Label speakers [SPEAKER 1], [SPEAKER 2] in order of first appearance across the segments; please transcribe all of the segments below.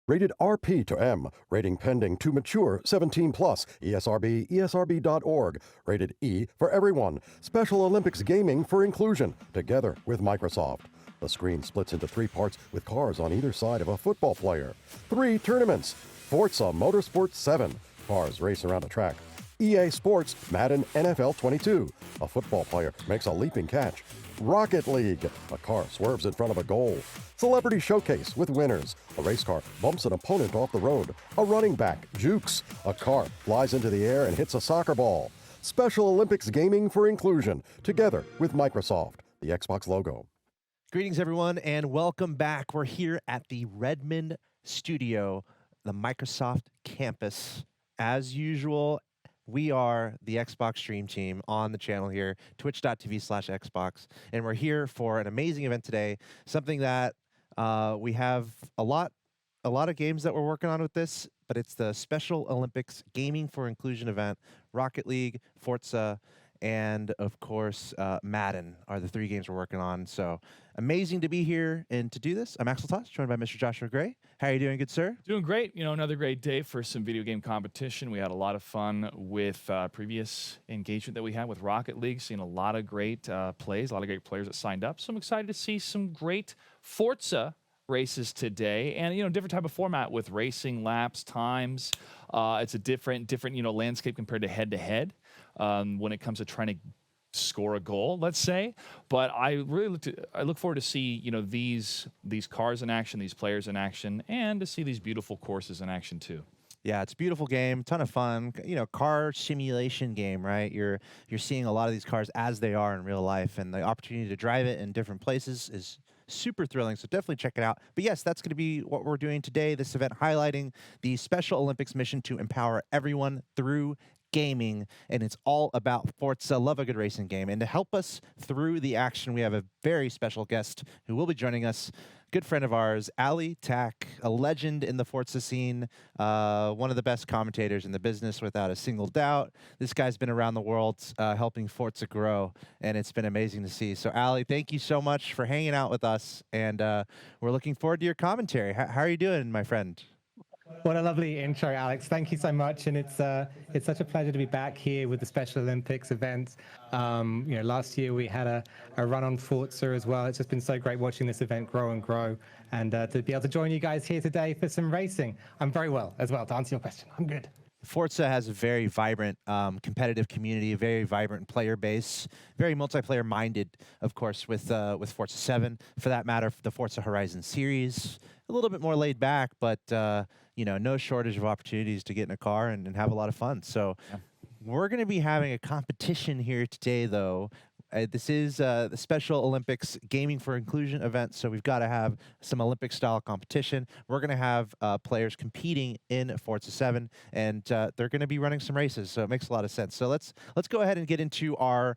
[SPEAKER 1] Rated RP to M. Rating pending to mature 17 plus. ESRB, ESRB.org. Rated E for everyone. Special Olympics gaming for inclusion. Together with Microsoft. The screen splits into 3 parts with cars on either side of a football player. 3 tournaments. Forza Motorsport 7. Cars race around a track. EA Sports Madden NFL 22. A football player makes a leaping catch. Rocket League. A car swerves in front of a goal. Celebrity Showcase with winners. A race car bumps an opponent off the road. A running back jukes. A car flies into the air and hits a soccer ball. Special Olympics gaming for inclusion. Together with Microsoft. The Xbox logo.
[SPEAKER 2] Greetings, everyone, and welcome back. We're here at the Redmond studio, the Microsoft campus. As usual, we are the Xbox Stream Team on the channel here, twitch.tv/Xbox, and we're here for an amazing event today, something that we have a lot of games that we're working on with this, but it's the Special Olympics Gaming for Inclusion event. Rocket League, Forza, and of course, Madden are the 3 games we're working on. So amazing to be here and to do this. I'm Axel Toss, joined by Mr. Joshua Gray. How are you doing, good sir?
[SPEAKER 3] Doing great. You know, another great day for some video game competition. We had a lot of fun with previous engagement that we had with Rocket League, seeing a lot of great plays, a lot of great players that signed up. So I'm excited to see some great Forza races today, and different type of format with racing, laps, times. It's a different landscape compared to head-to-head when it comes to trying to score a goal, let's say. But I really look forward to see these cars in action, these players in action, and to see these beautiful courses in action too.
[SPEAKER 2] Yeah, it's a beautiful game, ton of fun. Car simulation game, right? You're seeing a lot of these cars as they are in real life, and the opportunity to drive it in different places is super thrilling, so definitely check it out. But yes, that's going to be what we're doing today, this event highlighting the Special Olympics mission to empower everyone through gaming, and it's all about Forza. Love a good racing game. And to help us through the action, we have a very special guest who will be joining us, good friend of ours, Ali Tack, a legend in the Forza scene, one of the best commentators in the business without a single doubt. This guy's been around the world helping Forza grow, and it's been amazing to see. So Ali, thank you so much for hanging out with us, and we're looking forward to your commentary. How are you doing, my friend?
[SPEAKER 4] What a lovely intro, Alex. Thank you so much. And it's such a pleasure to be back here with the Special Olympics event. Last year we had a run on Forza as well. It's just been so great watching this event grow and grow. And to be able to join you guys here today for some racing. I'm very well as well, to answer your question. I'm good.
[SPEAKER 2] Forza has a very vibrant competitive community, a very vibrant player base, very multiplayer minded, of course, with Forza 7. For that matter, the Forza Horizon series, a little bit more laid back, but no shortage of opportunities to get in a car and have a lot of fun. So we're going to be having a competition here today, though. This is the Special Olympics Gaming for Inclusion event, so we've got to have some Olympic-style competition. We're going to have players competing in Forza 7, and they're going to be running some races, so it makes a lot of sense. So let's go ahead and get into our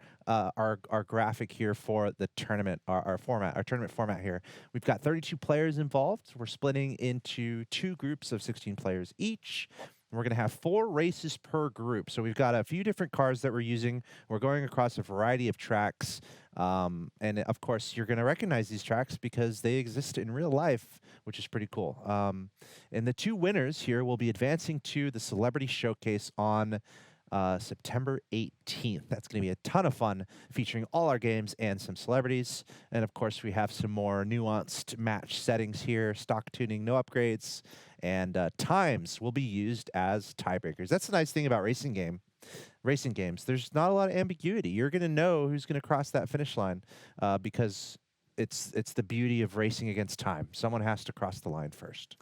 [SPEAKER 2] graphic here for the tournament, our tournament format here. We've got 32 players involved. We're splitting into 2 groups of 16 players each. We're going to have 4 races per group. So we've got a few different cars that we're using. We're going across a variety of tracks. And of course, you're going to recognize these tracks because they exist in real life, which is pretty cool. And the 2 winners here will be advancing to the Celebrity Showcase on September 18th. That's going to be a ton of fun, featuring all our games and some celebrities. And of course, we have some more nuanced match settings here, stock tuning, no upgrades, and times will be used as tiebreakers. That's the nice thing about racing games. There's not a lot of ambiguity. You're going to know who's going to cross that finish line because it's the beauty of racing against time. Someone has to cross the line first.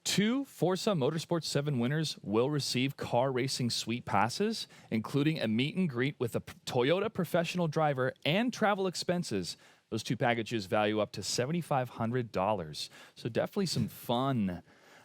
[SPEAKER 3] 2 Forza Motorsport 7 winners will receive car racing suite passes, including a meet and greet with a Toyota professional driver and travel expenses. Those 2 packages value up to $7,500. So definitely some fun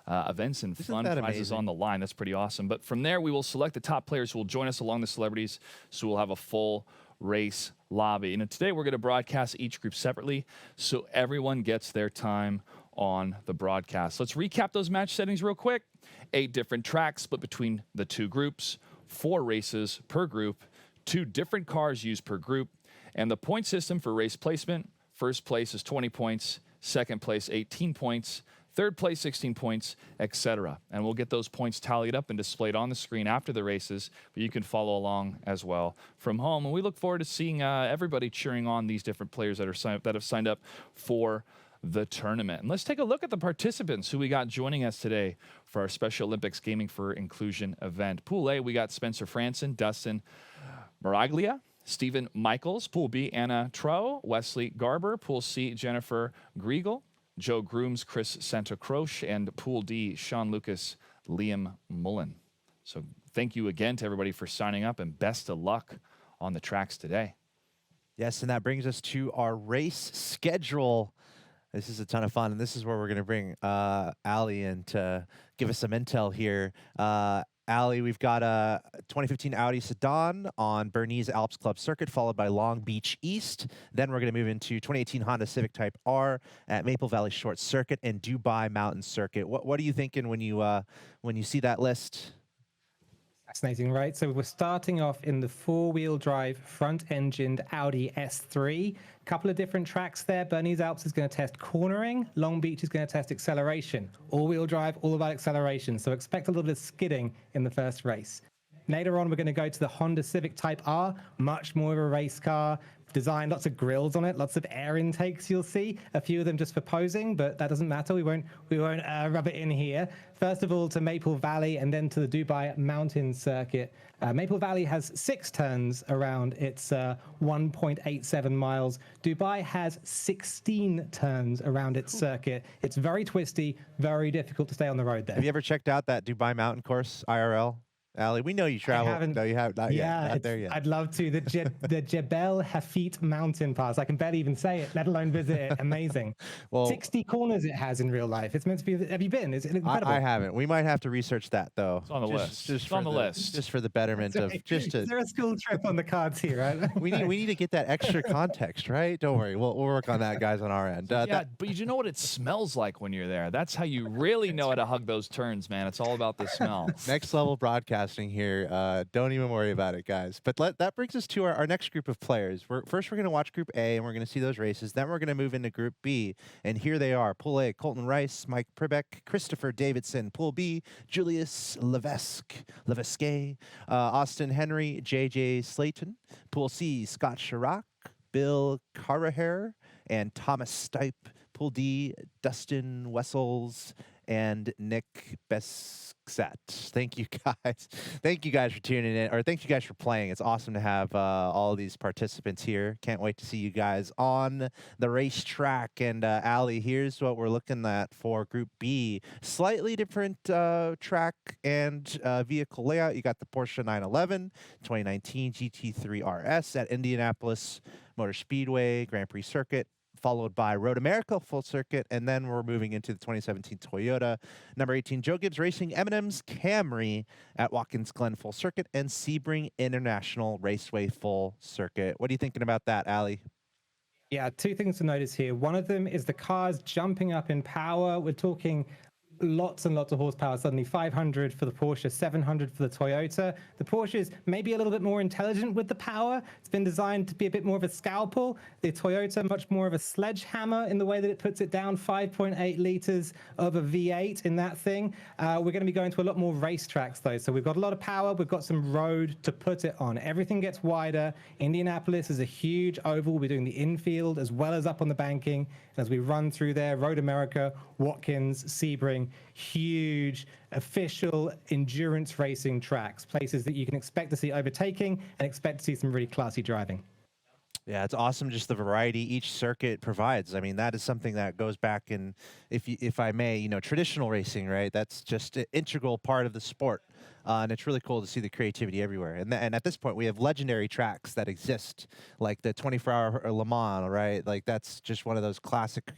[SPEAKER 3] events and fun prizes on the line. That's pretty awesome. But from there, we will select the top players who will join us along the celebrities, so we'll have a full race lobby. And today, we're going to broadcast each group separately, so everyone gets their time on the broadcast. Let's recap those match settings real quick. 8 different tracks split between the 2 groups, 4 races per group, 2 different cars used per group, and the point system for race placement. First place is 20 points, second place 18 points, third place 16 points, etc. And we'll get those points tallied up and displayed on the screen after the races, but you can follow along as well from home. And we look forward to seeing everybody cheering on these different players that have signed up for the tournament. And let's take a look at the participants who we got joining us today for our Special Olympics Gaming for Inclusion event. Pool A, we got Spencer Franson, Dustin Maraglia, Stephen Michaels. Pool B, Anna Trow, Wesley Garber. Pool C, Jennifer Griegel, Joe Grooms, Chris Santacroce, and Pool D, Sean Lucas, Liam Mullen. So thank you again to everybody for signing up, and best of luck on the tracks today.
[SPEAKER 2] Yes, and that brings us to our race schedule. This is a ton of fun, and this is where we're going to bring Allie in to give us some intel here. Allie, we've got a 2015 Audi Sedan on Bernese Alps Club Circuit, followed by Long Beach East. Then we're going to move into 2018 Honda Civic Type R at Maple Valley Short Circuit and Dubai Mountain Circuit. What are you thinking when you see that list?
[SPEAKER 4] Fascinating, right? So we're starting off in the four-wheel drive, front-engined Audi S3. A couple of different tracks there. Bernese Alps is going to test cornering. Long Beach is going to test acceleration. All-wheel drive, all about acceleration. So expect a little bit of skidding in the first race. Later on, we're going to go to the Honda Civic Type R, much more of a race car. Design, lots of grills on it, lots of air intakes you'll see, a few of them just for posing, but that doesn't matter. We won't rub it in here. First of all, to Maple Valley and then to the Dubai Mountain Circuit. Maple Valley has 6 turns around its 1.87 miles. Dubai has 16 turns around its circuit. It's very twisty, very difficult to stay on the road there.
[SPEAKER 2] Have you ever checked out that Dubai Mountain course IRL? Allie, we know you travel. No, you have not yet. Not there yet.
[SPEAKER 4] I'd love to. The Jebel Hafit mountain pass. I can barely even say it, let alone visit it. Amazing. Well, 60 corners it has in real life. It's meant to be. Have you been? Is it incredible?
[SPEAKER 2] I haven't. We might have to research that though.
[SPEAKER 3] It's on the list.
[SPEAKER 2] It's on the list. Just for the betterment of just to.
[SPEAKER 4] Is there a school trip on the cards here? Right?
[SPEAKER 2] we need to get that extra context, right? Don't worry. We'll work on that, guys, on our end.
[SPEAKER 3] Yeah, but you know what it smells like when you're there. That's how you really know how to hug those turns, man. It's all about the smell.
[SPEAKER 2] Next level broadcasting here. Don't even worry about it, guys. But that brings us to our next group of players. First, we're going to watch Group A, and we're going to see those races. Then we're going to move into Group B, and here they are. Pool A, Colton Rice, Mike Pribeck, Christopher Davidson. Pool B, Julius Levesque, Austin Henry, J.J. Slayton. Pool C, Scott Chirac, Bill Carraher, and Thomas Stipe. Pool D, Dustin Wessels, and Nick Bessat. Thank you guys. Thank you guys for tuning in, or thank you guys for playing. It's awesome to have all of these participants here. Can't wait to see you guys on the racetrack. And Allie, here's what we're looking at for Group B. Slightly different track and vehicle layout. You got the Porsche 911 2019 GT3 RS at Indianapolis Motor Speedway Grand Prix Circuit, followed by Road America Full Circuit, and then we're moving into the 2017 Toyota number 18 Joe Gibbs Racing M&M's Camry at Watkins Glen Full Circuit and Sebring International Raceway Full Circuit. What are you thinking about that, Allie?
[SPEAKER 4] Yeah, 2 things to notice here. One of them is the cars jumping up in power. We're talking lots and lots of horsepower. Suddenly 500 for the Porsche, 700 for the Toyota. The Porsche is maybe a little bit more intelligent with the power. It's been designed to be a bit more of a scalpel. The Toyota, much more of a sledgehammer in the way that it puts it down. 5.8 liters of a V8 in that thing. We're going to be going to a lot more racetracks though. So we've got a lot of power. We've got some road to put it on. Everything gets wider. Indianapolis is a huge oval. We're doing the infield as well as up on the banking. And as we run through there, Road America, Watkins, Sebring, huge official endurance racing tracks, places that you can expect to see overtaking and expect to see some really classy driving.
[SPEAKER 2] Yeah, it's awesome just the variety each circuit provides. I mean, that is something that goes back in, if I may, traditional racing, right? That's just an integral part of the sport. And it's really cool to see the creativity everywhere. And at this point, we have legendary tracks that exist, like the 24-hour Le Mans, right? Like that's just one of those classic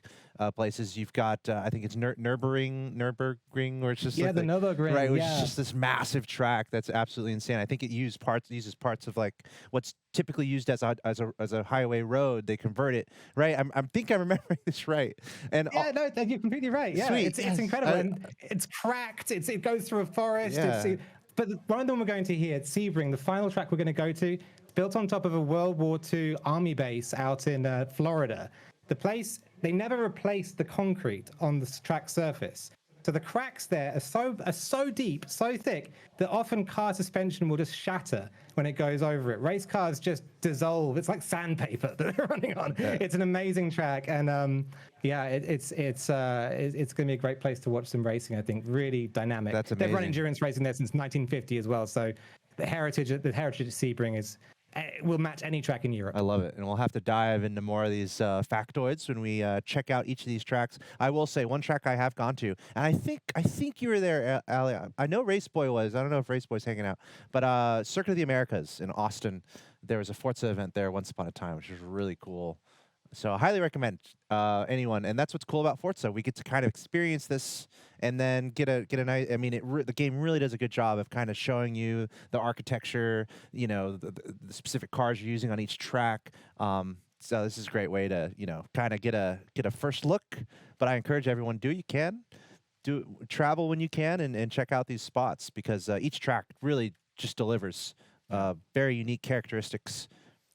[SPEAKER 2] places. You've got, I think it's Nürburgring, where it's just
[SPEAKER 4] the Nürburgring,
[SPEAKER 2] right? Which is just this massive track that's absolutely insane. I think it uses parts of like what's typically used as a highway road. They convert it, right? I think I'm remembering this right. And
[SPEAKER 4] yeah, no, you're completely right. Yeah,
[SPEAKER 2] sweet.
[SPEAKER 4] It's incredible. And it's cracked. It goes through a forest.
[SPEAKER 2] Yeah.
[SPEAKER 4] But one of them we're going to here at Sebring, the final track we're going to go to, built on top of a World War II army base out in Florida. The place they never replaced the concrete on the track surface. So the cracks there are so deep, so thick, that often car suspension will just shatter when it goes over it. Race cars just dissolve. It's like sandpaper that they're running on. Yeah. It's an amazing track, and yeah, it's going to be a great place to watch some racing. I think really dynamic.
[SPEAKER 2] That's amazing.
[SPEAKER 4] They've run endurance racing there since 1950 as well. So the heritage at Sebring is. Will match any track in Europe.
[SPEAKER 2] I love it, and we'll have to dive into more of these factoids when we check out each of these tracks. I will say one track I have gone to, and I think you were there, Ali. I know Race Boy was. I don't know if Race Boy's hanging out, but Circuit of the Americas in Austin. There was a Forza event there once upon a time, which was really cool. So I highly recommend anyone, and that's what's cool about Forza. We get to kind of experience this and then get a nice. I mean, the game really does a good job of kind of showing you the architecture, you know, the specific cars you're using on each track. So this is a great way to, you know, kind of get a first look. But I encourage everyone, travel when you can and check out these spots, because each track really just delivers very unique characteristics.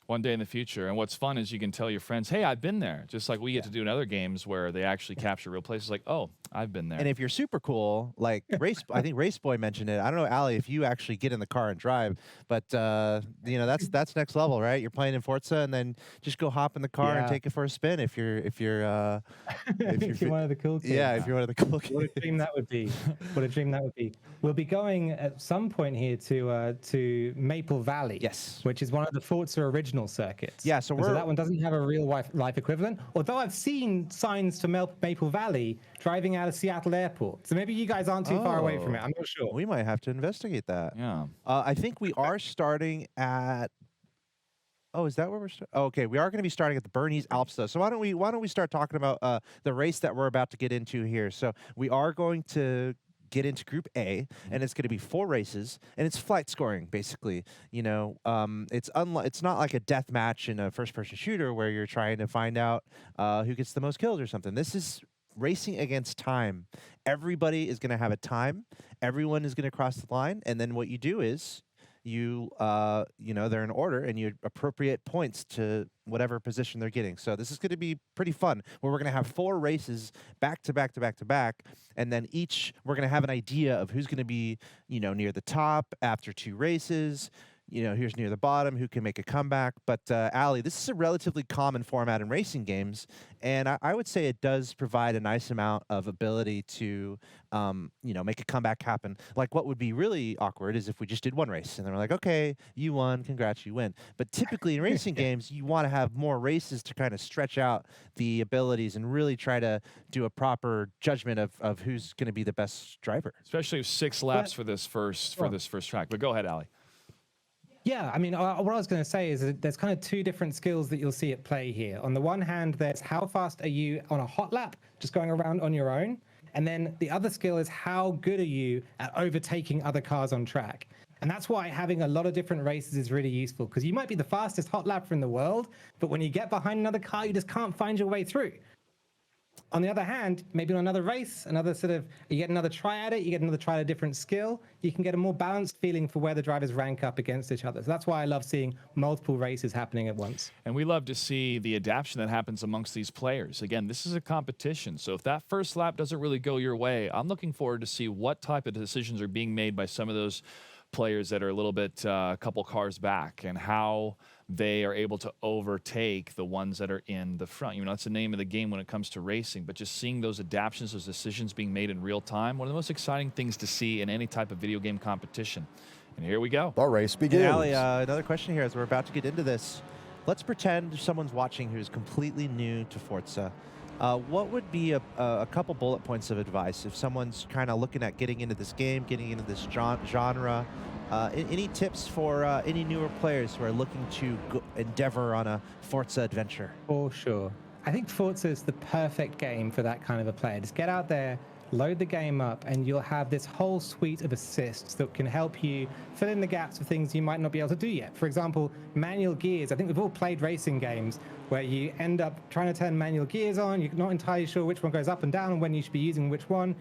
[SPEAKER 3] One day in the future. And what's fun is you can tell your friends, hey, I've been there. Just like we get to do in other games where they actually capture real places, like, oh, I've been there.
[SPEAKER 2] And if you're super cool, like I think Race Boy mentioned it. I don't know, Ali, if you actually get in the car and drive, but you know, that's next level, right? You're playing in Forza, and then just go hop in the car and take it for a spin if you're
[SPEAKER 4] if you're one of the cool kids.
[SPEAKER 2] Yeah, if you're one of the cool kids.
[SPEAKER 4] What a dream that would be. What a dream that would be. We'll be going at some point here to Maple Valley.
[SPEAKER 2] Yes.
[SPEAKER 4] Which is one of the Forza original circuits.
[SPEAKER 2] Yeah, so
[SPEAKER 4] that one doesn't have a real life equivalent. Although I've seen signs to Maple Valley driving out of Seattle Airport. So maybe you guys aren't too far away from it. I'm not sure.
[SPEAKER 2] We might have to investigate that.
[SPEAKER 3] Yeah.
[SPEAKER 2] I think we are starting at. Oh, is that where we're starting? Oh, okay, we are going to be starting at the Bernese Alps, though. So why don't we start talking about the race that we're about to get into here? So we are going to get into Group A, and it's going to be 4 races, and it's flight scoring, basically. You know, it's not like a death match in a first-person shooter where you're trying to find out who gets the most kills or something. This is racing against time. Everybody is going to have a time. Everyone is going to cross the line, and then what you do is you know, they're in order, and you appropriate points to whatever position they're getting. So this is going to be pretty fun, where we're going to have 4 races back to back to back to back, and then we're going to have an idea of who's going to be, you know, near the top after 2 races. You know, here's near the bottom, who can make a comeback. But Ali, this is a relatively common format in racing games, and I would say it does provide a nice amount of ability to, you know, make a comeback happen. Like, what would be really awkward is if we just did 1 race, and then we're like, okay, you won, congrats, you win. But typically in racing games, you want to have more races to kind of stretch out the abilities and really try to do a proper judgment of who's going to be the best driver.
[SPEAKER 3] Especially 6 laps for this first track. But go ahead, Ali.
[SPEAKER 4] Yeah, I mean, what I was going to say is that there's kind of 2 different skills that you'll see at play here. On the one hand, there's how fast are you on a hot lap, just going around on your own? And then the other skill is how good are you at overtaking other cars on track? And that's why having a lot of different races is really useful, because you might be the fastest hot lapper in the world, but when you get behind another car, you just can't find your way through. On the other hand, maybe on another race, you get another try at it, you get another try at a different skill, you can get a more balanced feeling for where the drivers rank up against each other. So that's why I love seeing multiple races happening at once.
[SPEAKER 3] And we love to see the adaptation that happens amongst these players. Again, this is a competition. So if that first lap doesn't really go your way, I'm looking forward to see what type of decisions are being made by some of those players that are a little bit a couple cars back, and how they are able to overtake the ones that are in the front. You know, that's the name of the game when it comes to racing, but just seeing those adaptations, those decisions being made in real time, one of the most exciting things to see in any type of video game competition. And here we go.
[SPEAKER 1] The race begins.
[SPEAKER 2] And Ali, another question here as we're about to get into this. Let's pretend someone's watching who's completely new to Forza. What would be a couple bullet points of advice if someone's kind of looking at getting into this game, getting into this genre? Any tips for any newer players who are looking to endeavor on a Forza adventure?
[SPEAKER 4] For sure. I think Forza is the perfect game for that kind of a player. Just get out there, load the game up, and you'll have this whole suite of assists that can help you fill in the gaps of things you might not be able to do yet. For example, manual gears. I think we've all played racing games where you end up trying to turn manual gears on. You're not entirely sure which one goes up and down and when you should be using which one.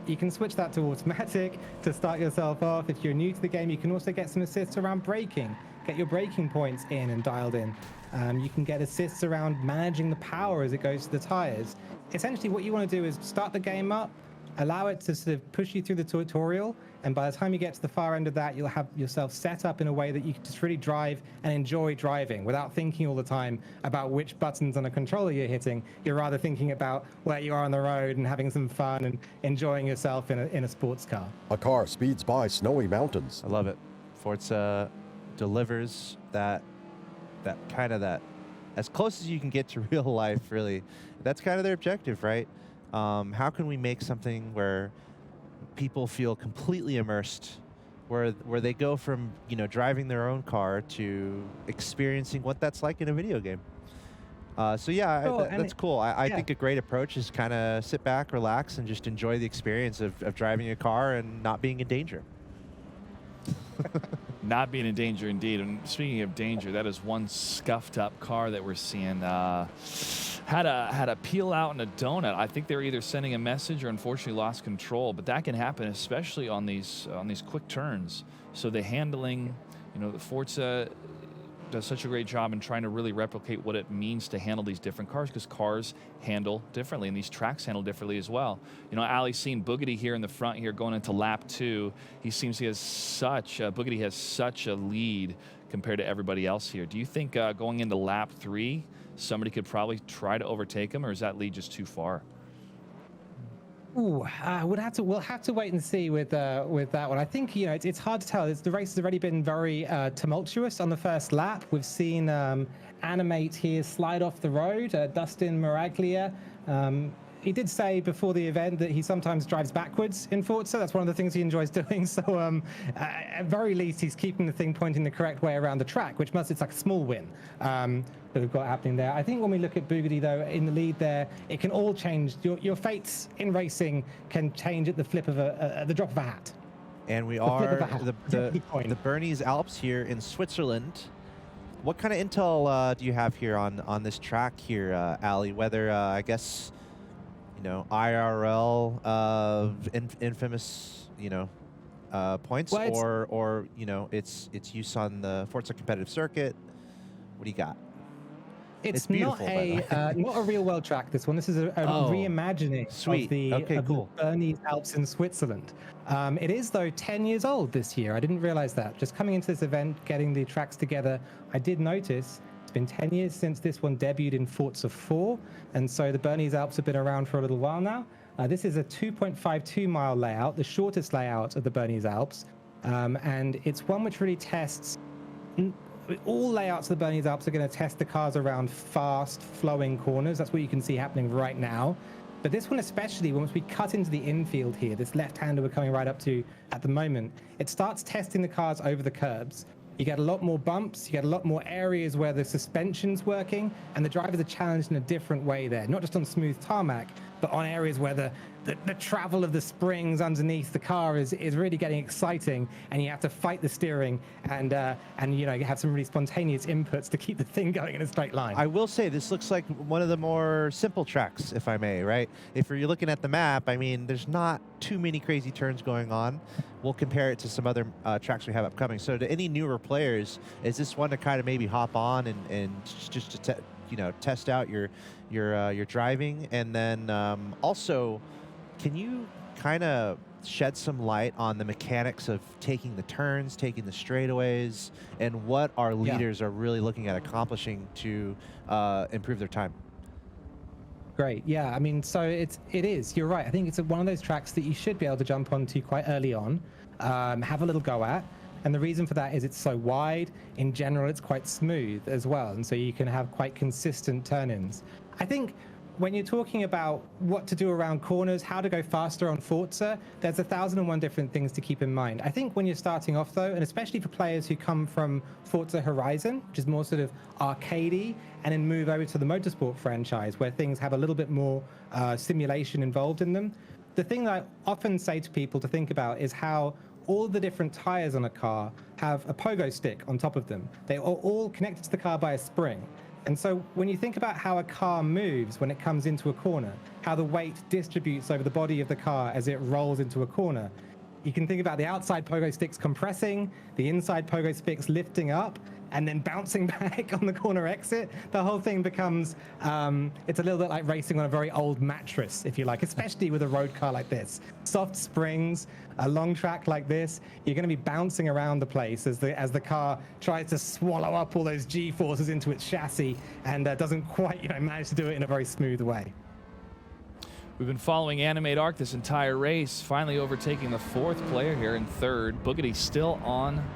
[SPEAKER 4] You can switch that to automatic to start yourself off. If you're new to the game, you can also get some assists around braking. Get your braking points in and dialed in. You can get assists around managing the power as it goes to the tires. Essentially, what you want to do is start the game up, allow it to sort of push you through the tutorial, and by the time you get to the far end of that, you'll have yourself set up in a way that you can just really drive and enjoy driving without thinking all the time about which buttons on a controller you're hitting. You're rather thinking about where you are on the road and having some fun and enjoying yourself in a sports car.
[SPEAKER 1] A car speeds by snowy mountains.
[SPEAKER 2] I love it. Forza delivers that as close as you can get to real life, really. That's kind of their objective, right? How can we make something where people feel completely immersed, where they go from, driving their own car to experiencing what that's like in a video game? So yeah,
[SPEAKER 4] Cool,
[SPEAKER 2] that's cool. I think a great approach is kind of sit back, relax, and just enjoy the experience of driving a car and not being in danger.
[SPEAKER 3] Not being in danger, indeed. And speaking of danger, that is one scuffed up car that we're seeing. Had a peel out in a donut. I think they were either sending a message or unfortunately lost control. But that can happen, especially on these quick turns. So the handling, the Forza does such a great job in trying to really replicate what it means to handle these different cars, because cars handle differently and these tracks handle differently as well. Ali's seen Boogity here in the front here going into lap 2. He seems Boogity has such a lead compared to everybody else here. Do you think going into lap 3, somebody could probably try to overtake him, or is that lead just too far?
[SPEAKER 4] Ooh, we'll have to wait and see with that one. I think it's hard to tell. The race has already been very tumultuous on the first lap. We've seen Animate here slide off the road. Dustin Miraglia. He did say before the event that he sometimes drives backwards in Forza. That's one of the things he enjoys doing. So at very least, he's keeping the thing pointing the correct way around the track, which it's like a small win that we've got happening there. I think when we look at Boogity, though, in the lead there, it can all change. Your fates in racing can change at the flip of the drop of a hat.
[SPEAKER 2] And we are the Bernese Alps here in Switzerland. What kind of intel do you have here on this track here, Ali? Whether I guess IRL infamous points, or its use on the Forza competitive circuit. What do you got?
[SPEAKER 4] It's
[SPEAKER 2] beautiful,
[SPEAKER 4] not a real world track, this one. This is a reimagining of the Bernese Alps in Switzerland. It is, though, 10 years old this year. I didn't realize that. Just coming into this event, getting the tracks together, I did notice it's been 10 years since this one debuted in Forza 4, and so the Bernese Alps have been around for a little while now. This is a 2.52-mile layout, the shortest layout of the Bernese Alps, and it's one which really tests... All layouts of the Bernese Alps are going to test the cars around fast, flowing corners. That's what you can see happening right now. But this one especially, once we cut into the infield here, this left-hander we're coming right up to at the moment, it starts testing the cars over the curbs. You get a lot more bumps, you get a lot more areas where the suspension's working, and the drivers are challenged in a different way there, not just on smooth tarmac, but on areas where the travel of the springs underneath the car is really getting exciting, and you have to fight the steering and you have some really spontaneous inputs to keep the thing going in a straight line.
[SPEAKER 2] I will say this looks like one of the more simple tracks, if I may, right? If you're looking at the map, I mean, there's not too many crazy turns going on. We'll compare it to some other tracks we have upcoming. So to any newer players, is this one to kind of maybe hop on and just to test out your driving? And then also, can you kind of shed some light on the mechanics of taking the turns, taking the straightaways, and what our leaders are really looking at accomplishing to improve their time?
[SPEAKER 4] Great. Yeah, I mean, so it is. You're right. I think it's one of those tracks that you should be able to jump onto quite early on, have a little go at. And the reason for that is it's so wide. In general, it's quite smooth as well. And so you can have quite consistent turn-ins. I think when you're talking about what to do around corners, how to go faster on Forza, there's 1,001 different things to keep in mind. I think when you're starting off, though, and especially for players who come from Forza Horizon, which is more sort of arcadey, and then move over to the Motorsport franchise, where things have a little bit more simulation involved in them, the thing that I often say to people to think about is how all the different tires on a car have a pogo stick on top of them. They are all connected to the car by a spring. And so when you think about how a car moves when it comes into a corner, how the weight distributes over the body of the car as it rolls into a corner, you can think about the outside pogo sticks compressing, the inside pogo sticks lifting up, and then bouncing back on the corner exit. The whole thing becomes, it's a little bit like racing on a very old mattress, if you like, especially with a road car like this. Soft springs, a long track like this, you're going to be bouncing around the place as the car tries to swallow up all those G-forces into its chassis and doesn't quite manage to do it in a very smooth way.
[SPEAKER 3] We've been following Animate Arc this entire race, finally overtaking the 4th player here in 3rd. Boogity still on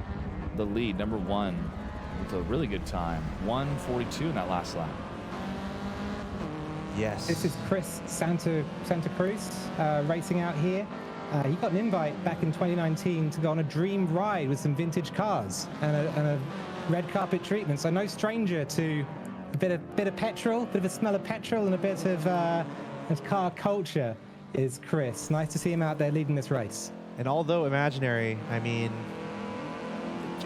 [SPEAKER 3] the lead, number 1, with a really good time. 1:42 in that last lap.
[SPEAKER 2] Yes.
[SPEAKER 4] This is Chris Santa Cruz racing out here. He got an invite back in 2019 to go on a dream ride with some vintage cars and a red carpet treatment. So no stranger to a bit of petrol, bit of a smell of petrol, and a bit of car culture is Chris. Nice to see him out there leading this race.
[SPEAKER 2] And although imaginary, I mean,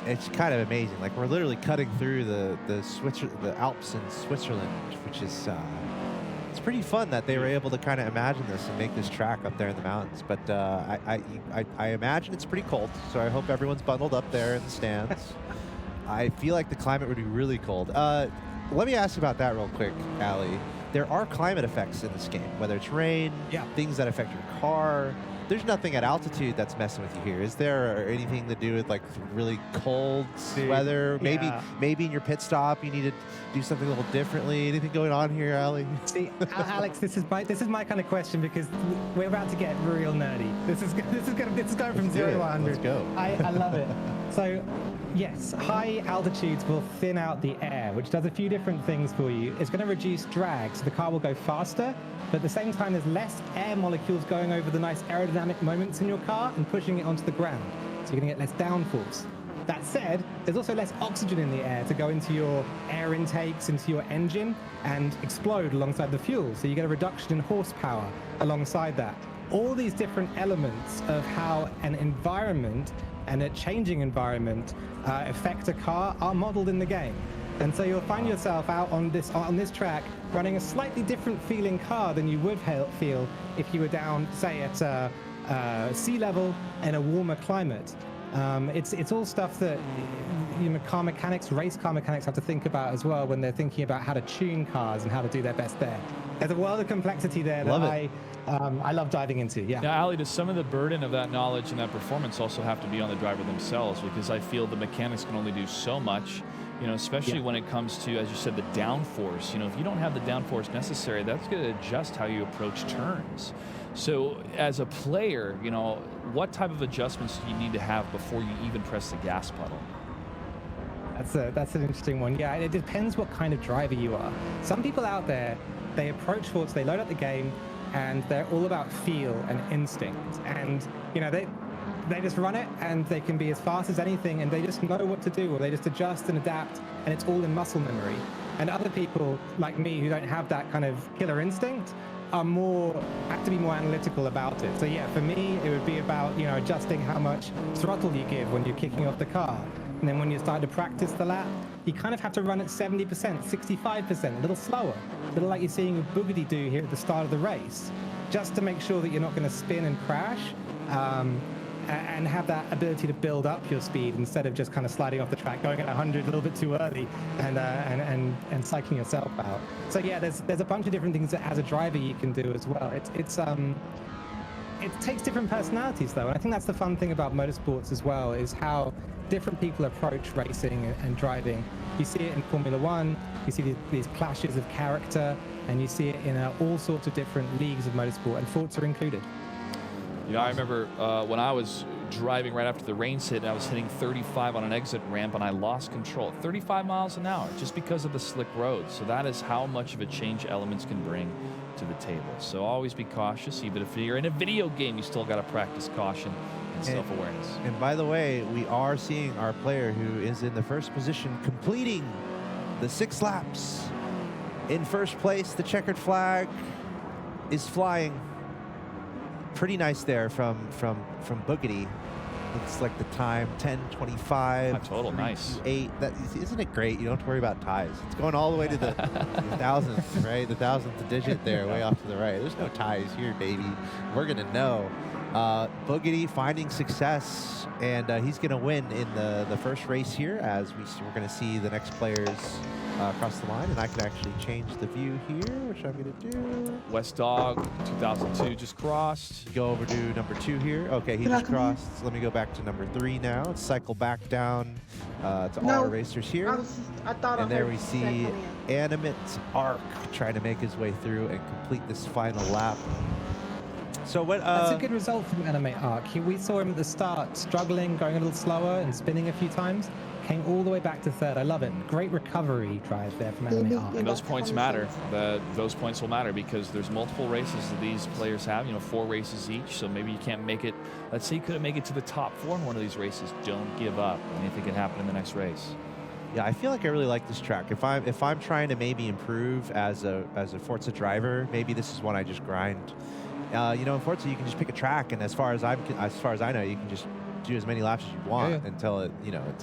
[SPEAKER 2] it's kind of amazing. Like, we're literally cutting through the Alps in Switzerland, which is it's pretty fun that they were able to kind of imagine this and make this track up there in the mountains. But I imagine it's pretty cold, so I hope everyone's bundled up there in the stands. I feel like the climate would be really cold. Let me ask you about that real quick, Ali. There are climate effects in this game, whether it's rain, things that affect your car. There's nothing at altitude that's messing with you here. Is there anything to do with like really cold weather? Maybe in your pit stop you need to do something a little differently. Anything going on here, Ali?
[SPEAKER 4] See, Alex, this is my kind of question, because we're about to get real nerdy. This is going from 0 to 100.
[SPEAKER 2] Let's go.
[SPEAKER 4] I love it. So, yes, high altitudes will thin out the air, which does a few different things for you. It's going to reduce drag, so the car will go faster, but at the same time, there's less air molecules going over the nice aerodynamic moments in your car and pushing it onto the ground. So you're going to get less downforce. That said, there's also less oxygen in the air to go into your air intakes, into your engine, and explode alongside the fuel. So you get a reduction in horsepower alongside that. All these different elements of how an environment and a changing environment affect a car are modeled in the game. And so you'll find yourself out on this track running a slightly different feeling car than you would feel if you were down, say, at sea level in a warmer climate. It's all stuff that race car mechanics have to think about as well when they're thinking about how to tune cars and how to do their best there. There's a world of complexity there that I love diving into. Yeah.
[SPEAKER 3] Now, Ali, does some of the burden of that knowledge and that performance also have to be on the driver themselves? Because I feel the mechanics can only do so much, especially when it comes to, as you said, the downforce. If you don't have the downforce necessary, that's going to adjust how you approach turns. So as a player, what type of adjustments do you need to have before you even press the gas pedal?
[SPEAKER 4] That's an interesting one. Yeah, it depends what kind of driver you are. Some people out there, they approach Forza, they load up the game, and they're all about feel and instinct. And, they just run it, and they can be as fast as anything, and they just know what to do, or they just adjust and adapt, and it's all in muscle memory. And other people, like me, who don't have that kind of killer instinct, have to be more analytical about it. So yeah, for me, it would be about, adjusting how much throttle you give when you're kicking off the car. And then when you start to practice the lap, you kind of have to run at 70%, 65%, a little slower, a little like you're seeing Boogity do here at the start of the race, just to make sure that you're not going to spin and crash, and have that ability to build up your speed instead of just kind of sliding off the track, going at 100 a little bit too early, and psyching yourself out. So yeah, there's a bunch of different things that as a driver you can do as well. It takes different personalities though, and I think that's the fun thing about motorsports as well, is how different people approach racing and driving. You see it in Formula One, you see these clashes of character, and you see it in all sorts of different leagues of motorsport, and Forza included.
[SPEAKER 3] I remember when I was driving right after the rains hit, and I was hitting 35 on an exit ramp, and I lost control at 35 miles an hour just because of the slick roads. So that is how much of a change elements can bring to the table. So always be cautious. Even if you're in a video game, you still got to practice caution and self-awareness.
[SPEAKER 2] And by the way, we are seeing our player who is in the first position completing the 6 laps. In first place, the checkered flag is flying. Pretty nice there from Boogity. Looks like the time 10:25.
[SPEAKER 3] Total nice.
[SPEAKER 2] 8. Isn't it great? You don't have to worry about ties. It's going all the way to the thousandth, right? The thousandth digit there, way off to the right. There's no ties here, baby. We're gonna know. Boogity finding success, and he's going to win in the first race here, as we're going to see the next players across the line. And I can actually change the view here, which I'm going to do.
[SPEAKER 3] West Dog 2002 just crossed.
[SPEAKER 2] Go over to number 2 here. Okay, he just crossed. So let me go back to number 3 now. Let's cycle back down to all our racers here.
[SPEAKER 5] I thought
[SPEAKER 2] And there we see Animate Arc trying to make his way through and complete this final lap. So what?
[SPEAKER 4] That's a good result from Animate Arc. We saw him at the start struggling, going a little slower and spinning a few times. Came all the way back to 3rd. I love it. Great recovery drive there from Animate Arc.
[SPEAKER 3] And those points matter. Those points will matter because there's multiple races that these players have. 4 races each. So maybe you can't make it. Let's say you couldn't make it to the top 4 in one of these races. Don't give up. Anything can happen in the next race.
[SPEAKER 2] Yeah, I feel like I really like this track. If I'm trying to maybe improve as a Forza driver, maybe this is one I just grind. In Forza, you can just pick a track, and as far as I know, you can just do as many laps as you want until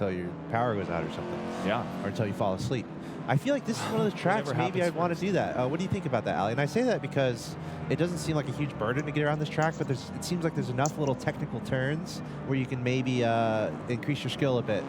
[SPEAKER 2] your power goes out or something. Yeah. Or until you fall asleep. I feel like this is one of those tracks. Maybe I want to do that. What do you think about that, Ali? And I say that because it doesn't seem like a huge burden to get around this track, but it seems like there's enough little technical turns where you can maybe increase your skill a bit.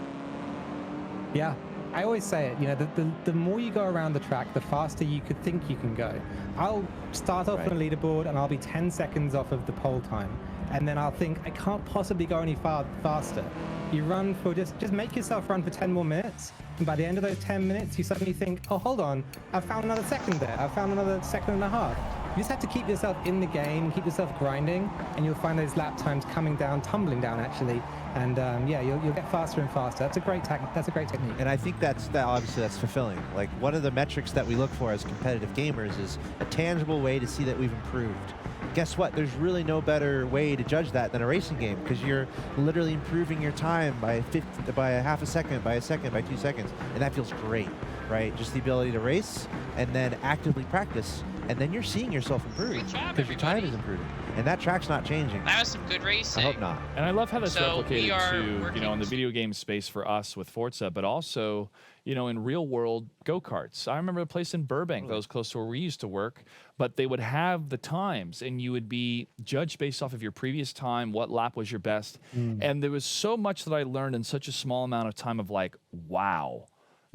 [SPEAKER 4] Yeah. I always say it, the more you go around the track, the faster you could think you can go. I'll start off on a leaderboard and I'll be 10 seconds off of the pole time. And then I'll think, I can't possibly go any faster. You run for, just make yourself run for 10 more minutes. And by the end of those 10 minutes, you suddenly think, oh, hold on, I've found another second there. I've found another second and a half. You just have to keep yourself in the game, keep yourself grinding, and you'll find those lap times coming down, tumbling down actually, and you'll get faster and faster. That's a great technique.
[SPEAKER 2] And I think obviously that's fulfilling. Like, one of the metrics that we look for as competitive gamers is a tangible way to see that we've improved. Guess what? There's really no better way to judge that than a racing game, because you're literally improving your time by a half a second, by a second, by 2 seconds, and that feels great, right? Just the ability to race and then actively practice. And then you're seeing yourself improve because your time is improving. And that track's not changing.
[SPEAKER 6] That was some good racing.
[SPEAKER 2] I hope not.
[SPEAKER 3] And I love how that's replicated to, in the video game space for us with Forza, but also, in real world go-karts. I remember a place in Burbank that was close to where we used to work, but they would have the times and you would be judged based off of your previous time, what lap was your best. And there was so much that I learned in such a small amount of time of like, wow.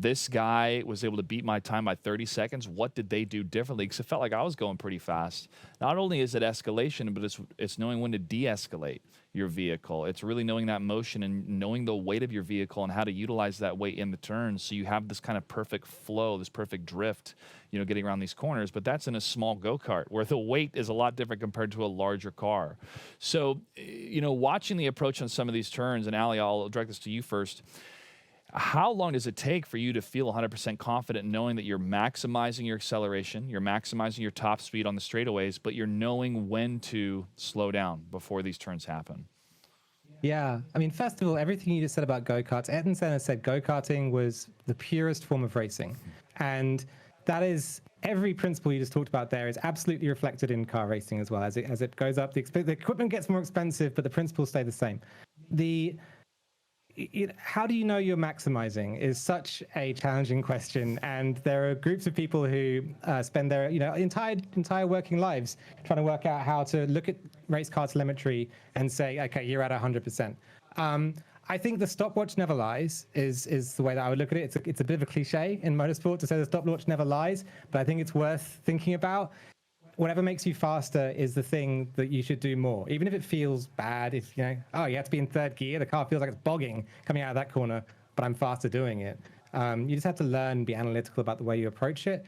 [SPEAKER 3] This guy was able to beat my time by 30 seconds. What did they do differently? Because it felt like I was going pretty fast. Not only is it escalation, but it's knowing when to de-escalate your vehicle. It's really knowing that motion and knowing the weight of your vehicle and how to utilize that weight in the turns so you have this kind of perfect flow, this perfect drift, getting around these corners. But that's in a small go-kart where the weight is a lot different compared to a larger car. So, watching the approach on some of these turns, and Ali, I'll direct this to you first. How long does it take for you to feel 100% confident knowing that you're maximizing your acceleration, you're maximizing your top speed on the straightaways, but you're knowing when to slow down before these turns happen?
[SPEAKER 4] Yeah, I mean, first of all, everything you just said about go-karts, Ayrton Senna said go-karting was the purest form of racing. And that is, every principle you just talked about there is absolutely reflected in car racing as well. As it goes up, the equipment gets more expensive, but the principles stay the same. How do you know you're maximizing is such a challenging question, and there are groups of people who spend their entire working lives trying to work out how to look at race car telemetry and say, okay, you're at 100%. I think the stopwatch never lies is the way that I would look at it. It's a bit of a cliche in motorsport to say the stopwatch never lies, but I think it's worth thinking about. Whatever makes you faster is the thing that you should do more. Even if it feels bad, if you have to be in 3rd gear, the car feels like it's bogging coming out of that corner, but I'm faster doing it. You just have to learn, be analytical about the way you approach it.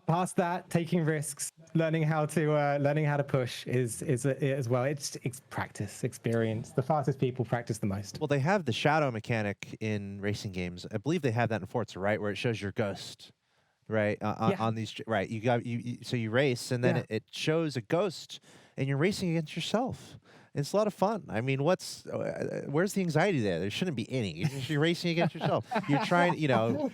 [SPEAKER 4] Past that, taking risks, learning how to push is as well. It's practice, experience. The fastest people practice the most.
[SPEAKER 2] Well, they have the shadow mechanic in racing games. I believe they have that in Forza, right, where it shows your ghost. Right on these, right? So you race, and then it shows a ghost, and you're racing against yourself. It's a lot of fun. I mean, where's the anxiety there? There shouldn't be any. You're racing against yourself. You're trying,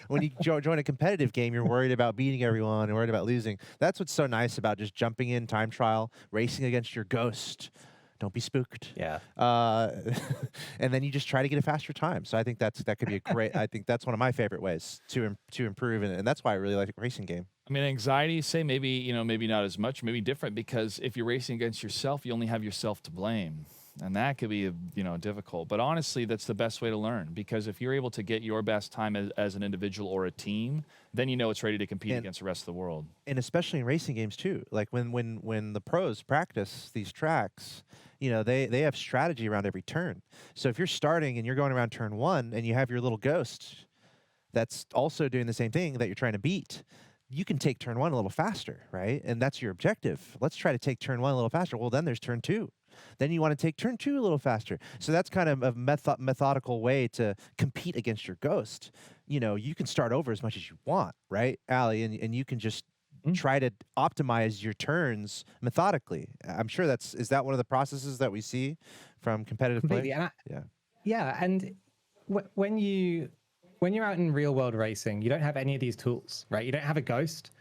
[SPEAKER 2] when you join a competitive game, you're worried about beating everyone and worried about losing. That's what's so nice about just jumping in time trial, racing against your ghost. Don't be spooked.
[SPEAKER 4] Yeah.
[SPEAKER 2] And then you just try to get a faster time. So I think that could be a great. I think that's one of my favorite ways to improve, and that's why I really like a racing game.
[SPEAKER 3] I mean, anxiety, say maybe, maybe not as much, maybe different, because if you're racing against yourself, you only have yourself to blame. And that could be, difficult. But honestly, that's the best way to learn, because if you're able to get your best time as an individual or a team, then it's ready to compete against the rest of the world.
[SPEAKER 2] And especially in racing games too. Like when the pros practice these tracks, they have strategy around every turn. So if you're starting and you're going around turn 1 and you have your little ghost that's also doing the same thing that you're trying to beat, you can take turn 1 a little faster, right? And that's your objective. Let's try to take turn 1 a little faster. Well, then there's turn 2. Then you want to take turn 2 a little faster. So that's kind of a methodical way to compete against your ghost. You can start over as much as you want, right, Allie? And you can just try to optimize your turns methodically. I'm sure is that one of the processes that we see from competitive play?
[SPEAKER 4] Yeah, and when you're out in real world racing, you don't have any of these tools, right? You don't have a ghost.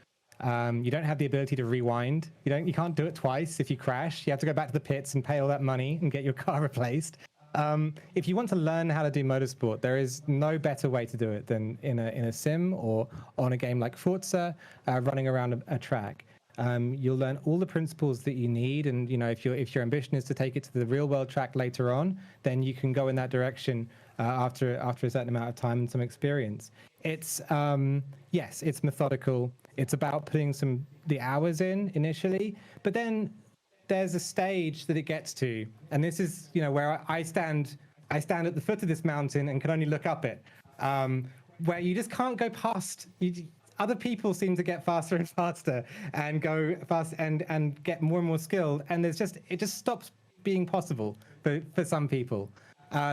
[SPEAKER 4] You don't have the ability to rewind. You can't do it twice. If you crash, you have to go back to the pits and pay all that money and get your car replaced. If you want to learn how to do motorsport, there is no better way to do it than in a sim or on a game like Forza, running around a track. You'll learn all the principles that you need, and if your ambition is to take it to the real world track later on, then you can go in that direction after a certain amount of time and some experience. It's yes, it's methodical. It's about putting the hours in initially, but then there's a stage that it gets to, and this is where I stand at the foot of this mountain and can only look up it, where you just can't go past. Other people seem to get faster and faster and go fast and get more and more skilled, and it just stops being possible for some people.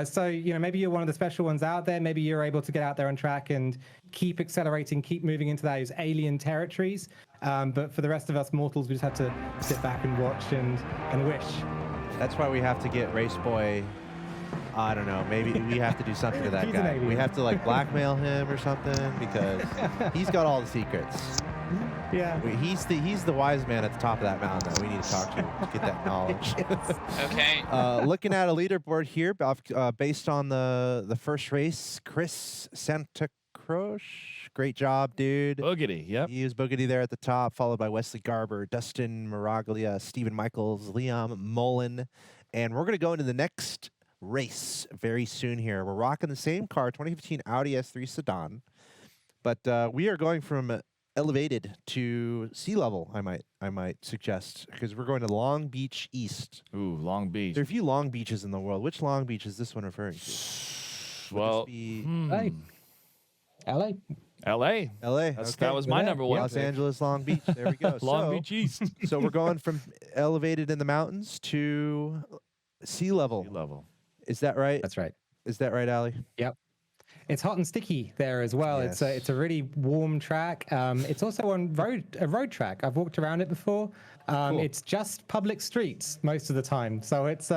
[SPEAKER 4] So maybe you're one of the special ones out there. Maybe you're able to get out there on track and keep accelerating, keep moving into those alien territories. But for the rest of us mortals, we just have to sit back and watch and wish.
[SPEAKER 2] That's why we have to get Race Boy. I don't know. Maybe we have to do something to that guy. We have to blackmail him or something, because he's got all the secrets.
[SPEAKER 4] Yeah.
[SPEAKER 2] He's the wise man at the top of that mountain that we need to talk to get that knowledge.
[SPEAKER 5] Okay.
[SPEAKER 2] Looking at a leaderboard here, based on the first race, Chris Santacroce. Great job, dude.
[SPEAKER 3] Boogity, yep.
[SPEAKER 2] He was Boogity there at the top, followed by Wesley Garber, Dustin Miraglia, Stephen Michaels, Liam Mullen. And we're going to go into the next race very soon here. We're rocking the same car, 2015 Audi S3 sedan, but we are going from elevated to sea level, I might suggest, because we're going to Long Beach East.
[SPEAKER 3] Ooh, Long Beach.
[SPEAKER 2] There are a few Long Beaches in the world. Which Long Beach is this one referring to?
[SPEAKER 3] Well,
[SPEAKER 4] LA.
[SPEAKER 2] LA.
[SPEAKER 3] That was my number one.
[SPEAKER 2] Los Angeles, Long Beach. There we go.
[SPEAKER 3] Long Beach East.
[SPEAKER 2] So we're going from elevated in the mountains to sea level.
[SPEAKER 3] Sea level.
[SPEAKER 2] Is that right?
[SPEAKER 4] That's right.
[SPEAKER 2] Is that right, Allie?
[SPEAKER 4] Yep. It's hot and sticky there as well.
[SPEAKER 2] Yes.
[SPEAKER 4] It's a really warm track. It's also a road track. I've walked around it before.
[SPEAKER 3] Cool.
[SPEAKER 4] It's just public streets most of the time. So it's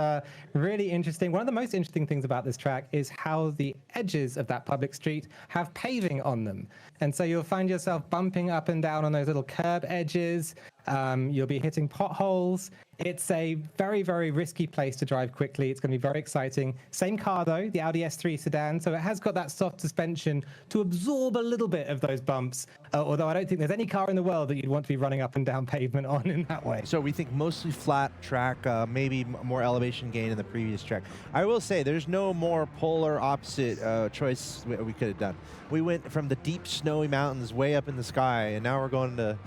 [SPEAKER 4] really interesting. One of the most interesting things about this track is how the edges of that public street have paving on them. And so you'll find yourself bumping up and down on those little curb edges. You'll be hitting potholes. It's a very, very risky place to drive quickly. It's going to be very exciting. Same car, though, the Audi S3 sedan. So it has got that soft suspension to absorb a little bit of those bumps. Although I don't think there's any car in the world that you'd want to be running up and down pavement on in that way.
[SPEAKER 2] So we think mostly flat track, maybe more elevation gain in the previous track. I will say there's no more polar opposite choice we could have done. We went from the deep snowy mountains way up in the sky, and now we're going to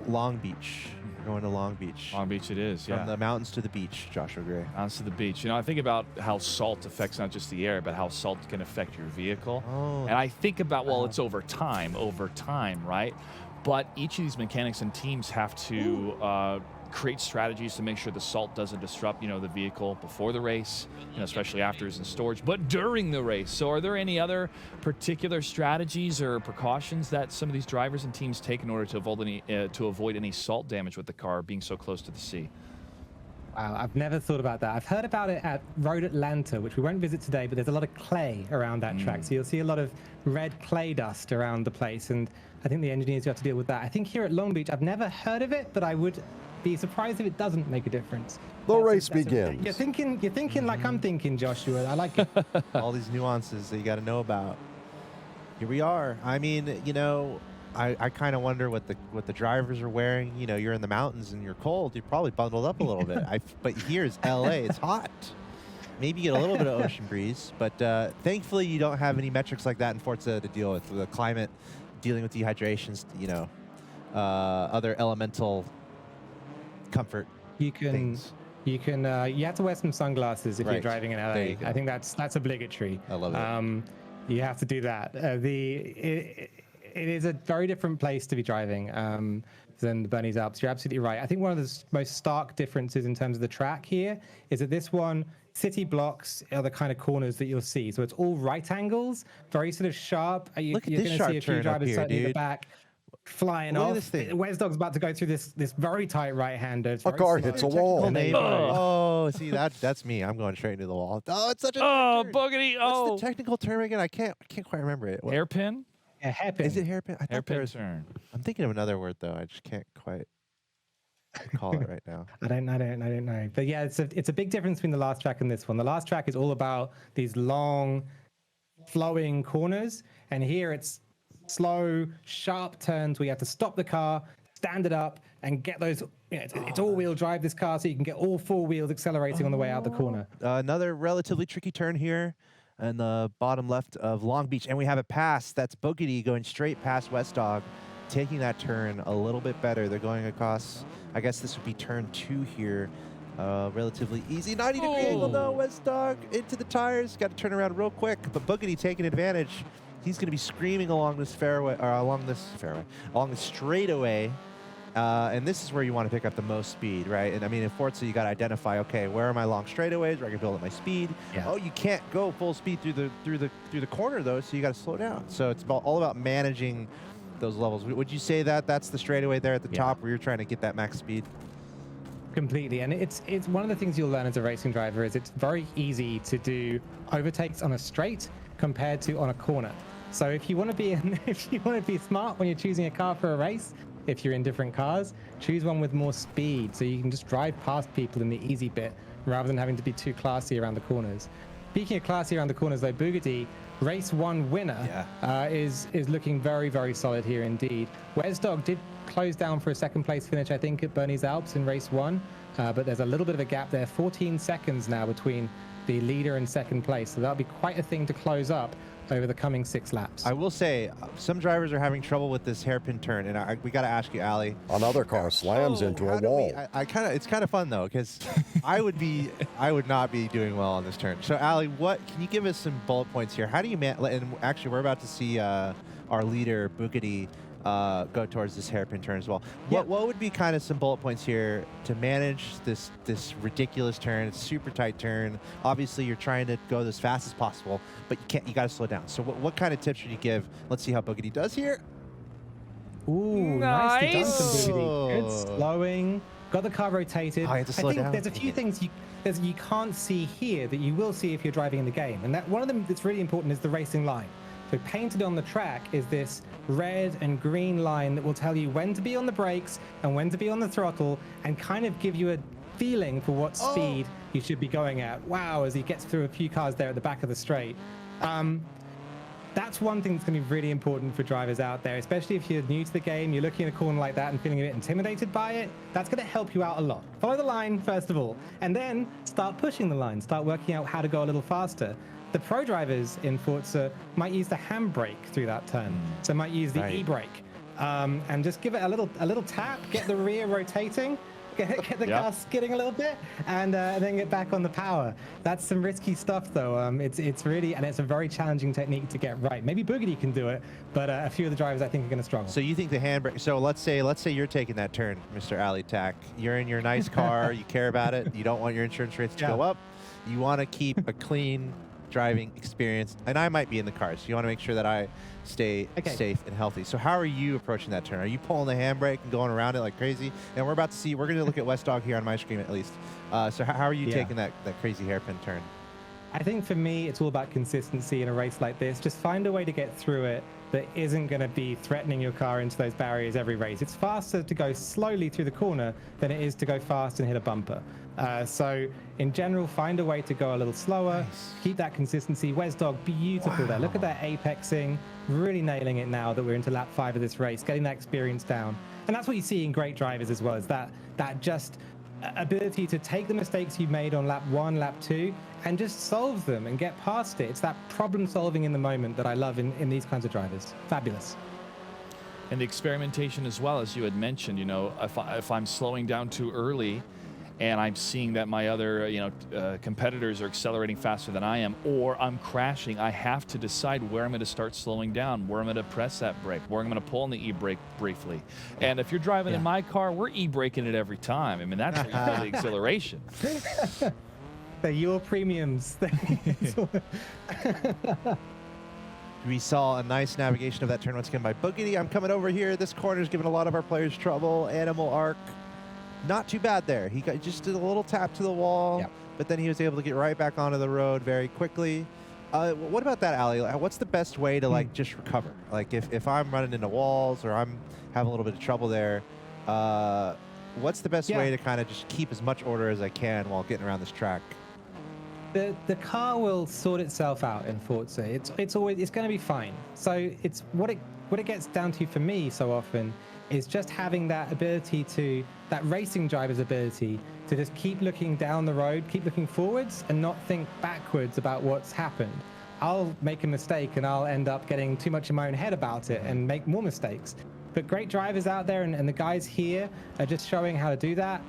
[SPEAKER 2] Long Beach. We're going to Long Beach.
[SPEAKER 3] Long Beach it is, yeah.
[SPEAKER 2] From the mountains to the beach, Joshua Gray.
[SPEAKER 3] Mountains to the beach. I think about how salt affects not just the air, but how salt can affect your vehicle.
[SPEAKER 2] Oh.
[SPEAKER 3] And I think about, well, it's over time, right? But each of these mechanics and teams have to create strategies to make sure the salt doesn't disrupt, the vehicle before the race, especially after it's in storage, but during the race. So are there any other particular strategies or precautions that some of these drivers and teams take in order to avoid any salt damage with the car being so close to the sea?
[SPEAKER 4] Wow, I've never thought about that. I've heard about it at Road Atlanta, which we won't visit today, but there's a lot of clay around that track. So you'll see a lot of red clay dust around the place, and I think the engineers have to deal with that. I think here at Long Beach, I've never heard of it, but I would be surprised if it doesn't make a difference.
[SPEAKER 1] The race begins.
[SPEAKER 4] You're thinking like I'm thinking, Joshua. I like it.
[SPEAKER 2] All these nuances that you got to know about. Here we are. I mean, I kind of wonder what the drivers are wearing. You know, you're in the mountains and you're cold. You're probably bundled up a little bit. But here's LA. It's hot. Maybe you get a little bit of ocean breeze, but thankfully you don't have any metrics like that in Forza to deal with. The climate, dealing with dehydrations, you know, other elemental comfort things.
[SPEAKER 4] You have to wear some sunglasses if you're driving in LA.
[SPEAKER 2] There you go.
[SPEAKER 4] I think that's obligatory.
[SPEAKER 2] I love it.
[SPEAKER 4] You have to do that. It is a very different place to be driving than the Bernese Alps. You're absolutely right. I think one of the most stark differences in terms of the track here is that this one, city blocks are the kind of corners that you'll see. So it's all right angles, very sort of sharp.
[SPEAKER 2] Look at
[SPEAKER 4] You're
[SPEAKER 2] this
[SPEAKER 4] going to see
[SPEAKER 2] sharp
[SPEAKER 4] a few
[SPEAKER 2] turn up
[SPEAKER 4] drivers
[SPEAKER 2] here,
[SPEAKER 4] certainly in the
[SPEAKER 2] dude.
[SPEAKER 4] back flying
[SPEAKER 2] Look at
[SPEAKER 4] off.
[SPEAKER 2] this thing.
[SPEAKER 4] Wes Dog's about to go through this very tight right-hander. It's
[SPEAKER 1] A
[SPEAKER 4] very
[SPEAKER 1] car
[SPEAKER 4] slow.
[SPEAKER 1] hits a wall.
[SPEAKER 2] And they-
[SPEAKER 3] Oh.
[SPEAKER 2] oh, see that's me. I'm going straight into the wall. Oh, it's such a
[SPEAKER 3] Oh,
[SPEAKER 2] turn.
[SPEAKER 3] boogity!
[SPEAKER 2] What's
[SPEAKER 3] Oh,
[SPEAKER 2] the technical term again? I can't quite remember it. What-
[SPEAKER 3] hairpin.
[SPEAKER 4] Yeah, hairpin.
[SPEAKER 2] Is it hairpin? I thought there
[SPEAKER 3] Hairpin
[SPEAKER 2] was.
[SPEAKER 3] turn.
[SPEAKER 2] I'm thinking of another word though. I just can't quite recall it right now.
[SPEAKER 4] I don't know. But yeah, it's a big difference between the last track and this one. The last track is all about these long, flowing corners, and here it's slow, sharp turns where you have to stop the car, stand it up, and get those. You know, it's all-wheel drive this car, so you can get all four wheels accelerating on the way out the corner.
[SPEAKER 2] Another relatively tricky turn here in the bottom left of Long Beach, and we have a pass. That's Boogity going straight past West Dog, taking that turn a little bit better. They're going across. I guess this would be turn 2 here. Relatively easy 90-degree angle though. West Dog into the tires. Got to turn around real quick, but Boogity taking advantage. He's going to be screaming along this fairway, or along the straightaway. And this is where you want to pick up the most speed, right? And I mean, in Forza, you got to identify, okay, where are my long straightaways where I can build up my speed?
[SPEAKER 4] Yeah.
[SPEAKER 2] Oh, you can't go full speed through the corner though, so you got to slow down. So it's all about managing those levels. Would you say that that's the straightaway there at the top where you're trying to get that max speed?
[SPEAKER 4] Completely, and it's one of the things you'll learn as a racing driver is it's very easy to do overtakes on a straight compared to on a corner. So if you want to be smart when you're choosing a car for a race, if you're in different cars, choose one with more speed so you can just drive past people in the easy bit rather than having to be too classy around the corners. Speaking of classy around the corners though, Boogity, race 1 winner, is looking very, very solid here indeed. Wes Dog did close down for a second place finish, I think, at Bernese Alps in race 1, but there's a little bit of a gap there, 14 seconds now between the leader and second place, so that'll be quite a thing to close up over the coming 6 laps.
[SPEAKER 2] I will say, some drivers are having trouble with this hairpin turn, and we got to ask you, Ali.
[SPEAKER 1] Another car slams into a wall.
[SPEAKER 2] It's kind of fun though, because I would not be doing well on this turn. So Ali, can you give us some bullet points here? How do you and actually we're about to see our leader Boogity go towards this hairpin turn as well. What would be kind of some bullet points here to manage this ridiculous turn? It's a super tight turn. Obviously, you're trying to go as fast as possible, but you got to slow down. So what kind of tips would you give? Let's see how Boogity does here.
[SPEAKER 4] Ooh, nicely done from
[SPEAKER 2] Nice.
[SPEAKER 4] Boogity. Good slowing. Got the car rotated.
[SPEAKER 2] Oh, you have to slow
[SPEAKER 4] I think
[SPEAKER 2] down?
[SPEAKER 4] there's a few things you can't see here that you will see if you're driving in the game. And that one of them that's really important is the racing line. So painted on the track is this red and green line that will tell you when to be on the brakes and when to be on the throttle and kind of give you a feeling for what speed you should be going at. Wow, as he gets through a few cars there at the back of the straight. That's one thing that's going to be really important for drivers out there, especially if you're new to the game, you're looking at a corner like that and feeling a bit intimidated by it. That's going to help you out a lot. Follow the line, first of all, and then start pushing the line, start working out how to go a little faster. The pro drivers in Forza might use the handbrake through that turn, so might use the e-brake, and just give it a little tap, get the rear rotating, get the car skidding a little bit, and then get back on the power. That's some risky stuff, though. It's really, and it's a very challenging technique to get right. Maybe Boogity can do it, but a few of the drivers I think are going to struggle.
[SPEAKER 2] So you think the handbrake? So let's say you're taking that turn, Mr. Ali Tack. You're in your nice car. You care about it. You don't want your insurance rates to go up. You want to keep a clean driving experience, and I might be in the car, so you want to make sure that I stay safe and healthy. So how are you approaching that turn? Are you pulling the handbrake and going around it like crazy? And we're about to see, we're going to look at West Dog here on my screen at least. So how are you taking that crazy hairpin turn?
[SPEAKER 4] I think for me, it's all about consistency in a race like this. Just find a way to get through it that isn't going to be threatening your car into those barriers every race. It's faster to go slowly through the corner than it is to go fast and hit a bumper. So in general, find a way to go a little slower, keep that consistency. Wes Dog, beautiful there. Look at that apexing, really nailing it now that we're into lap 5 of this race, getting that experience down. And that's what you see in great drivers as well, is that just ability to take the mistakes you made on lap 1, lap 2, and just solve them and get past it. It's that problem solving in the moment that I love in these kinds of drivers. Fabulous.
[SPEAKER 3] And the experimentation as well, as you had mentioned, you know, if I'm slowing down too early and I'm seeing that my other, competitors are accelerating faster than I am, or I'm crashing, I have to decide where I'm going to start slowing down, where I'm going to press that brake, where I'm going to pull on the e-brake briefly. And if you're driving in my car, we're e-braking it every time. I mean, that's where you feel the exhilaration.
[SPEAKER 4] They're your premiums.
[SPEAKER 2] We saw a nice navigation of that turn once again by Boogity. I'm coming over here. This corner's giving a lot of our players trouble. Animal Arc, not too bad there. He just did a little tap to the wall, but then he was able to get right back onto the road very quickly. What about that, Ali? What's the best way to like just recover? Like if I'm running into walls or I'm having a little bit of trouble there, what's the best way to kind of just keep as much order as I can while getting around this track?
[SPEAKER 4] The car will sort itself out in Forza. It's going to be fine. So it's what it gets down to for me so often is just having that ability that racing driver's ability to just keep looking down the road, keep looking forwards, and not think backwards about what's happened. I'll make a mistake and I'll end up getting too much in my own head about it and make more mistakes. But great drivers out there and the guys here are just showing how to do that.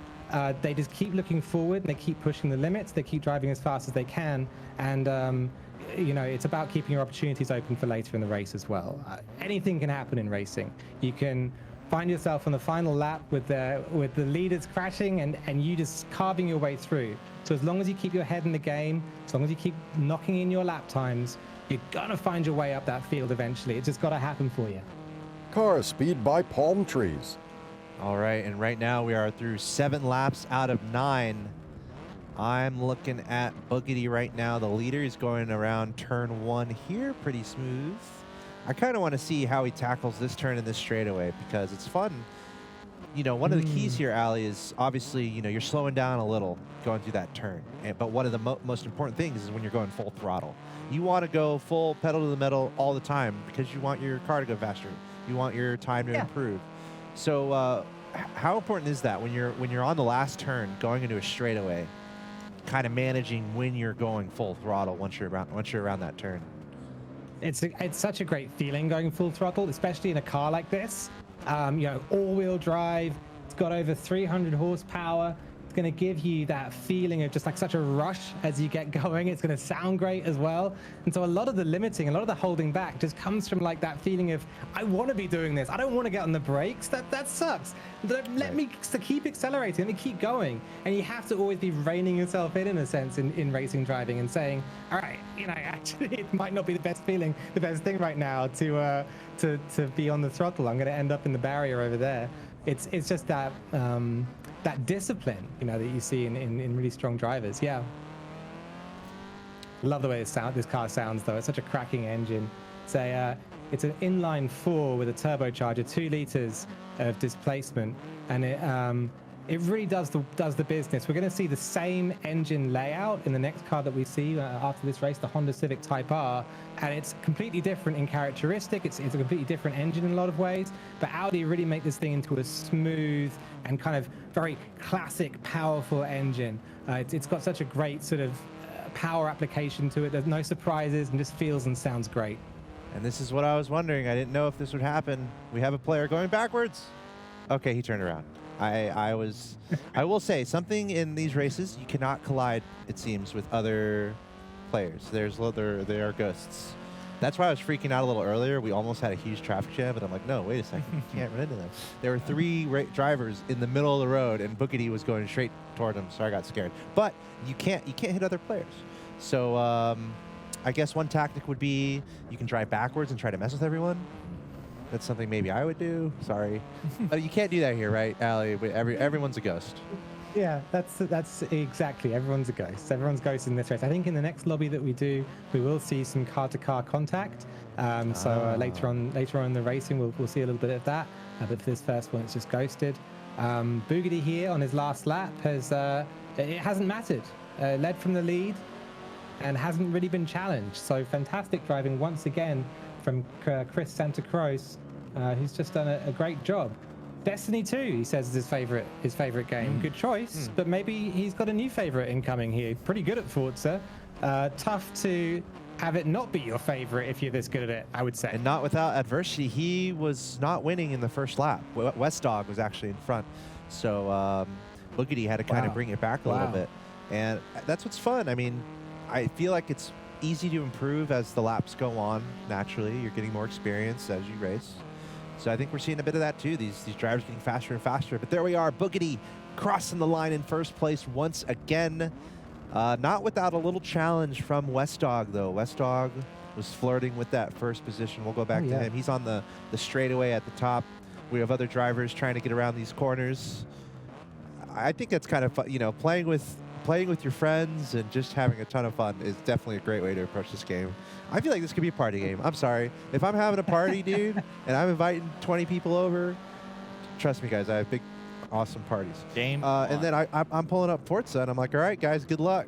[SPEAKER 4] They just keep looking forward and they keep pushing the limits. They keep driving as fast as they can. And, it's about keeping your opportunities open for later in the race as well. Anything can happen in racing. You can find yourself on the final lap with the leaders crashing and you just carving your way through. So as long as you keep your head in the game, as long as you keep knocking in your lap times, you're going to find your way up that field eventually. It's just got to happen for you.
[SPEAKER 1] Cars speed by palm trees.
[SPEAKER 2] All right, and right now we are through 7 laps out of 9. I'm looking at Boogity right now. The leader is going around turn 1 here, pretty smooth. I kind of want to see how he tackles this turn in this straightaway because it's fun. One of the keys here, Ali, is obviously, you're slowing down a little going through that turn. But one of the most important things is when you're going full throttle. You want to go full pedal to the metal all the time because you want your car to go faster. You want your time to improve. So how important is that when you're on the last turn going into a straightaway, kind of managing when you're going full throttle once you're around that turn?
[SPEAKER 4] It's such a great feeling going full throttle, especially in a car like this. All-wheel drive. It's got over 300 horsepower. It's going to give you that feeling of just like such a rush as you get going. It's going to sound great as well. And so a lot of the limiting, a lot of the holding back just comes from like that feeling of, I want to be doing this. I don't want to get on the brakes. That sucks. Let me keep accelerating. Let me keep going. And you have to always be reining yourself in a sense, in racing driving and saying, all right, actually it might not be the best feeling, the best thing right now to be on the throttle. I'm going to end up in the barrier over there. It's just that that discipline, that you see in really strong drivers. Yeah. Love the way this car sounds, though. It's such a cracking engine. It's an inline 4 with a turbocharger, 2 liters of displacement, and it really does the business. We're going to see the same engine layout in the next car that we see after this race, the Honda Civic Type R, and it's completely different in characteristic. It's a completely different engine in a lot of ways, but Audi really make this thing into a smooth and kind of very classic, powerful engine. It's got such a great sort of power application to it. There's no surprises and just feels and sounds great.
[SPEAKER 2] And this is what I was wondering. I didn't know if this would happen. We have a player going backwards. Okay, he turned around. I will say something in these races, you cannot collide, it seems, with other players. There are ghosts. That's why I was freaking out a little earlier. We almost had a huge traffic jam, but I'm like, no, wait a second, you can't run into them. There were 3 drivers in the middle of the road, and Boogity was going straight toward them, so I got scared. But you can't hit other players. So I guess one tactic would be you can drive backwards and try to mess with everyone. That's something maybe I would do. Sorry. You can't do that here, right, Ali? Everyone's a ghost.
[SPEAKER 4] Yeah, that's exactly. Everyone's a ghost. Everyone's ghost in this race. I think in the next lobby that we do, we will see some car-to-car contact. Later on in the racing, we'll see a little bit of that. But for this first one, it's just ghosted. Boogedy here on his last lap it hasn't mattered. Led from the lead and hasn't really been challenged. So fantastic driving once again from Chris Santa Cruz, who's just done a great job. Destiny 2, he says, is his favorite game. Good choice, but maybe he's got a new favorite incoming here. Pretty good at Forza. Tough to have it not be your favorite if you're this good at it, I would say.
[SPEAKER 2] And not without adversity. He was not winning in the first lap. West Dog was actually in front. So Boogedy had to kind of bring it back a little bit. And that's what's fun. I mean, I feel like it's easy to improve as the laps go on. Naturally, you're getting more experience as you race. So I think we're seeing a bit of that too. These drivers getting faster and faster. But there we are, Boogedy crossing the line in first place once again. Not without a little challenge from West Dog, though. West Dog was flirting with that first position. We'll go back to him. He's on the straightaway at the top. We have other drivers trying to get around these corners. I think that's kind of fun. You know, playing with your friends and just having a ton of fun is definitely a great way to approach this game. I feel like this could be a party game. I'm sorry. If I'm having a party, dude, and I'm inviting 20 people over, trust me, guys, I have big, awesome parties.
[SPEAKER 3] Game
[SPEAKER 2] and then I'm pulling up Forza, and I'm like, all right, guys, good luck.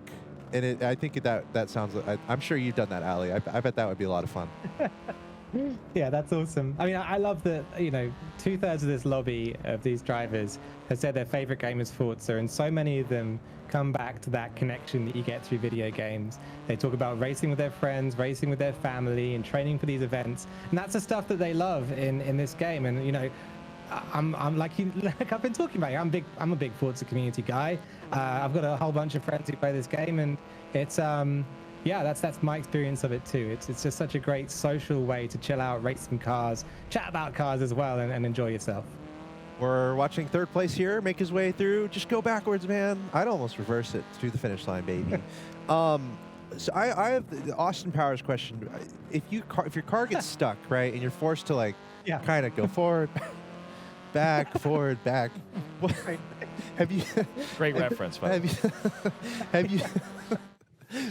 [SPEAKER 2] And I think that sounds, I'm sure you've done that, Ali. I bet that would be a lot of fun.
[SPEAKER 4] Yeah, that's awesome. I mean, I love that, you know, 2/3 of this lobby of these drivers has said their favorite game is Forza, and so many of them come back to that connection that you get through video games. They talk about racing with their friends, racing with their family, and training for these events. And that's the stuff that they love in this game. And, you know, I'm like I've been talking about it. I'm a big Forza community guy. I've got a whole bunch of friends who play this game, and it's yeah, that's my experience of it too. It's just such a great social way to chill out, race some cars, chat about cars as well, and enjoy yourself.
[SPEAKER 2] We're watching third place here make his way through. Just go backwards, man. I'd almost reverse it through the finish line, baby. So I have the Austin Powers question. If your car gets stuck, right, and you're forced to like kind of go forward, back, forward, back. Have you?
[SPEAKER 3] Great reference, by the way.
[SPEAKER 2] Have you?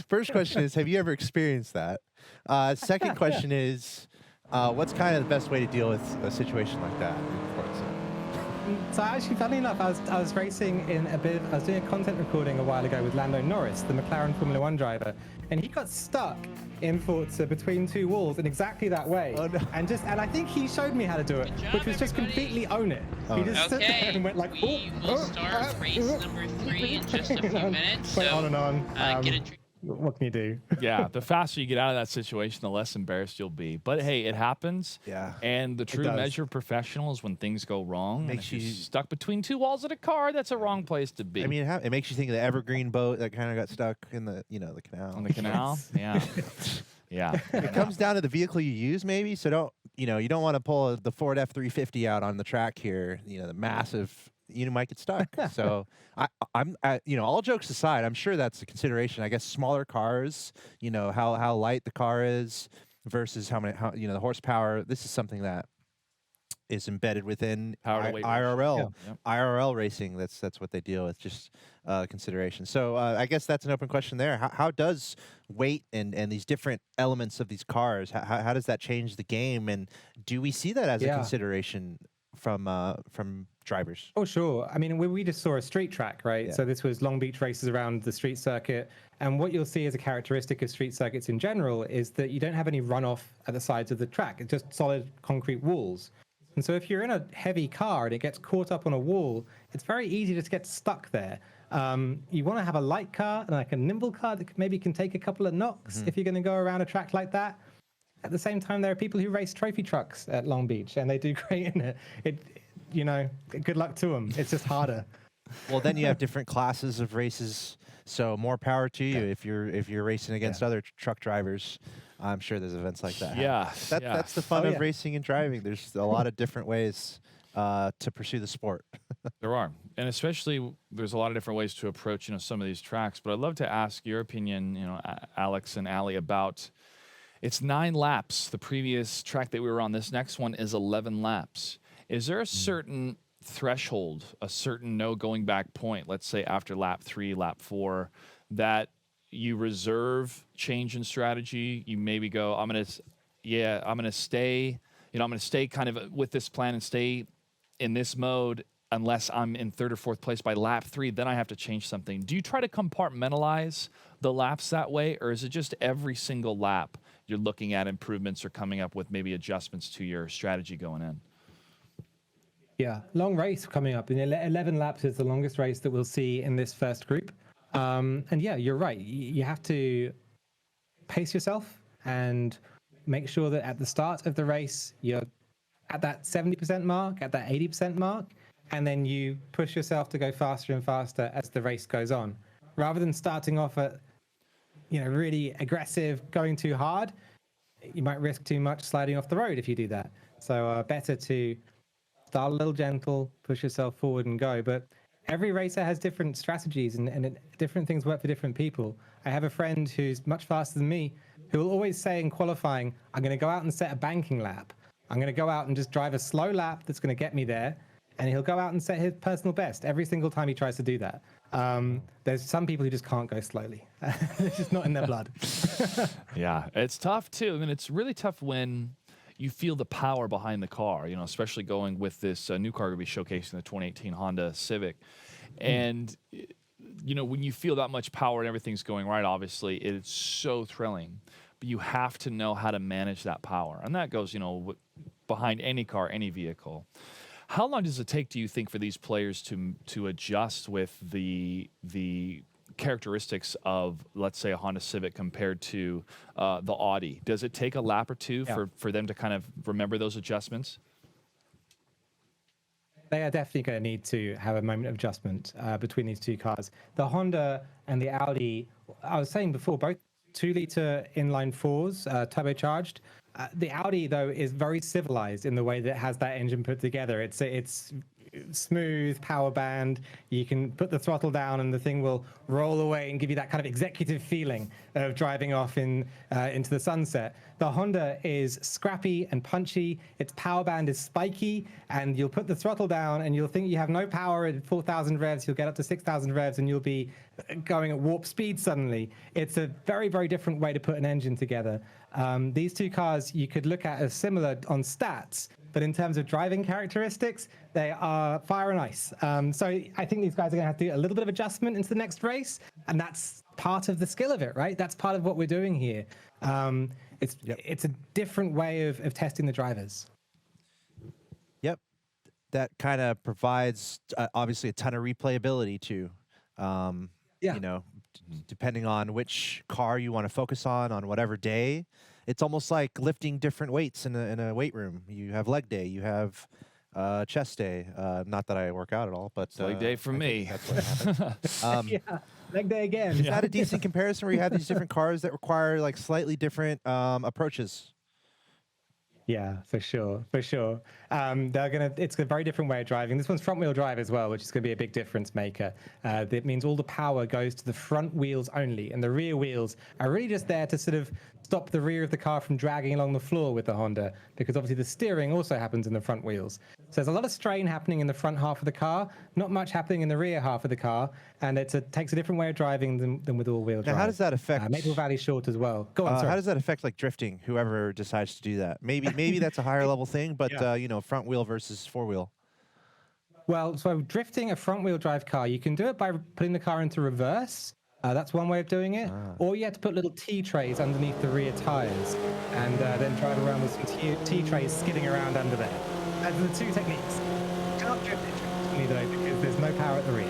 [SPEAKER 2] First question is, have you ever experienced that? Second question is, what's kind of the best way to deal with a situation like that in Forza?
[SPEAKER 4] So actually, funny enough, I was racing I was doing a content recording a while ago with Lando Norris, the McLaren Formula 1 driver, and he got stuck in Forza between two walls in exactly that way.
[SPEAKER 2] Oh, no.
[SPEAKER 4] And I think he showed me how to do it, which was just completely own it. He just stood there and went like,
[SPEAKER 5] we will start race number 3 in just a few minutes.
[SPEAKER 4] Went
[SPEAKER 5] So
[SPEAKER 4] on and on.
[SPEAKER 5] get a drink.
[SPEAKER 4] What can you do?
[SPEAKER 3] Yeah, the faster you get out of that situation, the less embarrassed you'll be. But hey, it happens.
[SPEAKER 2] Yeah.
[SPEAKER 3] And the true
[SPEAKER 4] does.
[SPEAKER 3] measure of professional is when things go wrong.
[SPEAKER 2] Makes
[SPEAKER 3] and if
[SPEAKER 2] you-
[SPEAKER 3] you're stuck between two walls of a car. That's a wrong place to be.
[SPEAKER 2] I mean, it makes you think of the Evergreen boat that kind of got stuck in the the canal.
[SPEAKER 3] on the canal. Yeah. Yeah.
[SPEAKER 2] It comes down to the vehicle you use, maybe. So you don't want to pull the Ford F-350 out on the track here. The massive. You might get stuck. So I'm all jokes aside, I'm sure that's a consideration. I guess smaller cars, how light the car is versus how the horsepower. This is something that is embedded within IRL IRL racing. That's what they deal with. Just consideration. So I guess that's an open question there. How does weight and these different elements of these cars, how does that change the game? And do we see that as a consideration from drivers?
[SPEAKER 4] Oh, sure. I mean, we just saw a street track, right?
[SPEAKER 2] Yeah.
[SPEAKER 4] So this was Long Beach races around the street circuit. And what you'll see as a characteristic of street circuits in general is that you don't have any runoff at the sides of the track. It's just solid concrete walls. And so if you're in a heavy car and it gets caught up on a wall, it's very easy to just get stuck there. You want to have a light car and like a nimble car that maybe can take a couple of knocks if you're going to go around a track like that. At the same time, there are people who race trophy trucks at Long Beach, and they do great in it. Good luck to them. It's just harder.
[SPEAKER 2] Well, then you have different classes of races, so more power to you if you're racing against other truck drivers. I'm sure there's events like that.
[SPEAKER 3] Yeah,
[SPEAKER 2] That's the fun of racing and driving. There's a lot of different ways to pursue the sport.
[SPEAKER 3] There are. And especially there's a lot of different ways to approach, some of these tracks. But I'd love to ask your opinion, Alex and Ali, about it's 9 laps. The previous track that we were on, this next one is 11 laps. Is there a certain threshold, a certain no going back point, let's say after lap 3, lap 4, that you reserve change in strategy? You maybe go, I'm going to stay, I'm going to stay kind of with this plan and stay in this mode unless I'm in 3rd or 4th place by lap 3, then I have to change something. Do you try to compartmentalize the laps that way, or is it just every single lap you're looking at improvements or coming up with maybe adjustments to your strategy going in?
[SPEAKER 4] Yeah, long race coming up. 11 laps is the longest race that we'll see in this first group. And yeah, you're right. You have to pace yourself and make sure that at the start of the race, you're at that 70% mark, at that 80% mark, and then you push yourself to go faster and faster as the race goes on. Rather than starting off at, really aggressive, going too hard, you might risk too much sliding off the road if you do that. So better to start a little gentle, push yourself forward and go. But every racer has different strategies and different things work for different people. I have a friend who's much faster than me who will always say in qualifying, I'm going to go out and set a banking lap. I'm going to go out and just drive a slow lap that's going to get me there. And he'll go out and set his personal best every single time he tries to do that. There's some people who just can't go slowly. It's just not in their blood.
[SPEAKER 3] Yeah, it's tough too. I mean, it's really tough when you feel the power behind the car, especially going with this new car we'll be showcasing, the 2018 Honda Civic. And, when you feel that much power and everything's going right, obviously, it's so thrilling. But you have to know how to manage that power. And that goes, behind any car, any vehicle. How long does it take, do you think, for these players to adjust with the characteristics of, let's say, a Honda Civic compared to the Audi? Does it take a lap or two for them to kind of remember those adjustments?
[SPEAKER 4] They are definitely going to need to have a moment of adjustment between these two cars. The Honda and the Audi, I was saying before, both 2-liter inline fours, turbocharged. The Audi, though, is very civilized in the way that it has that engine put together. It's smooth, power band. You can put the throttle down and the thing will roll away and give you that kind of executive feeling of driving off into the sunset. The Honda is scrappy and punchy. Its power band is spiky, and you'll put the throttle down and you'll think you have no power at 4,000 revs. You'll get up to 6,000 revs and you'll be going at warp speed suddenly. It's a very, very different way to put an engine together. These two cars you could look at as similar on stats, but in terms of driving characteristics, they are fire and ice. So I think these guys are going to have to do a little bit of adjustment into the next race, and that's part of the skill of it, right? That's part of what we're doing here. It's a different way of testing the drivers.
[SPEAKER 2] Yep. That kind of provides, obviously, a ton of replayability, too. Depending on which car you want to focus on whatever day. It's almost like lifting different weights in a weight room. You have leg day, you have chest day. Not that I work out at all, but
[SPEAKER 3] leg day for me.
[SPEAKER 2] That's what happens.
[SPEAKER 4] Yeah, leg day again.
[SPEAKER 2] Is that a decent comparison where you have these different cars that require like slightly different approaches?
[SPEAKER 4] Yeah, for sure. It's a very different way of driving. This one's front wheel drive as well, which is going to be a big difference maker. That means all the power goes to the front wheels only, and the rear wheels are really just there to sort of stop the rear of the car from dragging along the floor with the Honda, because obviously the steering also happens in the front wheels. So there's a lot of strain happening in the front half of the car, not much happening in the rear half of the car, and it takes a different way of driving than with all-wheel drive.
[SPEAKER 2] Now, how does that affect?
[SPEAKER 4] Maple Valley short as well. Go on, sorry.
[SPEAKER 2] How does that affect like drifting? Whoever decides to do that, maybe that's a higher level thing, but front wheel versus four wheel.
[SPEAKER 4] Well, so drifting a front-wheel drive car, you can do it by putting the car into reverse. That's one way of doing it. Or you have to put little T-trays underneath the rear tires and then drive around with some T-trays skidding around under there. Those are the two techniques. You can't drift it though, because there's no power at the rear.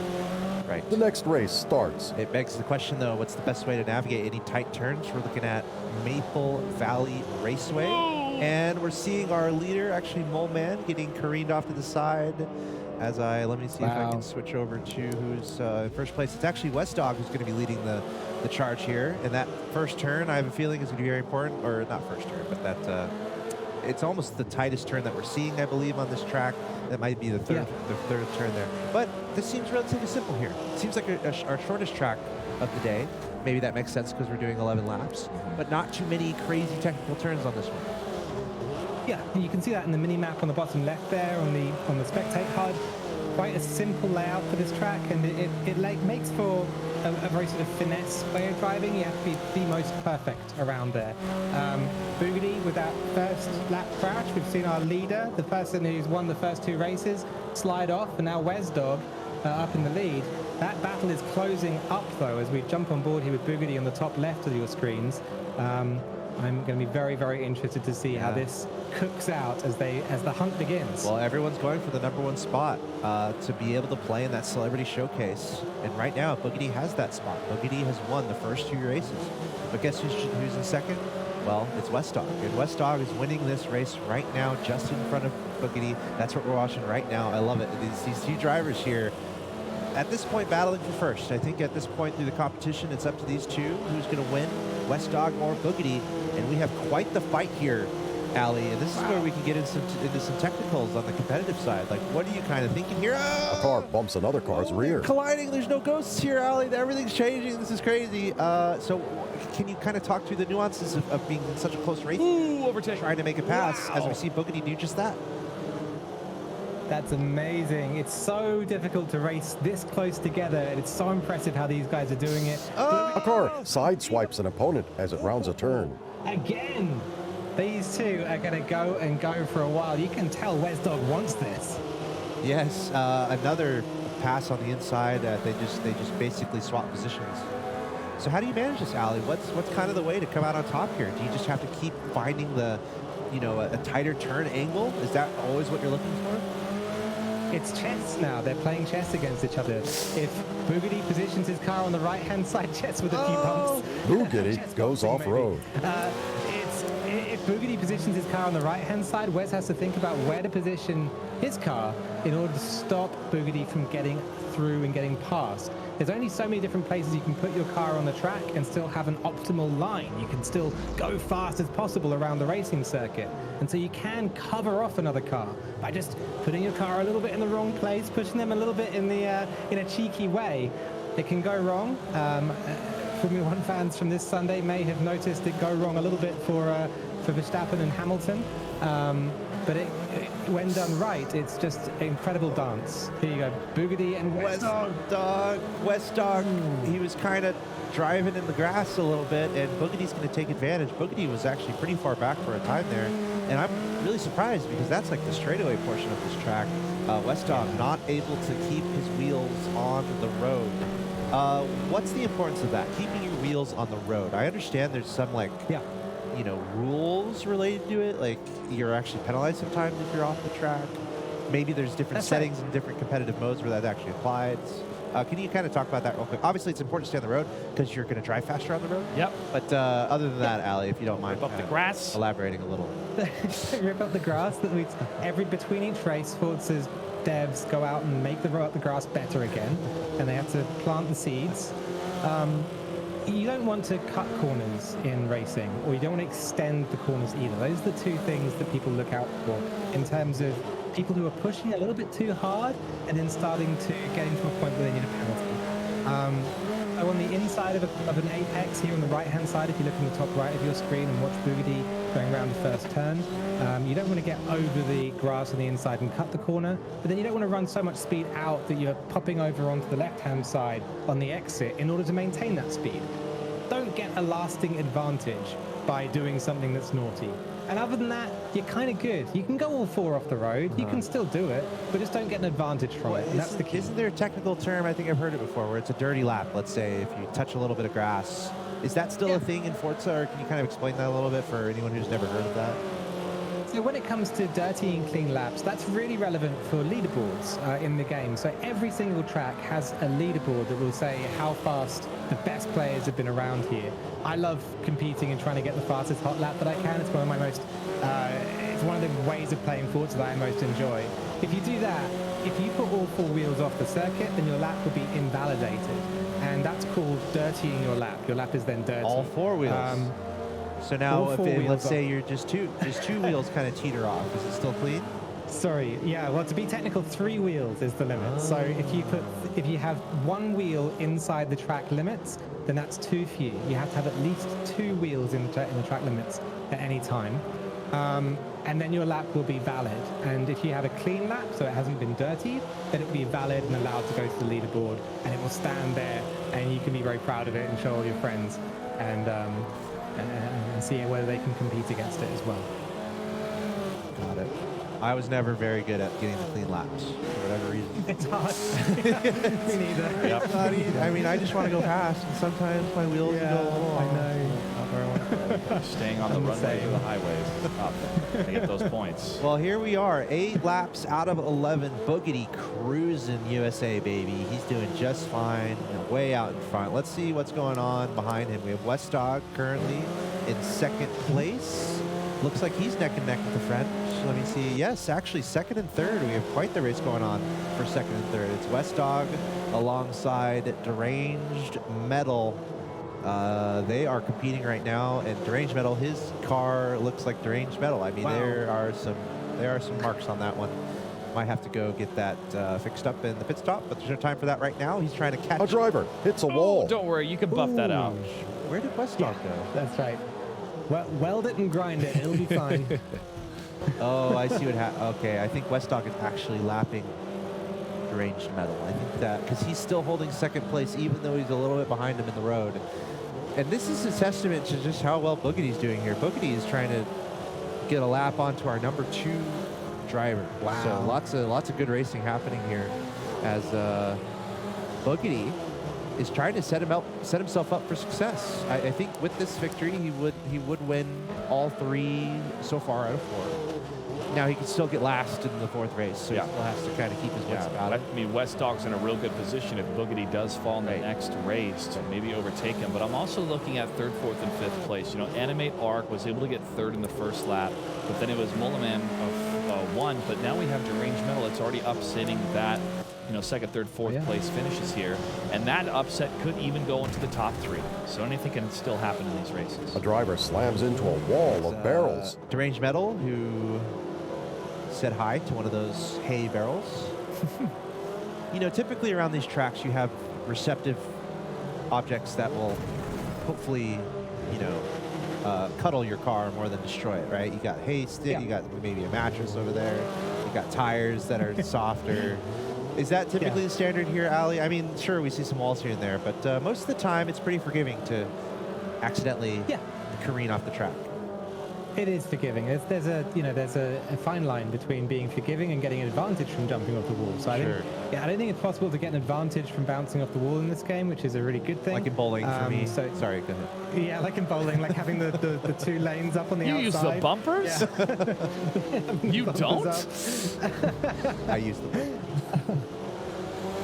[SPEAKER 2] Right.
[SPEAKER 1] The next race starts.
[SPEAKER 2] It begs the question, though, what's the best way to navigate any tight turns? We're looking at Maple Valley Raceway. And we're seeing our leader, actually Mole Man, getting careened off to the side. Let me see if I can switch over to who's in first place. It's actually West Dog who's going to be leading the charge here. And that first turn, I have a feeling, is going to be very important. Or not first turn, but it's almost the tightest turn that we're seeing, I believe, on this track. That might be the third turn there. But this seems relatively simple here. It seems like our shortest track of the day. Maybe that makes sense because we're doing 11 laps. But not too many crazy technical turns on this one.
[SPEAKER 4] Yeah, you can see that in the mini map on the bottom left there on the spectate HUD. quite a simple layout for this track, and it like makes for a very sort of finesse way of driving. You have to be the most perfect around there. Boogity with that first lap crash, we've seen our leader, the person who's won the first 2 races, slide off, and now Wesdog up in the lead. That battle is closing up though as we jump on board here with Boogity on the top left of your screens. I'm going to be very, very interested to see how this cooks out as the hunt begins.
[SPEAKER 2] Well, everyone's going for the #1 spot to be able to play in that celebrity showcase. And right now, Boogity has that spot. Boogity has won the first 2 races. But guess who's in second? Well, it's Westdog. And Westdog is winning this race right now just in front of Boogity. That's what we're watching right now. I love it. These 2 drivers here at this point battling for first. I think at this point through the competition, it's up to these 2 who's going to win, Westdog or Boogity. And we have quite the fight here, Ali. And this is where we can get into some technicals on the competitive side. Like, what are you kind of thinking here?
[SPEAKER 1] A car bumps another car's rear.
[SPEAKER 2] Colliding. There's no ghosts here, Ali. Everything's changing. This is crazy. So can you kind of talk through the nuances of being in such a close race?
[SPEAKER 3] Ooh, overtake.
[SPEAKER 2] Trying to make a pass as we see Boogity do just that.
[SPEAKER 4] That's amazing. It's so difficult to race this close together, and it's so impressive how these guys are doing it.
[SPEAKER 1] A car sideswipes an opponent as it rounds a turn.
[SPEAKER 4] Again, these 2 are going to go and go for a while. You can tell Wesdog wants this.
[SPEAKER 2] Yes, another pass on the inside. They just basically swap positions. So how do you manage this, Ali? What's kind of the way to come out on top here? Do you just have to keep finding the, a tighter turn angle? Is that always what you're looking for?
[SPEAKER 4] It's chess now. They're playing chess against each other. If Boogity positions his car on the right-hand side, chess with a few bumps.
[SPEAKER 1] Boogity goes off-road.
[SPEAKER 4] If Boogity positions his car on the right-hand side, Wes has to think about where to position his car in order to stop Boogity from getting through and getting past. There's only so many different places you can put your car on the track and still have an optimal line. You can still go fast as possible around the racing circuit. And so you can cover off another car by just putting your car a little bit in the wrong place, pushing them a little bit in a cheeky way. It can go wrong. Formula One fans from this Sunday may have noticed it go wrong a little bit for Verstappen and Hamilton. But when done right, it's just an incredible dance. Here you go, Boogity and Westdog.
[SPEAKER 2] Westdog, he was kind of driving in the grass a little bit, and Boogity's going to take advantage. Boogity was actually pretty far back for a time there, and I'm really surprised because that's like the straightaway portion of this track. Westdog not able to keep his wheels on the road. What's the importance of that? Keeping your wheels on the road. I understand there's some rules related to it, like you're actually penalized sometimes if you're off the track. Maybe there's different settings and different competitive modes where that actually applies. Can you kind of talk about that real quick? Obviously, it's important to stay on the road because you're going to drive faster on the road.
[SPEAKER 3] Yep.
[SPEAKER 2] But other than that, Ali, if you don't mind,
[SPEAKER 3] Rip up the grass.
[SPEAKER 2] Elaborating a little.
[SPEAKER 4] Rip up the grass. Between each race, Forza's devs go out and make the grass better again, and they have to plant the seeds. You don't want to cut corners in racing, or you don't want to extend the corners either. Those are the 2 things that people look out for in terms of people who are pushing a little bit too hard and then starting to get into a point where they need a penalty. So on the inside of an apex here on the right-hand side, if you look in the top right of your screen and watch Boogity going around the first turn, you don't want to get over the grass on the inside and cut the corner, but then you don't want to run so much speed out that you're popping over onto the left-hand side on the exit in order to maintain that speed. Don't get a lasting advantage by doing something that's naughty. And other than that, you're kind of good. You can go all 4 off the road. You can still do it, but just don't get an advantage from it. And that's the key.
[SPEAKER 2] Isn't there a technical term, I think I've heard it before, where it's a dirty lap, let's say, if you touch a little bit of grass. Is that still a thing in Forza, or can you kind of explain that a little bit for anyone who's never heard of that?
[SPEAKER 4] So when it comes to dirty and clean laps, that's really relevant for leaderboards in the game. So every single track has a leaderboard that will say how fast the best players have been around here. I love competing and trying to get the fastest hot lap that I can. It's one of my most, it's one of the ways of playing Forza that I most enjoy. If you do that, if you put all 4 wheels off the circuit, then your lap will be invalidated. And that's called dirtying your lap. Your lap is then dirty.
[SPEAKER 2] All 4 wheels. So now, let's say you're just two wheels kind of teeter off. Is it still clean?
[SPEAKER 4] Sorry, yeah. Well, to be technical, 3 wheels is the limit. So if you have 1 wheel inside the track limits, then that's too few. You have to have at least 2 wheels in the track limits at any time. and then your lap will be valid. And if you have a clean lap, so it hasn't been dirtied, then it will be valid and allowed to go to the leaderboard, and it will stand there, and you can be very proud of it and show all your friends, and see whether they can compete against it as well.
[SPEAKER 2] Got it. I was never very good at getting the clean laps for whatever reason.
[SPEAKER 4] It's hard. Me neither.
[SPEAKER 2] It's not easy. I mean, I just want to go fast, and sometimes my wheels go a little
[SPEAKER 4] I
[SPEAKER 2] off.
[SPEAKER 4] know.
[SPEAKER 2] Not where I want to go.
[SPEAKER 3] Staying on the runway or the highways up to get those points.
[SPEAKER 2] Well, here we are, 8 laps out of 11. Boogity cruising USA, baby. He's doing just fine, way out in front. Let's see what's going on behind him. We have West Dog currently in 2nd place. Looks like he's neck and neck with the French. Let me see. Yes, actually 2nd and 3rd. We have quite the race going on for 2nd and 3rd. It's West Dog alongside Deranged Metal. They are competing right now, and Deranged Metal, his car looks like Deranged Metal. I mean,
[SPEAKER 4] Wow.
[SPEAKER 2] there are some marks on that one. Might have to go get that fixed up in the pit stop, but there's no time for that right now. He's trying to catch.
[SPEAKER 1] A driver hits a wall.
[SPEAKER 3] Don't worry, you can buff that out.
[SPEAKER 2] Where did West Dog go?
[SPEAKER 4] That's right. Well, weld it and grind it. It'll be fine.
[SPEAKER 2] Oh, I see what happened. Okay, I think West Dog is actually lapping Deranged Metal. I think that because he's still holding 2nd place, even though he's a little bit behind him in the road. And this is a testament to just how well Boogity's doing here. Boogity is trying to get a lap onto our number 2 driver.
[SPEAKER 4] Wow.
[SPEAKER 2] So lots of good racing happening here as Boogity is trying to set himself up for success. I think with this victory, he would win all 3 so far out of 4. Now he can still get last in the 4th race, so he still has to kind of keep his wits about it.
[SPEAKER 3] I mean, West Dog's in a real good position if Boogity does fall in the next race to maybe overtake him. But I'm also looking at 3rd, 4th, and 5th place. You know, Animate Arc was able to get 3rd in the 1st lap, but then it was Mullaman of 1. But now we have Deranged Metal. It's already upsetting that, 2nd, 3rd, 4th place finishes here. And that upset could even go into the top 3. So anything can still happen in these races.
[SPEAKER 1] A driver slams into a wall of barrels.
[SPEAKER 2] Deranged Metal, who said hi to one of those hay barrels. Typically around these tracks, you have receptive objects that will hopefully, cuddle your car more than destroy it, right? You got hay stick, you got maybe a mattress over there, you got tires that are softer. Is that typically the standard here, Ali? I mean, sure, we see some walls here and there, but most of the time it's pretty forgiving to accidentally careen off the track.
[SPEAKER 4] It is forgiving. There's a fine line between being forgiving and getting an advantage from jumping off the wall. So I don't think it's possible to get an advantage from bouncing off the wall in this game, which is a really good thing.
[SPEAKER 2] Like in bowling for me. Sorry, go ahead.
[SPEAKER 4] Yeah, like in bowling, like having the 2 lanes up on the outside.
[SPEAKER 3] You use the bumpers?
[SPEAKER 4] Yeah.
[SPEAKER 3] You don't?
[SPEAKER 2] I use them.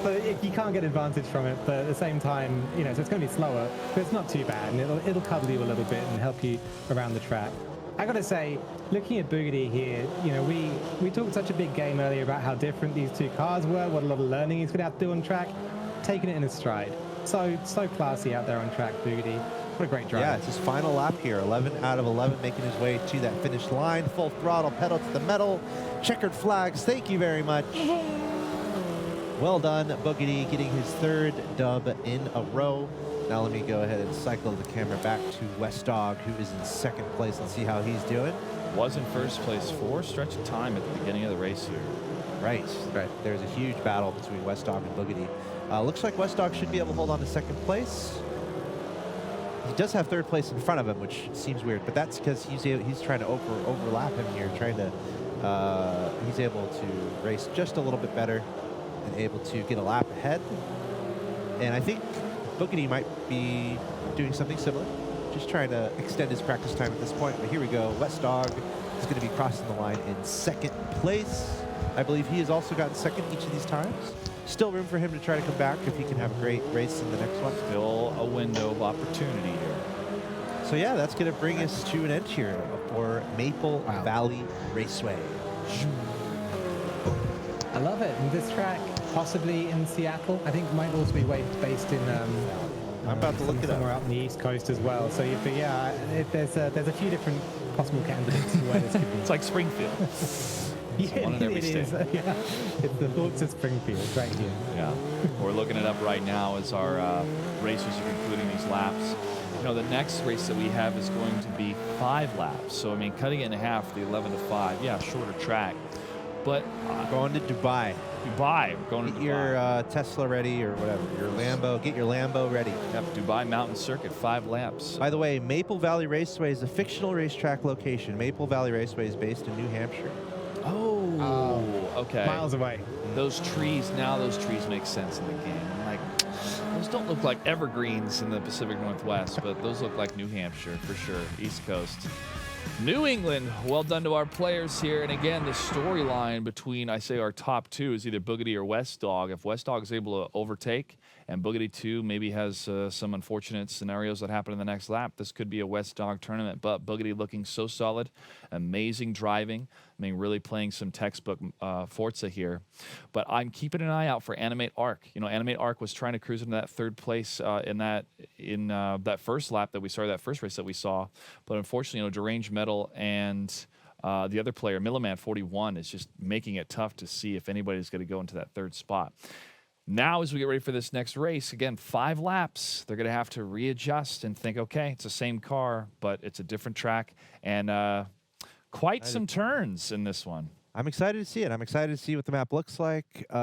[SPEAKER 4] But you can't get advantage from it, but at the same time, so it's going to be slower, but it's not too bad, and it'll cuddle you a little bit and help you around the track. I got to say, looking at Boogity here, we talked such a big game earlier about how different these 2 cars were, what a lot of learning he's going to have to do on track, taking it in his stride. So classy out there on track, Boogity. What a great driver.
[SPEAKER 2] Yeah, it's his final lap here. 11 out of 11, making his way to that finish line. Full throttle, pedal to the metal. Checkered flags, thank you very much. Well done, Boogity, getting his 3rd dub in a row. Now let me go ahead and cycle the camera back to West Dog, who is in 2nd place, and see how he's doing.
[SPEAKER 3] Was in 1st place for a stretch of time at the beginning of the race here.
[SPEAKER 2] Right. There's a huge battle between West Dog and Boogity. Looks like West Dog should be able to hold on to 2nd place. He does have 3rd place in front of him, which seems weird, but that's because he's trying to overlap him here, he's able to race just a little bit better and able to get a lap ahead. And I think Boogity might be doing something similar, just trying to extend his practice time at this point. But here we go. West Dog is going to be crossing the line in 2nd place. I believe he has also gotten 2nd each of these times. Still room for him to try to come back if he can have a great race in the next one.
[SPEAKER 3] Still a window of opportunity here.
[SPEAKER 2] So yeah, that's going to bring us to an end here for Maple Valley Raceway.
[SPEAKER 4] I love it. And this track, possibly in Seattle, I think might also be based in
[SPEAKER 2] I'm about to look it up.
[SPEAKER 4] somewhere out on the East Coast as well. So, there's a few different possible candidates where this could be.
[SPEAKER 3] It's like Springfield. One in every
[SPEAKER 4] it
[SPEAKER 3] state.
[SPEAKER 4] is. Yeah, it's the thoughts of Springfield right here.
[SPEAKER 3] Yeah, we're looking it up right now as our racers are concluding these laps. You know, the next race that we have is going to be 5 laps. So, I mean, cutting it in half, the 11 to 5, yeah, shorter track. But
[SPEAKER 2] Going to Dubai.
[SPEAKER 3] Dubai, we're going to
[SPEAKER 2] Get
[SPEAKER 3] Dubai.
[SPEAKER 2] your Tesla ready or whatever. Your Lambo. Get your Lambo ready.
[SPEAKER 3] Yep, Dubai Mountain Circuit, 5 laps.
[SPEAKER 2] By the way, Maple Valley Raceway is a fictional racetrack location. Maple Valley Raceway is based in New Hampshire.
[SPEAKER 3] Oh, okay.
[SPEAKER 4] Miles away.
[SPEAKER 3] Those trees make sense in the game. I'm like, those don't look like evergreens in the Pacific Northwest, but those look like New Hampshire for sure, East Coast. New England, well done to our players here. And again, the storyline between, I say, our top 2 is either Boogity or West Dog. If West Dog is able to overtake and Boogity 2 maybe has some unfortunate scenarios that happen in the next lap, this could be a West Dog tournament. But Boogity looking so solid, amazing driving. I mean, really playing some textbook Forza here. But I'm keeping an eye out for Animate Arc. You know, Animate Arc was trying to cruise into that 3rd place in that first lap that we saw, that first race that we saw. But unfortunately, you know, Deranged Metal and the other player, Milliman 41, is just making it tough to see if anybody's going to go into that 3rd spot. Now, as we get ready for this next race, again, 5 laps, they're going to have to readjust and think, okay, it's the same car, but it's a different track. And quite some turns in this one.
[SPEAKER 2] I'm excited to see it. I'm excited to see what the map looks like. We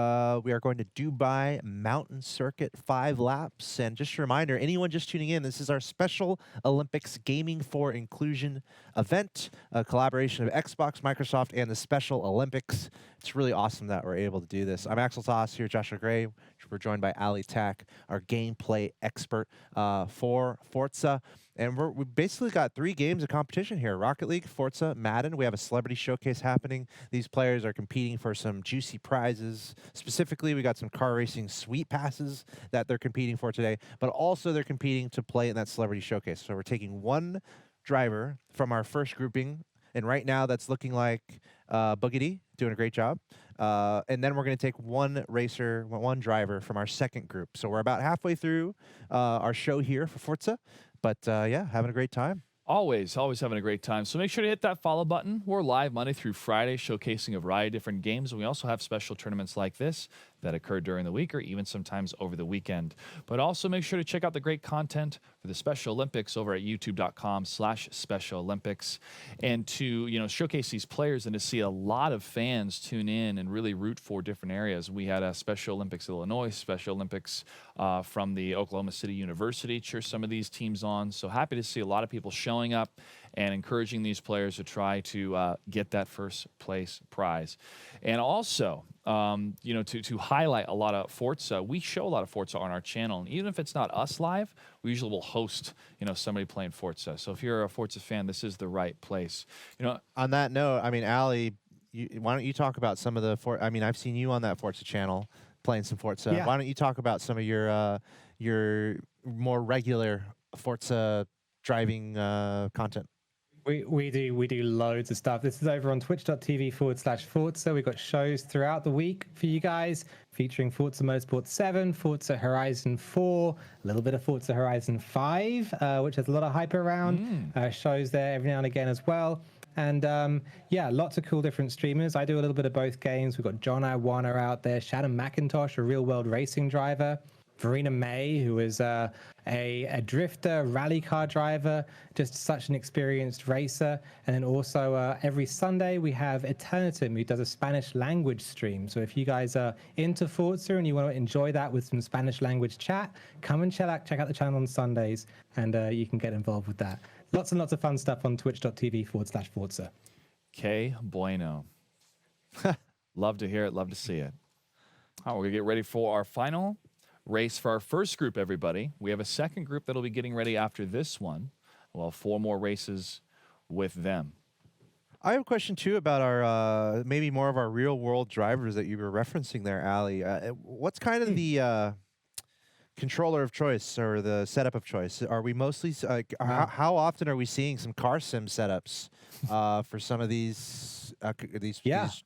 [SPEAKER 2] are going to Dubai Mountain Circuit, 5 laps. And just a reminder, anyone just tuning in, this is our Special Olympics Gaming for Inclusion event, a collaboration of Xbox, Microsoft, and the Special Olympics. It's really awesome that we're able to do this. I'm Axel Toss here, Joshua Gray. We're joined by Ali Tack, our gameplay expert for Forza. And we basically got 3 games of competition here. Rocket League, Forza, Madden. We have a celebrity showcase happening. These players are competing for some juicy prizes. Specifically, we got some car racing sweet passes that they're competing for today, but also they're competing to play in that celebrity showcase. So we're taking 1 driver from our first grouping, and right now that's looking like Boogity, doing a great job. And then we're going to take 1 racer, 1 driver from our second group. So we're about halfway through our show here for Forza. But yeah, having a great time.
[SPEAKER 3] Always having a great time. So make sure to hit that follow button. We're live Monday through Friday, showcasing a variety of different games. And we also have special tournaments like this that occur during the week or even sometimes over the weekend. But also make sure to check out the great content for the Special Olympics over at youtube.com/Special Olympics. And to, you know, showcase these players and to see a lot of fans tune in and really root for different areas. We had a Special Olympics Illinois, Special Olympics from the Oklahoma City University cheer some of these teams on. So happy to see a lot of people showing up and encouraging these players to try to get that first place prize. And also, you know, to highlight a lot of Forza, we show a lot of Forza on our channel. And even if it's not us live, we usually will host, you know, somebody playing Forza. So if you're a Forza fan, this is the right place. You know,
[SPEAKER 2] On that note, I mean, Ali, why don't you talk about some of the I mean, I've seen you on that Forza channel playing some Forza.
[SPEAKER 4] Yeah.
[SPEAKER 2] Why don't you talk about some of your more regular Forza driving content?
[SPEAKER 4] We do loads of stuff. This is over on twitch.tv/Forza. We've got shows throughout the week for you guys featuring Forza Motorsport 7, Forza Horizon 4, a little bit of Forza Horizon 5, which has a lot of hype around. Shows there every now and again as well. And yeah, lots of cool different streamers. I do a little bit of both games. We've got John Iwana out there, Shannon McIntosh, a real world racing driver, Verena May, who is a drifter, rally car driver, just such an experienced racer. And then also every Sunday we have Eternitum, who does a Spanish language stream. So if you guys are into Forza and you want to enjoy that with some Spanish language chat, come and check out the channel on Sundays, and you can get involved with that. Lots and lots of fun stuff on twitch.tv/Forza.
[SPEAKER 3] Que bueno. Love to hear it. Love to see it. All right, we're going to get ready for our final race for our first group, everybody. We have a second group that'll be getting ready after this one. We'll have 4 more races with them.
[SPEAKER 2] I have a question, too, about our maybe more of our real-world drivers that you were referencing there, Ali. What's kind of the controller of choice or the setup of choice? Are we mostly how often are we seeing some car sim setups for some of these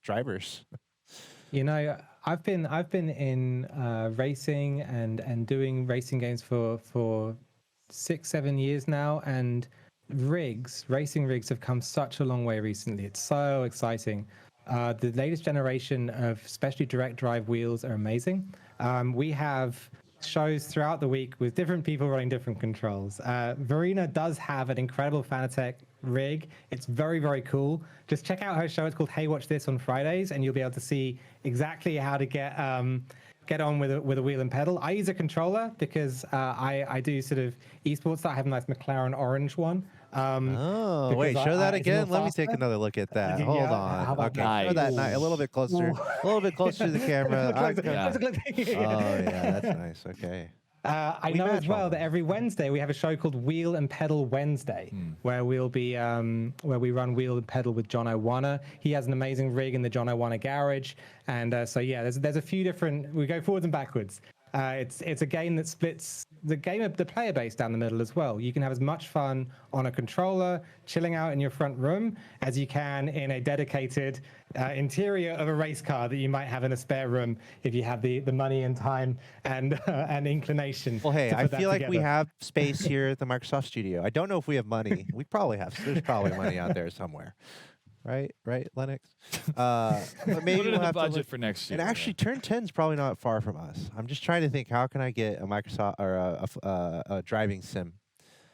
[SPEAKER 2] drivers?
[SPEAKER 4] You know, I've been in racing and doing racing games for 6-7 years now, and racing rigs have come such a long way recently. It's so exciting. The latest generation of especially direct drive wheels are amazing. We have shows throughout the week with different people running different controls. Verena does have an incredible Fanatec rig. It's very, very cool. Just check out her show. It's called Hey Watch This on Fridays, and you'll be able to see exactly how to get on with a wheel and pedal. I use a controller because I do sort of esports. I have a nice McLaren orange one.
[SPEAKER 2] Oh, wait, show that again. Let me take another look at that. Hold on. Okay, show that a little bit closer. A little bit closer to the camera. Oh, yeah, that's nice. Okay.
[SPEAKER 4] I know as well that every Wednesday we have a show called Wheel and Pedal Wednesday, where we'll be where we run wheel and pedal with John Owana. He has an amazing rig in the John Owana garage, and so yeah, there's a few different. We go forwards and backwards. It's a game that splits the player base down the middle as well. You can have as much fun on a controller, chilling out in your front room, as you can in a dedicated interior of a race car that you might have in a spare room if you have the money and time and inclination.
[SPEAKER 2] Well, hey, I feel like we
[SPEAKER 4] together.
[SPEAKER 2] have space here at the Microsoft studio. I don't know if we have money. We probably have. There's probably money out there somewhere. Right, Lennox. But maybe
[SPEAKER 3] Put it
[SPEAKER 2] we'll
[SPEAKER 3] in the
[SPEAKER 2] have to
[SPEAKER 3] budget
[SPEAKER 2] look.
[SPEAKER 3] for next year.
[SPEAKER 2] And actually, Turn 10 is probably not far from us. I'm just trying to think, how can I get a Microsoft or a driving sim?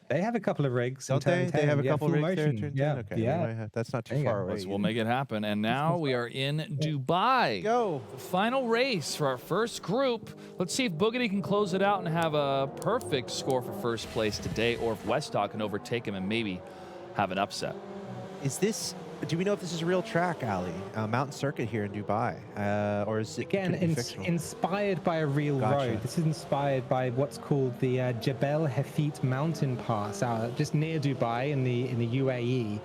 [SPEAKER 4] They have a couple of rigs.
[SPEAKER 2] Don't they? They have a couple
[SPEAKER 4] full
[SPEAKER 2] rigs there.
[SPEAKER 4] motion.
[SPEAKER 2] Turn 10?
[SPEAKER 4] Yeah,
[SPEAKER 2] Okay, we
[SPEAKER 4] yeah.
[SPEAKER 2] might have- that's not too
[SPEAKER 4] There you
[SPEAKER 2] far
[SPEAKER 4] go.
[SPEAKER 2] away.
[SPEAKER 3] We'll make it happen. And now we are in Dubai.
[SPEAKER 2] Go.
[SPEAKER 3] The final race for our first group. Let's see if Boogity can close it out and have a perfect score for first place today, or if Westdock can overtake him and maybe have an upset.
[SPEAKER 2] Is this? Do we know if this is a real track, Ali? Mountain circuit here in Dubai, or is it
[SPEAKER 4] Again,
[SPEAKER 2] could it be fictional?
[SPEAKER 4] inspired by a real
[SPEAKER 2] Gotcha.
[SPEAKER 4] road. This is inspired by what's called the Jebel Hafit mountain pass, just near Dubai in the UAE.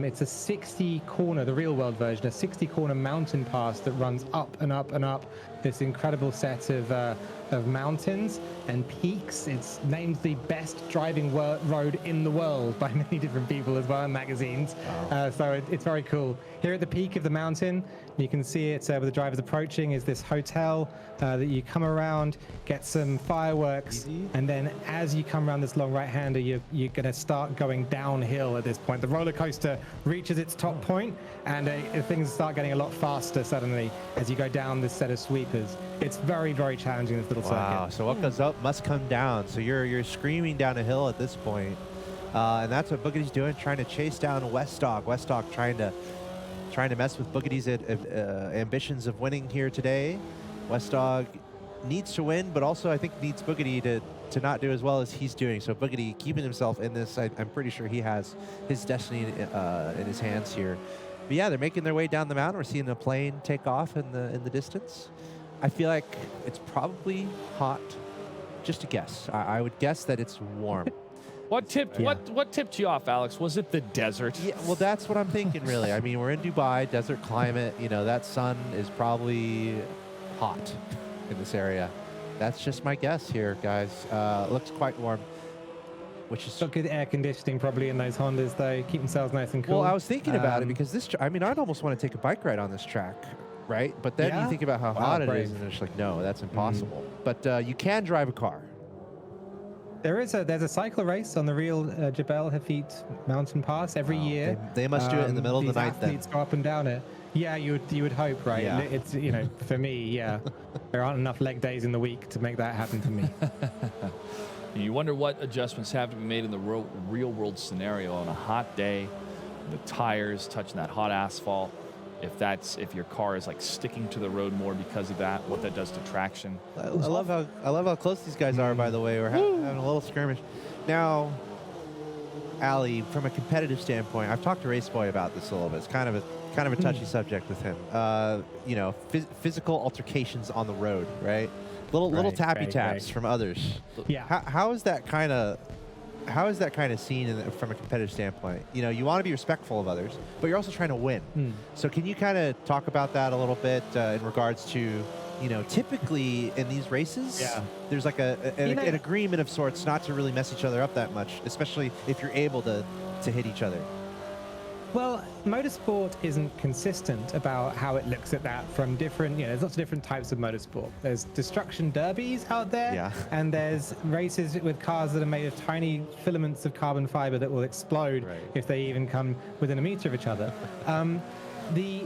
[SPEAKER 4] It's a 60-corner, the real-world version, a 60-corner mountain pass that runs up and up and up this incredible set of mountains and peaks. It's named the best driving road in the world by many different people as well in magazines.
[SPEAKER 2] Wow.
[SPEAKER 4] So it's very cool. Here at the peak of the mountain, you can see it with the drivers approaching, is this hotel that you come around, get some fireworks, and then as you come around this long right-hander, you're going to start going downhill at this point. The roller coaster reaches its top point, and things start getting a lot faster suddenly as you go down this set of sweepers. It's very, very challenging, this little
[SPEAKER 2] Wow.
[SPEAKER 4] circuit.
[SPEAKER 2] So what goes up must come down. So you're screaming down a hill at this point. And that's what Boogity's doing, trying to chase down Westdock. Westdock trying to mess with Boogity's ambitions of winning here today. Westdock needs to win, but also I think needs Boogity to not do as well as he's doing. So Boogity keeping himself in this, I'm pretty sure he has his destiny in his hands here. But yeah, they're making their way down the mountain. We're seeing a plane take off in the distance. I feel like it's probably hot. Just a guess. I would guess that it's warm.
[SPEAKER 3] What tipped you off, Alex? Was it the desert?
[SPEAKER 2] Yeah, well, that's what I'm thinking, really. I mean, we're in Dubai, desert climate. You know, that sun is probably hot in this area. That's just my guess here, guys. Looks quite warm, which is...
[SPEAKER 4] Got good air conditioning probably in those Hondas, though. Keep themselves nice and cool.
[SPEAKER 2] Well, I was thinking about it because this... I mean, I'd almost want to take a bike ride on this track, right? But then you think about how hot it is, and it's like, no, that's impossible. But you can drive a car.
[SPEAKER 4] There's a cycle race on the real Jebel Hafit mountain pass every year.
[SPEAKER 2] They must do it in the middle of the night then.
[SPEAKER 4] Athletes go up and down it. Yeah, you would hope, right?
[SPEAKER 2] Yeah.
[SPEAKER 4] It's for me, yeah, there aren't enough leg days in the week to make that happen to me.
[SPEAKER 3] You wonder what adjustments have to be made in the real world scenario on a hot day, the tires touching that hot asphalt. If your car is like sticking to the road more because of that, what that does to traction.
[SPEAKER 2] I love how close these guys are. By the way, we're having a little skirmish. Now, Ali, from a competitive standpoint, I've talked to Raceboy about this a little bit. It's kind of a touchy subject with him. Physical altercations on the road, right? Little tappy taps from others.
[SPEAKER 4] Yeah.
[SPEAKER 2] How is that kind of seen from a competitive standpoint? You know, you want to be respectful of others, but you're also trying to win. So can you kind of talk about that a little bit in regards to, typically in these races, there's like an agreement of sorts not to really mess each other up that much, especially if you're able to hit each other.
[SPEAKER 4] Well, motorsport isn't consistent about how it looks at that from different, there's lots of different types of motorsport. There's destruction derbies out there, and there's races with cars that are made of tiny filaments of carbon fiber that will explode if they even come within a meter of each other. The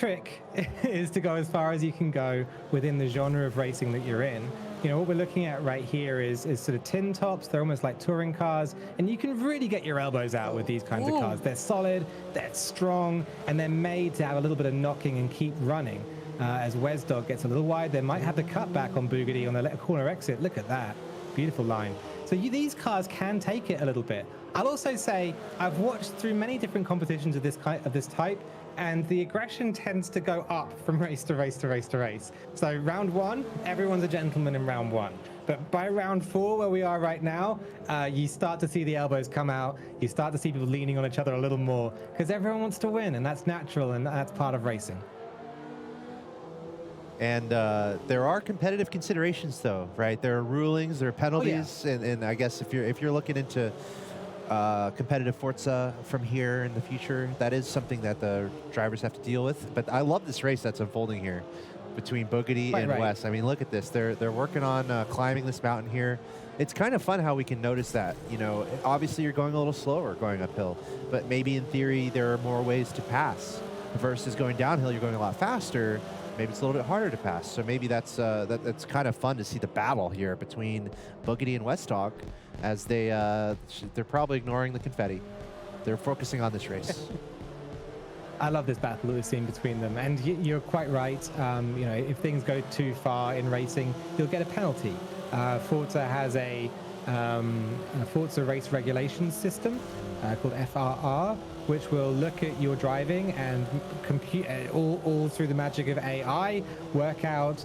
[SPEAKER 4] trick is to go as far as you can go within the genre of racing that you're in. You know, what we're looking at right here is sort of tin tops. They're almost like touring cars, and you can really get your elbows out with these kinds of cars. They're solid, they're strong, and they're made to have a little bit of knocking and keep running. As WesDog gets a little wide, they might have the cutback on Bugatti on the corner exit. Look at that. Beautiful line. So these cars can take it a little bit. I'll also say I've watched through many different competitions of this type, and the aggression tends to go up from race to race to race to race. So round 1, everyone's a gentleman in round 1. But by round 4, where we are right now, you start to see the elbows come out. You start to see people leaning on each other a little more because everyone wants to win, and that's natural, and that's part of racing.
[SPEAKER 2] And there are competitive considerations, though, right? There are rulings, there are penalties, and I guess if you're looking into competitive Forza from here in the future, that is something that the drivers have to deal with. But I love this race that's unfolding here between Bugatti and Wes. I mean, look at this. They're working on climbing this mountain here. It's kind of fun how we can notice that. You know, obviously you're going a little slower going uphill, but maybe in theory there are more ways to pass versus going downhill. You're going a lot faster. Maybe it's a little bit harder to pass. So maybe that's kind of fun to see the battle here between Bugatti and WesDog, as they're probably ignoring the confetti. They're focusing on this race.
[SPEAKER 4] I love this battle that we've seen between them, and you're quite right. You know, if things go too far in racing, you'll get a penalty. Forza has a Forza race regulations system called FRR, which will look at your driving and compute all through the magic of AI, work out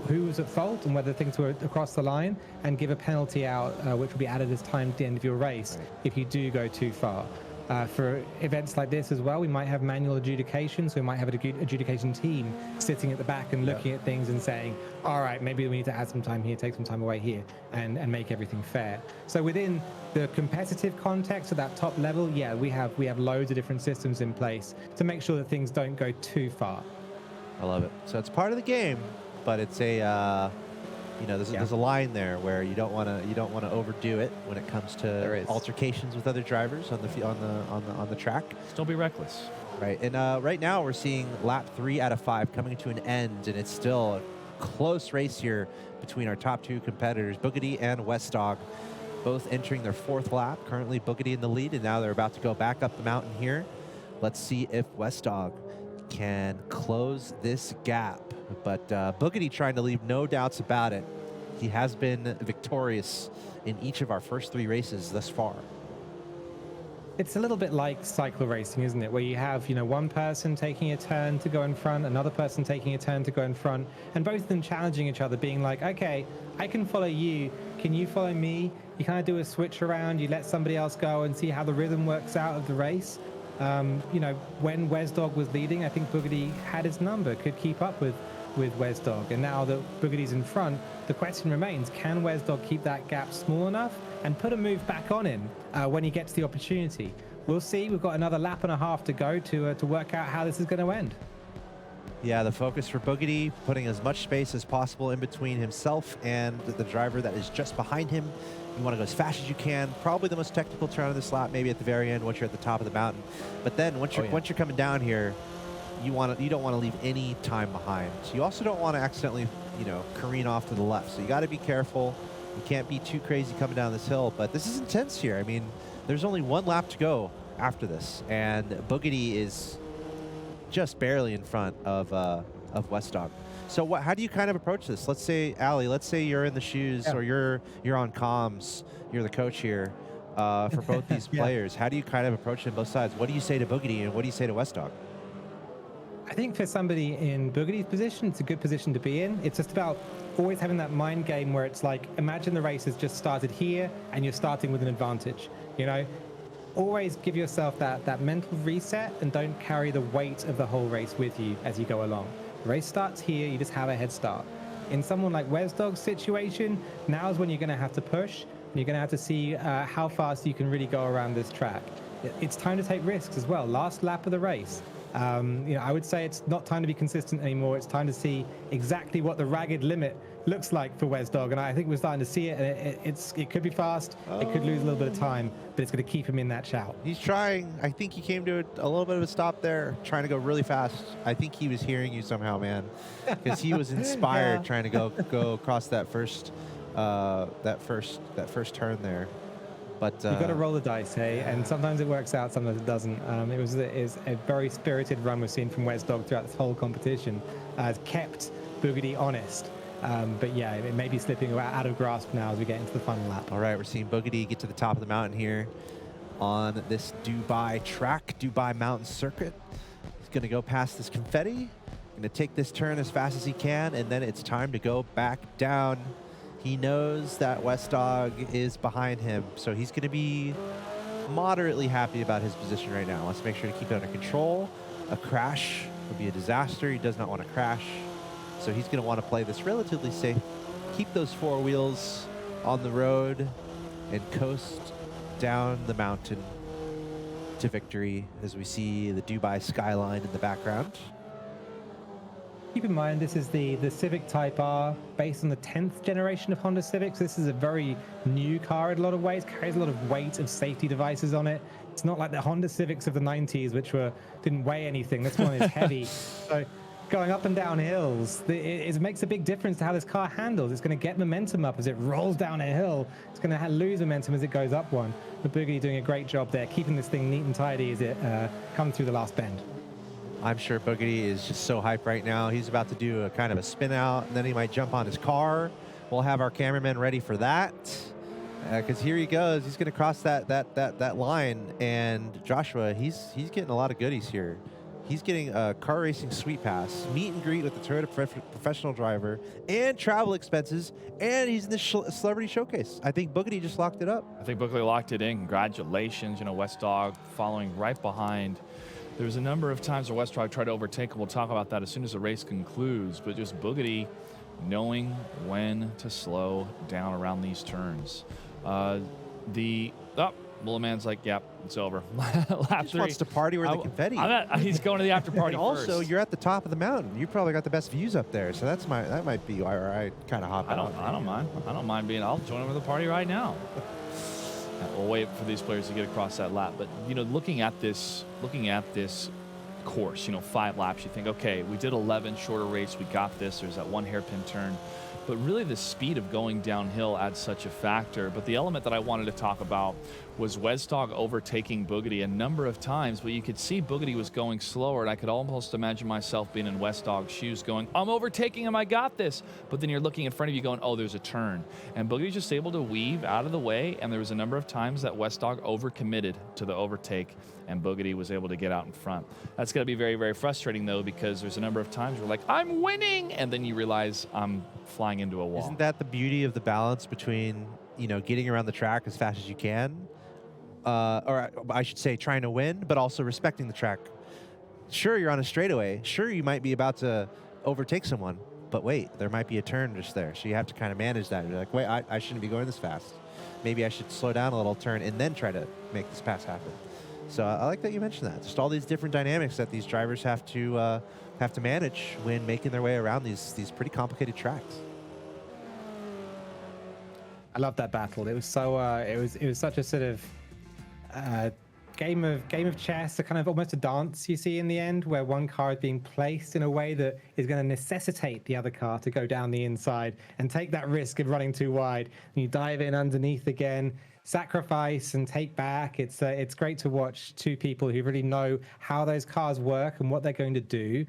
[SPEAKER 4] who was at fault and whether things were across the line, and give a penalty out, which will be added as time at the end of your race if you do go too far. For events like this as well, we might have manual adjudication, so we might have an adjudication team sitting at the back and looking at things and saying, all right, maybe we need to add some time here, take some time away here, and make everything fair. So within the competitive context at that top level, yeah, we have loads of different systems in place to make sure that things don't go too far.
[SPEAKER 2] I love it. So it's part of the game, but it's a you know, there's a line there where you don't want to overdo it when it comes to altercations with other drivers on the track.
[SPEAKER 3] Still be reckless.
[SPEAKER 2] Right, and right now we're seeing lap 3 out of 5 coming to an end, and it's still a close race here between our top 2 competitors, Bugatti and WesDog, both entering their 4th lap. Currently Bugatti in the lead, and now they're about to go back up the mountain here. Let's see if WesDog can close this gap. But Bugatti trying to leave no doubts about it. He has been victorious in each of our first 3 races thus far.
[SPEAKER 4] It's a little bit like cycle racing, isn't it? Where you have, you know, one person taking a turn to go in front, another person taking a turn to go in front, and both of them challenging each other, being like, okay, I can follow you. Can you follow me? You kind of do a switch around. You let somebody else go and see how the rhythm works out of the race. You know, when WesDog was leading, I think Bugatti had his number, could keep up with WesDog. And now that Bugatti's in front, the question remains, can WesDog keep that gap small enough and put a move back on him when he gets the opportunity? We'll see. We've got another lap and a half to go to work out how this is going to end.
[SPEAKER 2] Yeah, the focus for Bugatti, putting as much space as possible in between himself and the driver that is just behind him. You want to go as fast as you can. Probably the most technical turn of this lap, maybe at the very end once you're at the top of the mountain. But then once you're coming down here, you don't want to leave any time behind. So you also don't want to accidentally, you know, careen off to the left. So you got to be careful. You can't be too crazy coming down this hill. But this is intense here. I mean, there's only 1 lap to go after this, and Bugatti is just barely in front of WesDog. So how do you kind of approach this? Let's say, Ali, let's say you're in the shoes or you're on comms, you're the coach here for both these players. How do you kind of approach them both sides? What do you say to Bugatti and what do you say to WesDog?
[SPEAKER 4] I think for somebody in Bugatti's position, it's a good position to be in. It's just about always having that mind game where it's like, imagine the race has just started here and you're starting with an advantage. You know, always give yourself that mental reset and don't carry the weight of the whole race with you as you go along. The race starts here, you just have a head start. In someone like WesDog's situation, now's when you're going to have to push, and you're going to have to see how fast you can really go around this track. It's time to take risks as well. Last lap of the race. You know, I would say it's not time to be consistent anymore. It's time to see exactly what the ragged limit looks like for Wes Dog, and I think we're starting to see it. And it could be fast, it could lose a little bit of time, but it's going to keep him in that shout.
[SPEAKER 2] He's trying. I think he came to a little bit of a stop there, trying to go really fast. I think he was hearing you somehow, man, because he was inspired trying to go across that first turn there. But
[SPEAKER 4] you've got to roll the dice, hey, and sometimes it works out, sometimes it doesn't. It was a very spirited run we've seen from Wes Dog throughout this whole competition. Has kept Boogedy honest. But yeah, it may be slipping out of grasp now as we get into the final lap.
[SPEAKER 2] All right, we're seeing Boogedy get to the top of the mountain here on this Dubai track, Dubai Mountain Circuit. He's going to go past this confetti, going to take this turn as fast as he can, and then it's time to go back down. He knows that Wes Dog is behind him, so he's going to be moderately happy about his position right now. Let's make sure to keep it under control. A crash would be a disaster. He does not want to crash. So he's going to want to play this relatively safe, keep those four wheels on the road, and coast down the mountain to victory as we see the Dubai skyline in the background.
[SPEAKER 4] Keep in mind, this is the Civic Type R, based on the 10th generation of Honda Civics. This is a very new car in a lot of ways, carries a lot of weight of safety devices on it. It's not like the Honda Civics of the 90s, which didn't weigh anything. This one is heavy. So going up and down hills, it makes a big difference to how this car handles. It's going to get momentum up as it rolls down a hill. It's going to lose momentum as it goes up one. But Boogedy doing a great job there, keeping this thing neat and tidy as it comes through the last bend.
[SPEAKER 2] I'm sure Boogedy is just so hyped right now. He's about to do a kind of a spin out, and then he might jump on his car. We'll have our cameraman ready for that. Because here he goes. He's going to cross that line. And Joshua, he's getting a lot of goodies here. He's getting a car racing sweet pass, meet and greet with the Toyota professional driver, and travel expenses, and he's in the celebrity showcase. I think Boogedy just locked it up.
[SPEAKER 3] I think Boogedy locked it in. Congratulations. You know, Wes Dog following right behind. There was a number of times where Wes Dog tried to overtake, and we'll talk about that as soon as the race concludes, but just Boogedy knowing when to slow down around these turns. Bulletman's like, yep, it's over. Lap
[SPEAKER 2] He wants to party where the confetti.
[SPEAKER 3] He's going to the after party
[SPEAKER 2] and also,
[SPEAKER 3] first.
[SPEAKER 2] you're at the top of the mountain. You probably got the best views up there, so that might be where I kind of hop out.
[SPEAKER 3] I don't mind. I don't mind being. I'll join over the party right now. We'll wait for these players to get across that lap. But you know, looking at this course, 5 laps, you think, okay, we did 11, shorter race, we got this. There's that one hairpin turn. But really the speed of going downhill adds such a factor. But the element that I wanted to talk about was Wes Dog overtaking Boogedy a number of times, but you could see Boogedy was going slower, and I could almost imagine myself being in Wes Dog's shoes going, I'm overtaking him, I got this. But then you're looking in front of you going, oh, there's a turn. And Boogedy's just able to weave out of the way, and there was a number of times that Wes Dog overcommitted to the overtake, and Boogedy was able to get out in front. That's going to be very, very frustrating, though, because there's a number of times where like, I'm winning, and then you realize I'm flying into a wall.
[SPEAKER 2] Isn't that the beauty of the balance between, getting around the track as fast as you can, or I should say trying to win, but also respecting the track? Sure, you're on a straightaway. Sure, you might be about to overtake someone, but wait, there might be a turn just there. So you have to kind of manage that. You're like, wait, I shouldn't be going this fast. Maybe I should slow down a little, turn, and then try to make this pass happen. So I like that you mentioned that. Just all these different dynamics that these drivers have to manage when making their way around these pretty complicated tracks.
[SPEAKER 4] I love that battle. It was so it was such a sort of game of chess, a kind of almost a dance you see in the end, where one car is being placed in a way that is going to necessitate the other car to go down the inside and take that risk of running too wide. And you dive in underneath again, sacrifice and take back. It's great to watch two people who really know how those cars work and what they're going to do,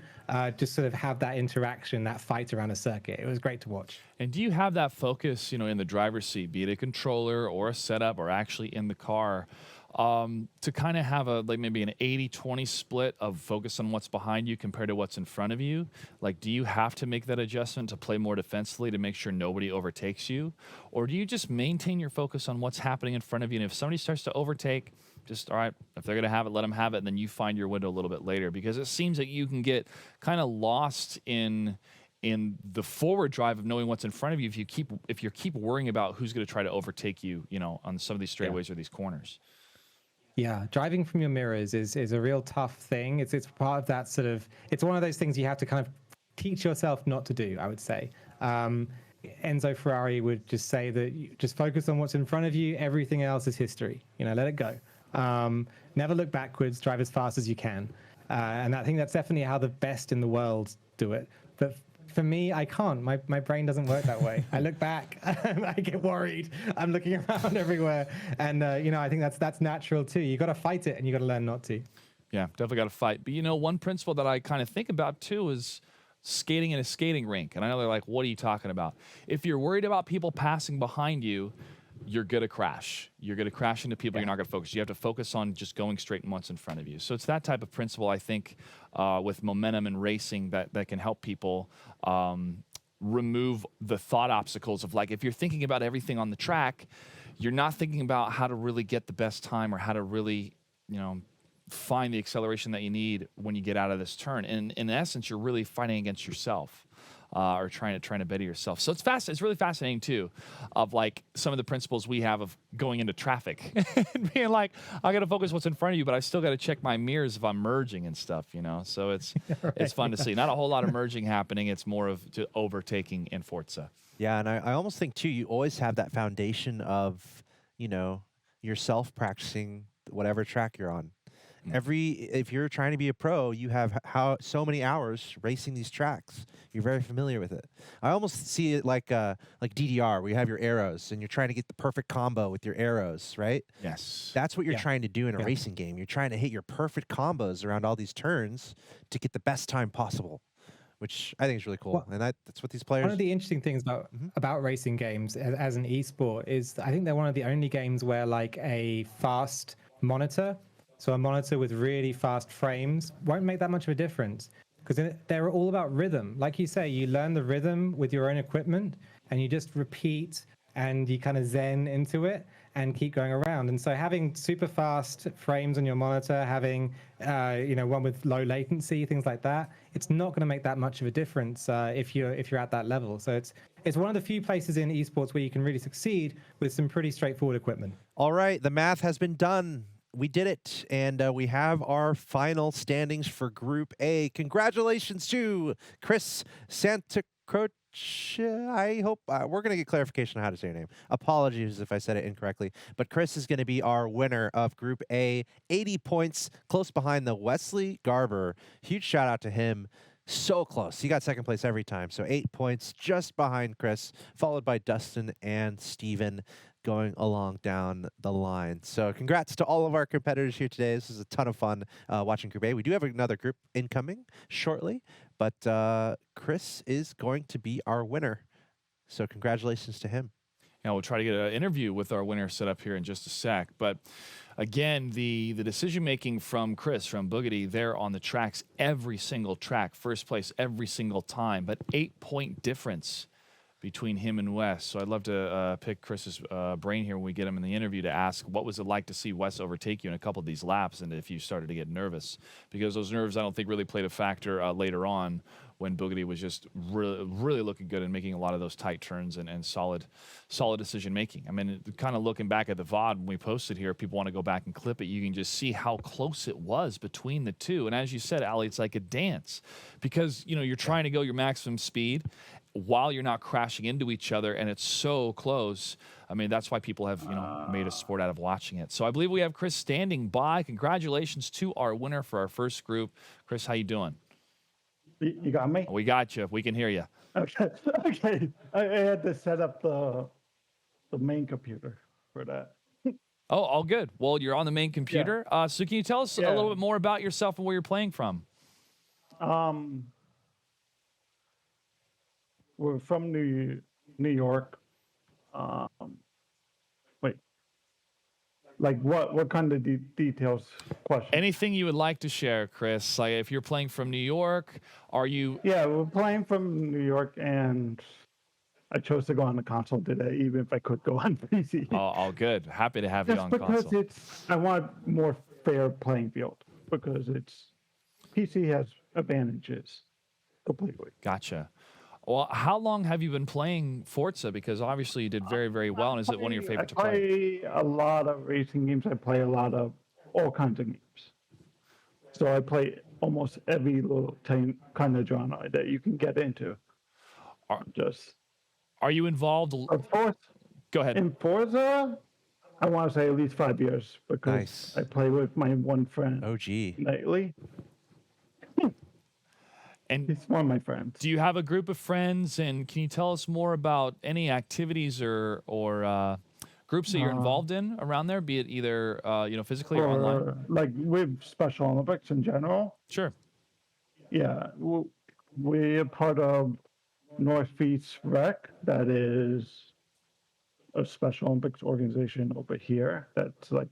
[SPEAKER 4] just sort of have that interaction, that fight around a circuit. It was great to watch.
[SPEAKER 3] And do you have that focus, in the driver's seat, be it a controller or a setup or actually in the car, to kind of have maybe an 80-20 split of focus on what's behind you compared to what's in front of you? Like, do you have to make that adjustment to play more defensively to make sure nobody overtakes you? Or do you just maintain your focus on what's happening in front of you? And if somebody starts to overtake, just, all right, if they're going to have it, let them have it, and then you find your window a little bit later. Because it seems that you can get kind of lost in the forward drive of knowing what's in front of you if you keep worrying about who's going to try to overtake you, on some of these straightaways or these corners.
[SPEAKER 4] Yeah, driving from your mirrors is a real tough thing. It's part of that sort of, it's one of those things you have to kind of teach yourself not to do, I would say. Enzo Ferrari would just say that you just focus on what's in front of you. Everything else is history. Let it go. Never look backwards. Drive as fast as you can. And I think that's definitely how the best in the world do it. But for me, I can't. My brain doesn't work that way. I look back, I get worried. I'm looking around everywhere, and I think that's natural too. You got to fight it, and you got to learn not to.
[SPEAKER 3] Yeah, definitely got to fight. But one principle that I kind of think about too is skating in a skating rink. And I know they're like, what are you talking about? If you're worried about people passing behind you, you're going to crash. You're going to crash into people. You're not going to focus. You have to focus on just going straight and what's in front of you. So it's that type of principle, I think, with momentum and racing that can help people remove the thought obstacles of, like, if you're thinking about everything on the track, you're not thinking about how to really get the best time or how to really, find the acceleration that you need when you get out of this turn. And in essence, you're really fighting against yourself. Or trying to better yourself. So it's really fascinating too, of like some of the principles we have of going into traffic and being like, I got to focus what's in front of you, but I still got to check my mirrors if I'm merging and stuff, So it's
[SPEAKER 4] Right,
[SPEAKER 3] it's fun to see. Not a whole lot of merging happening. It's more of overtaking in Forza.
[SPEAKER 2] Yeah, and I almost think too, you always have that foundation of, yourself practicing whatever track you're on. If you're trying to be a pro, you have so many hours racing these tracks. You're very familiar with it. I almost see it like DDR, where you have your arrows and you're trying to get the perfect combo with your arrows, right?
[SPEAKER 3] Yes.
[SPEAKER 2] That's what you're trying to do in a racing game. You're trying to hit your perfect combos around all these turns to get the best time possible, which I think is really cool.
[SPEAKER 4] Well,
[SPEAKER 2] and that's what these players.
[SPEAKER 4] One of the interesting things about racing games as an esport is I think they're one of the only games where like a fast monitor, so a monitor with really fast frames, won't make that much of a difference, because they're all about rhythm. Like you say, you learn the rhythm with your own equipment and you just repeat and you kind of zen into it and keep going around. And so having super fast frames on your monitor, having one with low latency, things like that, it's not going to make that much of a difference if you're at that level. So it's one of the few places in esports where you can really succeed with some pretty straightforward equipment.
[SPEAKER 2] All right, the math has been done. We did it, and we have our final standings for Group A. Congratulations to Chris Santacroce. I hope we're going to get clarification on how to say your name. Apologies if I said it incorrectly. But Chris is going to be our winner of Group A. 80 points, close behind the Wesley Garber. Huge shout out to him. So close. He got second place every time. So 8 points just behind Chris, followed by Dustin and Steven going along down the line. So congrats to all of our competitors here today. This is a ton of fun watching Group A. We do have another group incoming shortly, but Chris is going to be our winner. So congratulations to him.
[SPEAKER 3] Yeah, we'll try to get an interview with our winner set up here in just a sec. But again, the decision-making from Chris, from Boogity, there on the tracks, every single track, first place every single time, but 8-point difference between him and Wes. So I'd love to pick Chris's brain here when we get him in the interview to ask, what was it like to see Wes overtake you in a couple of these laps, and if you started to get nervous? Because those nerves, I don't think, really played a factor later on when Boogity was just really looking good and making a lot of those tight turns and solid decision-making. I mean, kind of looking back at the VOD when we posted here, people want to go back and clip it, you can just see how close it was between the two. And as you said, Ali, it's like a dance because, you're trying to go your maximum speed while you're not crashing into each other, and it's so close. I mean, that's why people have, made a sport out of watching it. So I believe we have Chris standing by. Congratulations to our winner for our first group. Chris, how you doing?
[SPEAKER 6] You got me?
[SPEAKER 3] We got you. We can hear you.
[SPEAKER 6] Okay. Okay. I had to set up the main computer for that.
[SPEAKER 3] Oh, all good. Well, you're on the main computer. Yeah. So can you tell us a little bit more about yourself and where you're playing from?
[SPEAKER 6] We're from New York. Wait. Like what kind of details question?
[SPEAKER 3] Anything you would like to share, Chris? Like if you're playing from New York, are you?
[SPEAKER 6] Yeah, we're playing from New York, and I chose to go on the console today, even if I could go on PC.
[SPEAKER 3] Oh, all good. Happy to have you on console.
[SPEAKER 6] Because I want more fair playing field, because PC has advantages completely.
[SPEAKER 3] Gotcha. Well, how long have you been playing Forza? Because obviously you did very, very well, and is it one of your favorite to play?
[SPEAKER 6] I play a lot of racing games. I play a lot of all kinds of games. So I play almost every little kind of genre that you can get into.
[SPEAKER 3] Are you involved?
[SPEAKER 6] Of course,
[SPEAKER 3] Go ahead.
[SPEAKER 6] in Forza, I want to say at least 5 years because
[SPEAKER 2] Nice.
[SPEAKER 6] I play with my one friend
[SPEAKER 2] Oh, gee.
[SPEAKER 6] lately.
[SPEAKER 3] And
[SPEAKER 6] He's one of my friends.
[SPEAKER 3] do you have a group of friends? And can you tell us more about any activities or groups that you're involved in around there, be it either physically or online?
[SPEAKER 6] Or like with Special Olympics in general.
[SPEAKER 3] Sure.
[SPEAKER 6] Yeah, we're part of Northeast Rec. That is a Special Olympics organization over here. That's like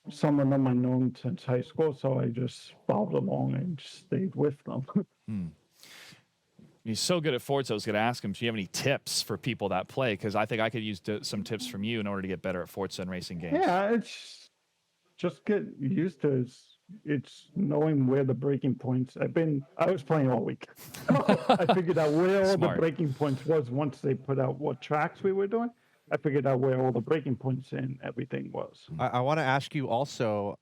[SPEAKER 6] some of them I known since high school, so I just followed along and stayed with them.
[SPEAKER 3] He's so good at Forza. I was going to ask him, do you have any tips for people that play? Because I think I could use some tips from you in order to get better at Forza and racing games.
[SPEAKER 6] Yeah, it's just get used to it. It's knowing where the breaking points. I was playing all week. I figured out where all the
[SPEAKER 3] Smart.
[SPEAKER 6] breaking points was once they put out what tracks we were doing. I figured out where all the breaking points and everything was.
[SPEAKER 2] I want to ask you also,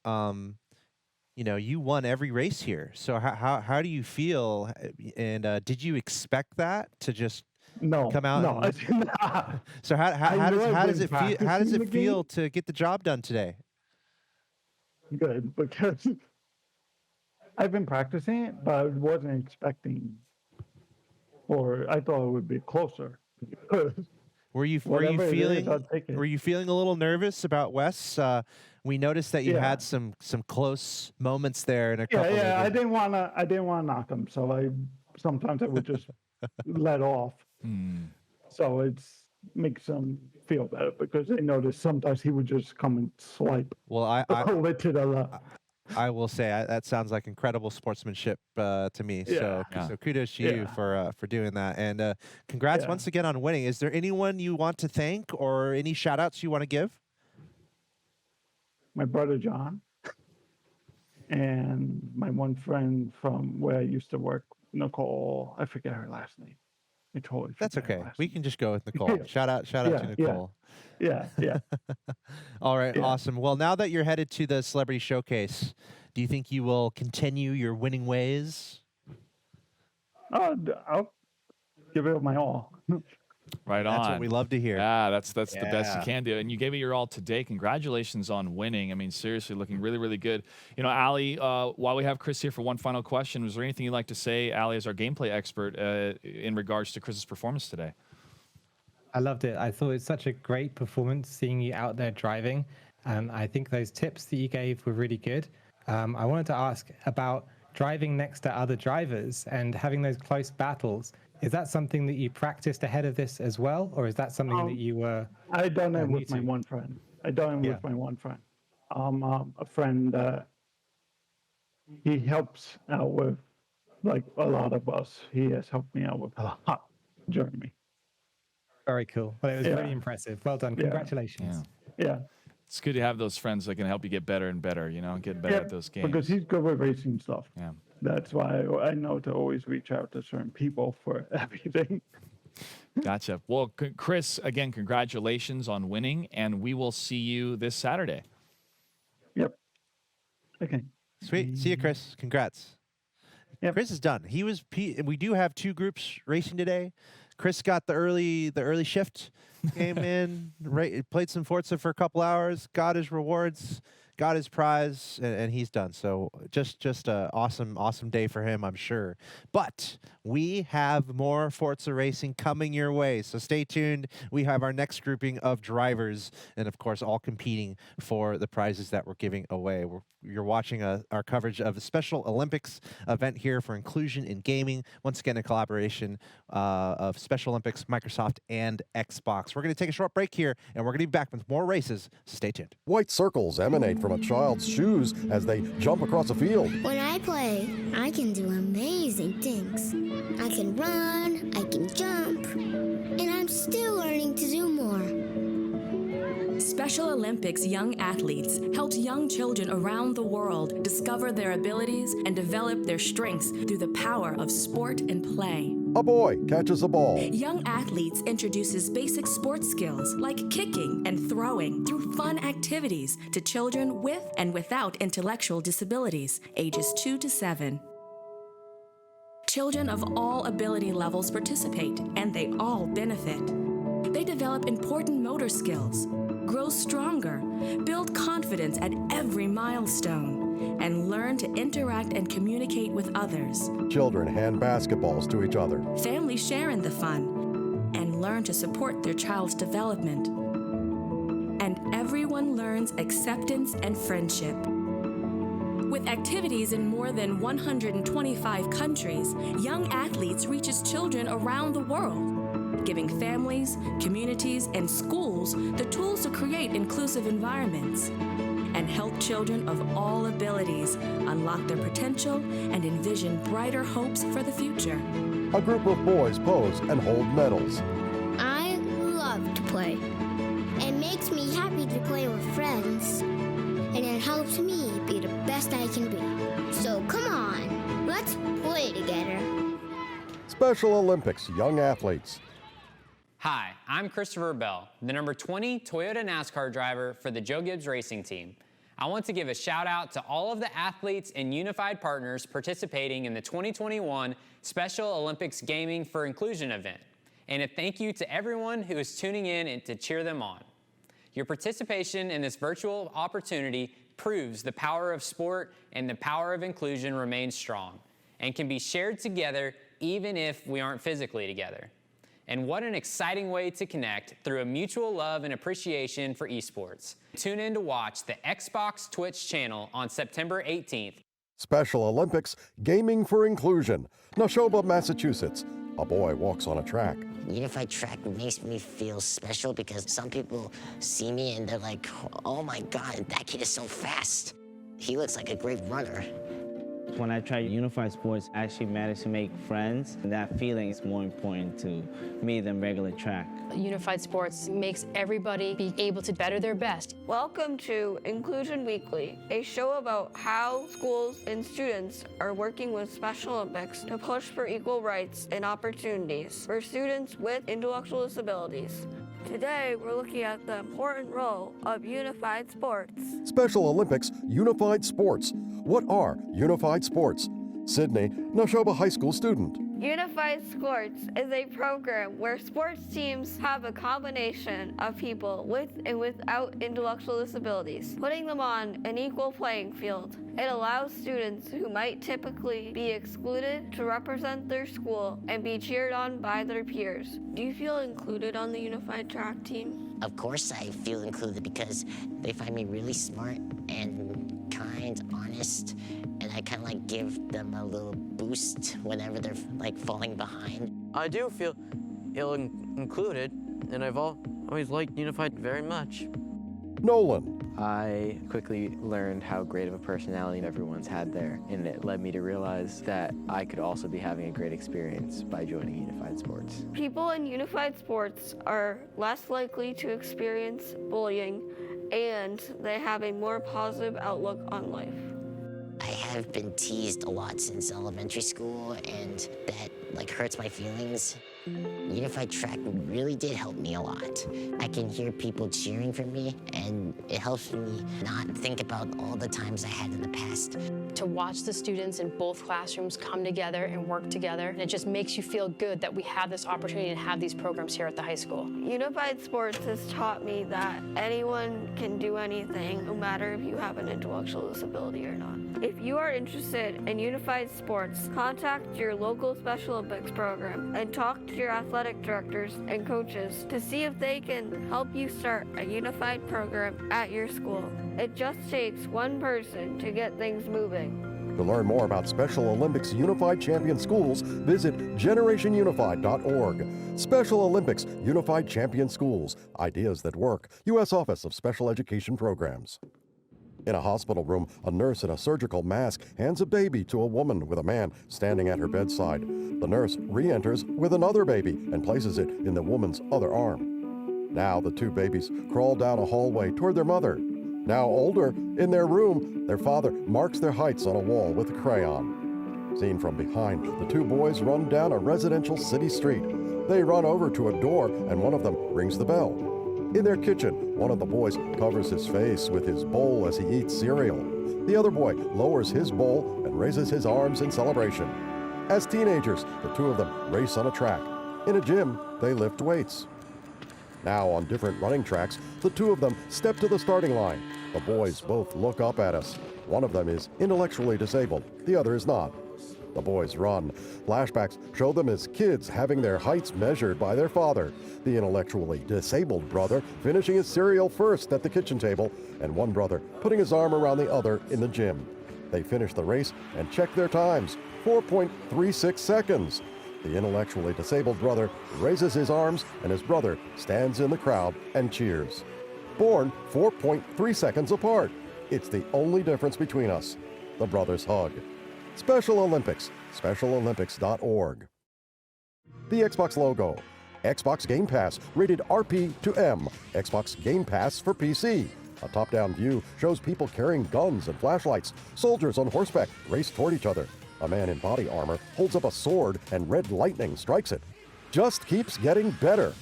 [SPEAKER 2] you won every race here. So how do you feel? And did you expect that to just
[SPEAKER 6] No,
[SPEAKER 2] come out?
[SPEAKER 6] no, I did not.
[SPEAKER 2] So how does it feel? How does
[SPEAKER 6] practicing
[SPEAKER 2] it
[SPEAKER 6] the
[SPEAKER 2] feel
[SPEAKER 6] game.
[SPEAKER 2] to get the job done today?
[SPEAKER 6] Good, because I've been practicing it, but I wasn't expecting, or I thought it would be closer.
[SPEAKER 2] Were you
[SPEAKER 6] Whatever it is,
[SPEAKER 2] feeling
[SPEAKER 6] I'll take it.
[SPEAKER 2] were you feeling a little nervous about Wes? We noticed that you
[SPEAKER 6] Yeah.
[SPEAKER 2] had some close moments there in a
[SPEAKER 6] Yeah,
[SPEAKER 2] couple.
[SPEAKER 6] yeah.
[SPEAKER 2] of
[SPEAKER 6] I didn't want to knock him, so sometimes I would just let off. So it's makes them feel better because they noticed sometimes he would just come and swipe
[SPEAKER 2] Well, I
[SPEAKER 6] over to the left.
[SPEAKER 2] I will say that sounds like incredible sportsmanship to me. So
[SPEAKER 6] Yeah.
[SPEAKER 2] so kudos to you
[SPEAKER 6] Yeah.
[SPEAKER 2] for doing that, and congrats
[SPEAKER 6] Yeah.
[SPEAKER 2] once again on winning. Is there anyone you want to thank or any shout outs you want to give?
[SPEAKER 6] My brother John and my one friend from where I used to work, Nicole. I forget her last name. I totally
[SPEAKER 2] That's
[SPEAKER 6] forget her
[SPEAKER 2] okay.
[SPEAKER 6] last
[SPEAKER 2] We
[SPEAKER 6] name.
[SPEAKER 2] can just go with Nicole.
[SPEAKER 6] Yeah.
[SPEAKER 2] Shout out to
[SPEAKER 6] Yeah, yeah.
[SPEAKER 2] Nicole.
[SPEAKER 6] Yeah.
[SPEAKER 2] All right,
[SPEAKER 6] Yeah.
[SPEAKER 2] awesome. Well, now that you're headed to the Celebrity Showcase, do you think you will continue your winning ways?
[SPEAKER 6] I'll give it my all.
[SPEAKER 3] Right on.
[SPEAKER 2] That's what we love to hear.
[SPEAKER 3] Yeah, that's the best you
[SPEAKER 2] Yeah.
[SPEAKER 3] can do. And you gave it your all today. Congratulations on winning. I mean, seriously, looking really, really good. Allie, while we have Chris here for one final question, was there anything you'd like to say, Allie, as our gameplay expert, in regards to Chris's performance today?
[SPEAKER 4] I loved it. I thought it's such a great performance seeing you out there driving. I think those tips that you gave were really good. I wanted to ask about driving next to other drivers and having those close battles. Is that something that you practiced ahead of this as well, or is that something that you were?
[SPEAKER 6] I done it
[SPEAKER 4] me
[SPEAKER 6] with my
[SPEAKER 4] too.
[SPEAKER 6] one friend. I done it
[SPEAKER 4] Yeah.
[SPEAKER 6] with my one friend. A friend. He helps out with like a lot of us. He has helped me out with a lot, Jeremy.
[SPEAKER 4] Very cool. Well, it was
[SPEAKER 6] Yeah.
[SPEAKER 4] really impressive. Well done.
[SPEAKER 6] Yeah.
[SPEAKER 4] Congratulations.
[SPEAKER 6] Yeah,
[SPEAKER 3] It's good to have those friends that can help you get better and better, get better
[SPEAKER 6] yeah.
[SPEAKER 3] at those games.
[SPEAKER 6] Because he's good with racing stuff.
[SPEAKER 3] Yeah.
[SPEAKER 6] That's why I know to always reach out to certain people for everything.
[SPEAKER 3] Gotcha. Well, Chris, again, congratulations on winning, and we will see you this Saturday.
[SPEAKER 6] Yep. Okay.
[SPEAKER 2] Sweet. See you, Chris. Congrats.
[SPEAKER 6] Yep.
[SPEAKER 2] Chris is done. We do have two groups racing today. Chris got the early shift, came in, played some Forza for a couple hours, got his rewards, got his prize, and he's done. So just a awesome day for him, I'm sure. But we have more Forza racing coming your way, so stay tuned. We have our next grouping of drivers, and of course, all competing for the prizes that we're giving away. You're watching our coverage of the Special Olympics event here for inclusion in gaming. Once again, a collaboration of Special Olympics, Microsoft, and Xbox. We're going to take a short break here, and we're going to be back with more races, so stay tuned.
[SPEAKER 1] White circles emanate from a child's shoes as they jump across a field.
[SPEAKER 7] When I play, I can do amazing things. I can run, I can jump, and I'm still learning to do more.
[SPEAKER 8] Special Olympics Young Athletes helps young children around the world discover their abilities and develop their strengths through the power of sport and play.
[SPEAKER 1] A boy catches a ball.
[SPEAKER 8] Young Athletes introduces basic sports skills like kicking and throwing through fun activities to children with and without intellectual disabilities, ages 2 to 7. Children of all ability levels participate, and they all benefit. They develop important motor skills, grow stronger, build confidence at every milestone, and learn to interact and communicate with others.
[SPEAKER 1] Children hand basketballs to each other.
[SPEAKER 8] Families share in the fun and learn to support their child's development. And everyone learns acceptance and friendship. With activities in more than 125 countries, Young Athletes reaches children around the world, giving families, communities, and schools the tools to create inclusive environments and help children of all abilities unlock their potential and envision brighter hopes for the future.
[SPEAKER 1] A group of boys pose and hold medals.
[SPEAKER 7] I love to play. It makes me happy to play with friends, and it helps me be the best I can be. So come on, let's play together.
[SPEAKER 1] Special Olympics Young Athletes.
[SPEAKER 9] Hi, I'm Christopher Bell, the number 20 Toyota NASCAR driver for the Joe Gibbs Racing Team. I want to give a shout out to all of the athletes and unified partners participating in the 2021 Special Olympics Gaming for Inclusion event, and a thank you to everyone who is tuning in and to cheer them on. Your participation in this virtual opportunity proves the power of sport and the power of inclusion remains strong and can be shared together even if we aren't physically together. And what an exciting way to connect through a mutual love and appreciation for esports. Tune in to watch the Xbox Twitch channel on September 18th.
[SPEAKER 1] Special Olympics Gaming for Inclusion. Nashoba, Massachusetts. A boy walks on a track.
[SPEAKER 10] Unified track makes me feel special because some people see me and they're like, oh my God, that kid is so fast. He looks like a great runner.
[SPEAKER 11] When I tried unified sports, I actually managed to make friends, and that feeling is more important to me than regular track.
[SPEAKER 12] Unified sports makes everybody be able to better their best.
[SPEAKER 13] Welcome to Inclusion Weekly, a show about how schools and students are working with Special Olympics to push for equal rights and opportunities for students with intellectual disabilities. Today, we're looking at the important role of unified sports.
[SPEAKER 1] Special Olympics Unified Sports. What are unified sports? Sydney, Nashoba High School student.
[SPEAKER 13] Unified Sports is a program where sports teams have a combination of people with and without intellectual disabilities, putting them on an equal playing field. It allows students who might typically be excluded to represent their school and be cheered on by their peers. Do you feel included on the unified track team?
[SPEAKER 10] Of course I feel included because they find me really smart and kind, honest, and I kind of like give them a little boost whenever they're like falling behind.
[SPEAKER 14] I do feel included, and I've always liked Unified very much.
[SPEAKER 1] Nolan.
[SPEAKER 15] I quickly learned how great of a personality everyone's had there, and it led me to realize that I could also be having a great experience by joining Unified Sports.
[SPEAKER 13] People in Unified Sports are less likely to experience bullying, and they have a more positive outlook on life.
[SPEAKER 10] I have been teased a lot since elementary school, and that like hurts my feelings. Unified track really did help me a lot. I can hear people cheering for me, and it helps me not think about all the times I had in the past.
[SPEAKER 12] To watch the students in both classrooms come together and work together, and it just makes you feel good that we have this opportunity to have these programs here at the high school.
[SPEAKER 13] Unified Sports has taught me that anyone can do anything, no matter if you have an intellectual disability or not. If you are interested in Unified Sports, contact your local Special Olympics program and talk to your athletic directors and coaches to see if they can help you start a unified program at your school. It just takes one person to get things moving.
[SPEAKER 1] To learn more about Special Olympics Unified Champion Schools, visit generationunified.org. Special Olympics Unified Champion Schools. Ideas that work. U.S. Office of Special Education Programs. In a hospital room, a nurse in a surgical mask hands a baby to a woman with a man standing at her bedside. The nurse re-enters with another baby and places it in the woman's other arm. Now the two babies crawl down a hallway toward their mother. Now older, in their room, their father marks their heights on a wall with a crayon. Seen from behind, the two boys run down a residential city street. They run over to a door and one of them rings the bell. In their kitchen, one of the boys covers his face with his bowl as he eats cereal. The other boy lowers his bowl and raises his arms in celebration. As teenagers, the two of them race on a track. In a gym, they lift weights. Now on different running tracks, the two of them step to the starting line. The boys both look up at us. One of them is intellectually disabled, the other is not. The boys run. Flashbacks show them as kids having their heights measured by their father. The intellectually disabled brother finishing his cereal first at the kitchen table, and one brother putting his arm around the other in the gym. They finish the race and check their times, 4.36 seconds. The intellectually disabled brother raises his arms, and his brother stands in the crowd and cheers. Born 4.3 seconds apart. It's the only difference between us. The brothers hug. Special Olympics, specialolympics.org. The Xbox logo. Xbox Game Pass, rated RP to M. Xbox Game Pass for PC. A top-down view shows people carrying guns and flashlights. Soldiers on horseback race toward each other. A man in body armor holds up a sword and red lightning strikes it. Just keeps getting better.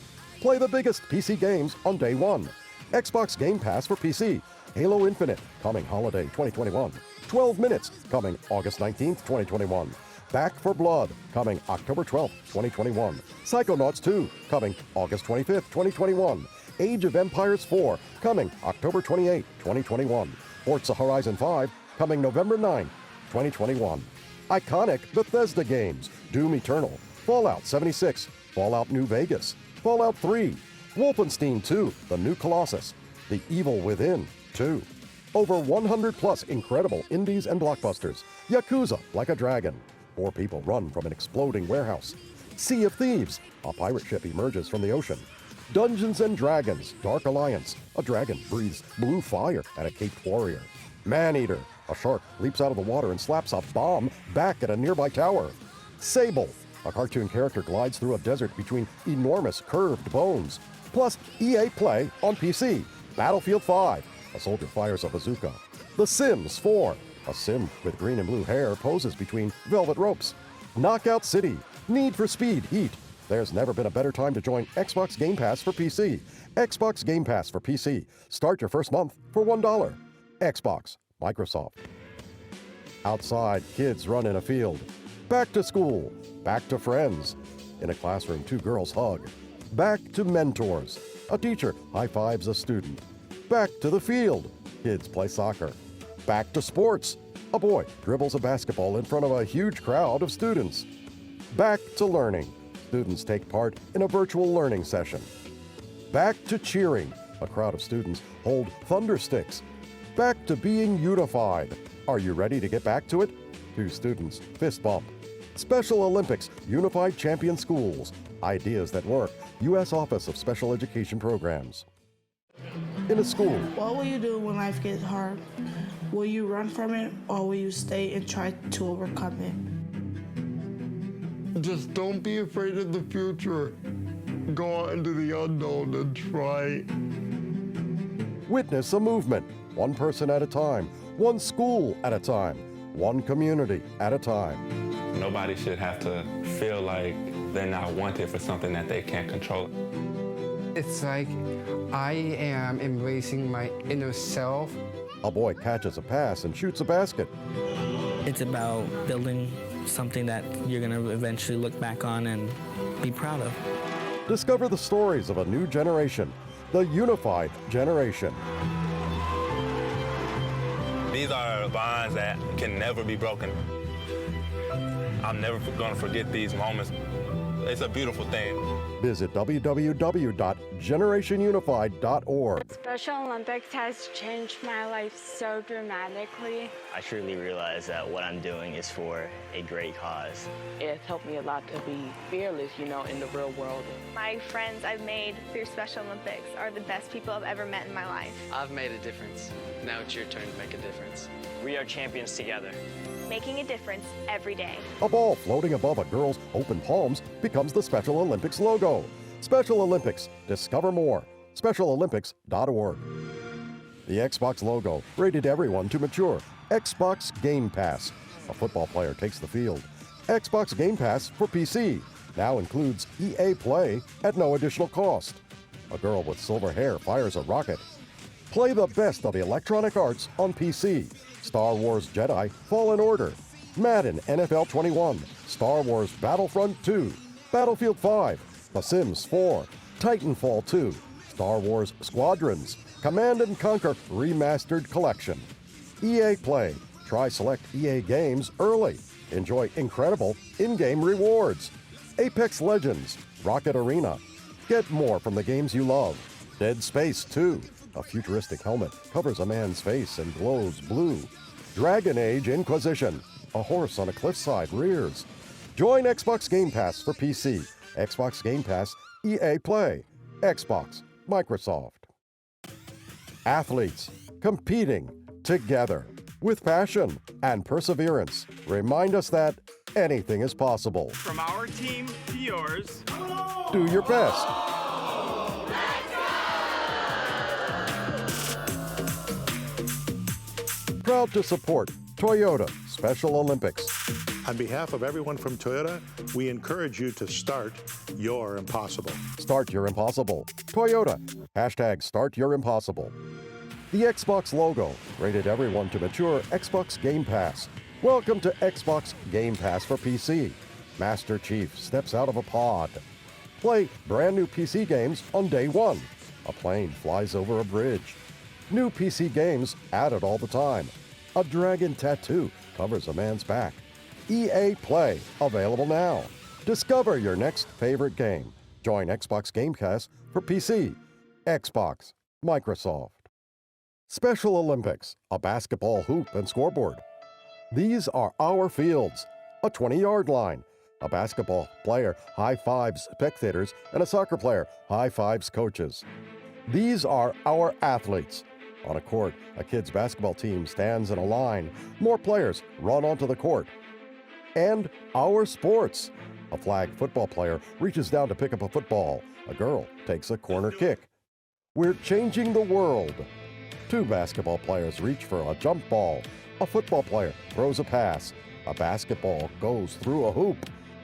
[SPEAKER 1] Play the biggest PC games on day one. Xbox Game Pass for PC. Halo Infinite, coming holiday 2021. 12 Minutes, coming August 19th, 2021. Back for Blood, coming October 12th, 2021. Psychonauts 2, coming August 25th, 2021. Age of Empires 4, coming October 28th, 2021. Forza Horizon 5, coming November 9th, 2021. Iconic Bethesda games, Doom Eternal, Fallout 76, Fallout New Vegas, Fallout 3, Wolfenstein 2, The New Colossus, The Evil Within 2. Over 100 plus incredible indies and blockbusters. Yakuza Like a Dragon. 4 people run from an exploding warehouse. Sea of Thieves. A pirate ship emerges from the ocean. Dungeons and Dragons Dark Alliance. A dragon breathes blue fire at a caped warrior. Maneater. A shark leaps out of the water and slaps a bomb back at a nearby tower. Sable. A cartoon character glides through a desert between enormous curved bones. Plus EA Play on PC. Battlefield 5. A soldier fires a bazooka. The Sims 4. A sim with green and blue hair poses between velvet ropes. Knockout City. Need for Speed Heat. There's never been a better time to join Xbox Game Pass for PC. Xbox Game Pass for PC. Start your first month for $1. Xbox. Microsoft. Outside, kids run in a field. Back to school. Back to friends. In a classroom, 2 girls hug. Back to mentors. A teacher high-fives a student. Back to the field. Kids play soccer. Back to sports. A boy dribbles a basketball in front of a huge crowd of students. Back to learning. Students take part in a virtual learning session. Back to cheering. A crowd of students hold thunder sticks. Back to being unified. Are you ready to get back to it? 2 students fist bump. Special Olympics, Unified Champion Schools. Ideas that work. U.S. Office of Special Education Programs. In a school.
[SPEAKER 16] What will you do when life gets hard? Will you run from it, or will you stay and try to overcome it?
[SPEAKER 17] Just don't be afraid of the future. Go out into the unknown and try.
[SPEAKER 1] Witness a movement, one person at a time, one school at a time, one community at a time.
[SPEAKER 18] Nobody should have to feel like they're not wanted for something that they can't control.
[SPEAKER 19] It's like I am embracing my inner self.
[SPEAKER 1] A boy catches a pass and shoots a basket.
[SPEAKER 20] It's about building something that you're going to eventually look back on and be proud of.
[SPEAKER 1] Discover the stories of a new generation, the unified generation.
[SPEAKER 18] These are bonds that can never be broken. I'm never going to forget these moments. It's a beautiful thing.
[SPEAKER 1] Visit www.generationunified.org.
[SPEAKER 21] Special Olympics has changed my life so dramatically.
[SPEAKER 22] I truly realize that what I'm doing is for a great cause.
[SPEAKER 23] It's helped me a lot to be fearless, in the real world.
[SPEAKER 24] My friends I've made through Special Olympics are the best people I've ever met in my life.
[SPEAKER 25] I've made a difference. Now it's your turn to make a difference.
[SPEAKER 22] We are champions together.
[SPEAKER 24] Making a difference every day.
[SPEAKER 1] A ball floating above a girl's open palms becomes the Special Olympics logo. Special Olympics. Discover more. SpecialOlympics.org. The Xbox logo, rated everyone to mature. Xbox Game Pass. A football player takes the field. Xbox Game Pass for PC. Now includes EA Play at no additional cost. A girl with silver hair fires a rocket. Play the best of the Electronic Arts on PC. Star Wars Jedi Fallen Order. Madden NFL 21, Star Wars Battlefront 2, Battlefield 5, The Sims 4, Titanfall 2, Star Wars Squadrons, Command & Conquer Remastered Collection. EA Play. Try select EA games early. Enjoy incredible in-game rewards. Apex Legends, Rocket Arena. Get more from the games you love. Dead Space 2. A futuristic helmet covers a man's face and glows blue. Dragon Age Inquisition. A horse on a cliffside rears. Join Xbox Game Pass for PC. Xbox Game Pass, EA Play. Xbox, Microsoft. Athletes competing together with passion and perseverance remind us that anything is possible.
[SPEAKER 2] From our team to yours.
[SPEAKER 1] Do your best. Proud to support Toyota Special Olympics.
[SPEAKER 3] On behalf of everyone from Toyota, we encourage you to start your impossible.
[SPEAKER 1] Start your impossible. Toyota. Hashtag Start Your Impossible. The Xbox logo. Rated everyone to mature. Xbox Game Pass. Welcome to Xbox Game Pass for PC. Master Chief steps out of a pod. Play brand new PC games on day one. A plane flies over a bridge. New PC games added all the time. A dragon tattoo covers a man's back. EA Play, available now. Discover your next favorite game. Join Xbox Game Pass for PC. Xbox, Microsoft. Special Olympics, a basketball hoop and scoreboard. These are our fields. A 20-yard line. A basketball player high-fives spectators, and a soccer player high-fives coaches. These are our athletes. On a court, a kids' basketball team stands in a line. More players run onto the court. And our sports. A flag football player reaches down to pick up a football. A girl takes a corner kick. We're changing the world. Two basketball players reach for a jump ball. A football player throws a pass. A basketball goes through a hoop.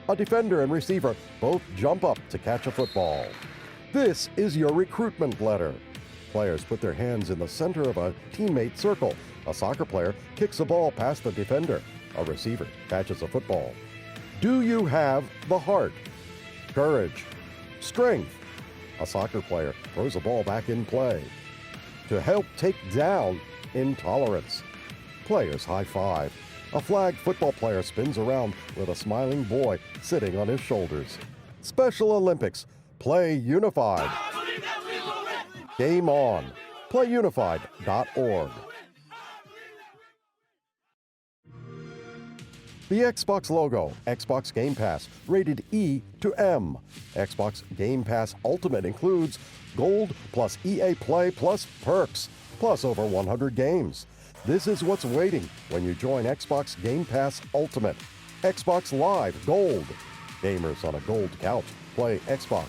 [SPEAKER 1] A defender and receiver both jump up to catch a football. This is your recruitment letter. Players put their hands in the center of a teammate circle. A soccer player kicks a ball past the defender. A receiver catches a football. Do you have the heart, courage, strength? A soccer player throws a ball back in play. To help take down intolerance. Players high five. A flag football player spins around with a smiling boy sitting on his shoulders. Special Olympics. Play unified. Game on. PlayUnified.org. The Xbox logo. Xbox Game Pass. Rated E to M. Xbox Game Pass Ultimate includes Gold plus EA Play plus perks, plus over 100 games. This is what's waiting when you join Xbox Game Pass Ultimate. Xbox Live Gold. Gamers on a gold couch play Xbox,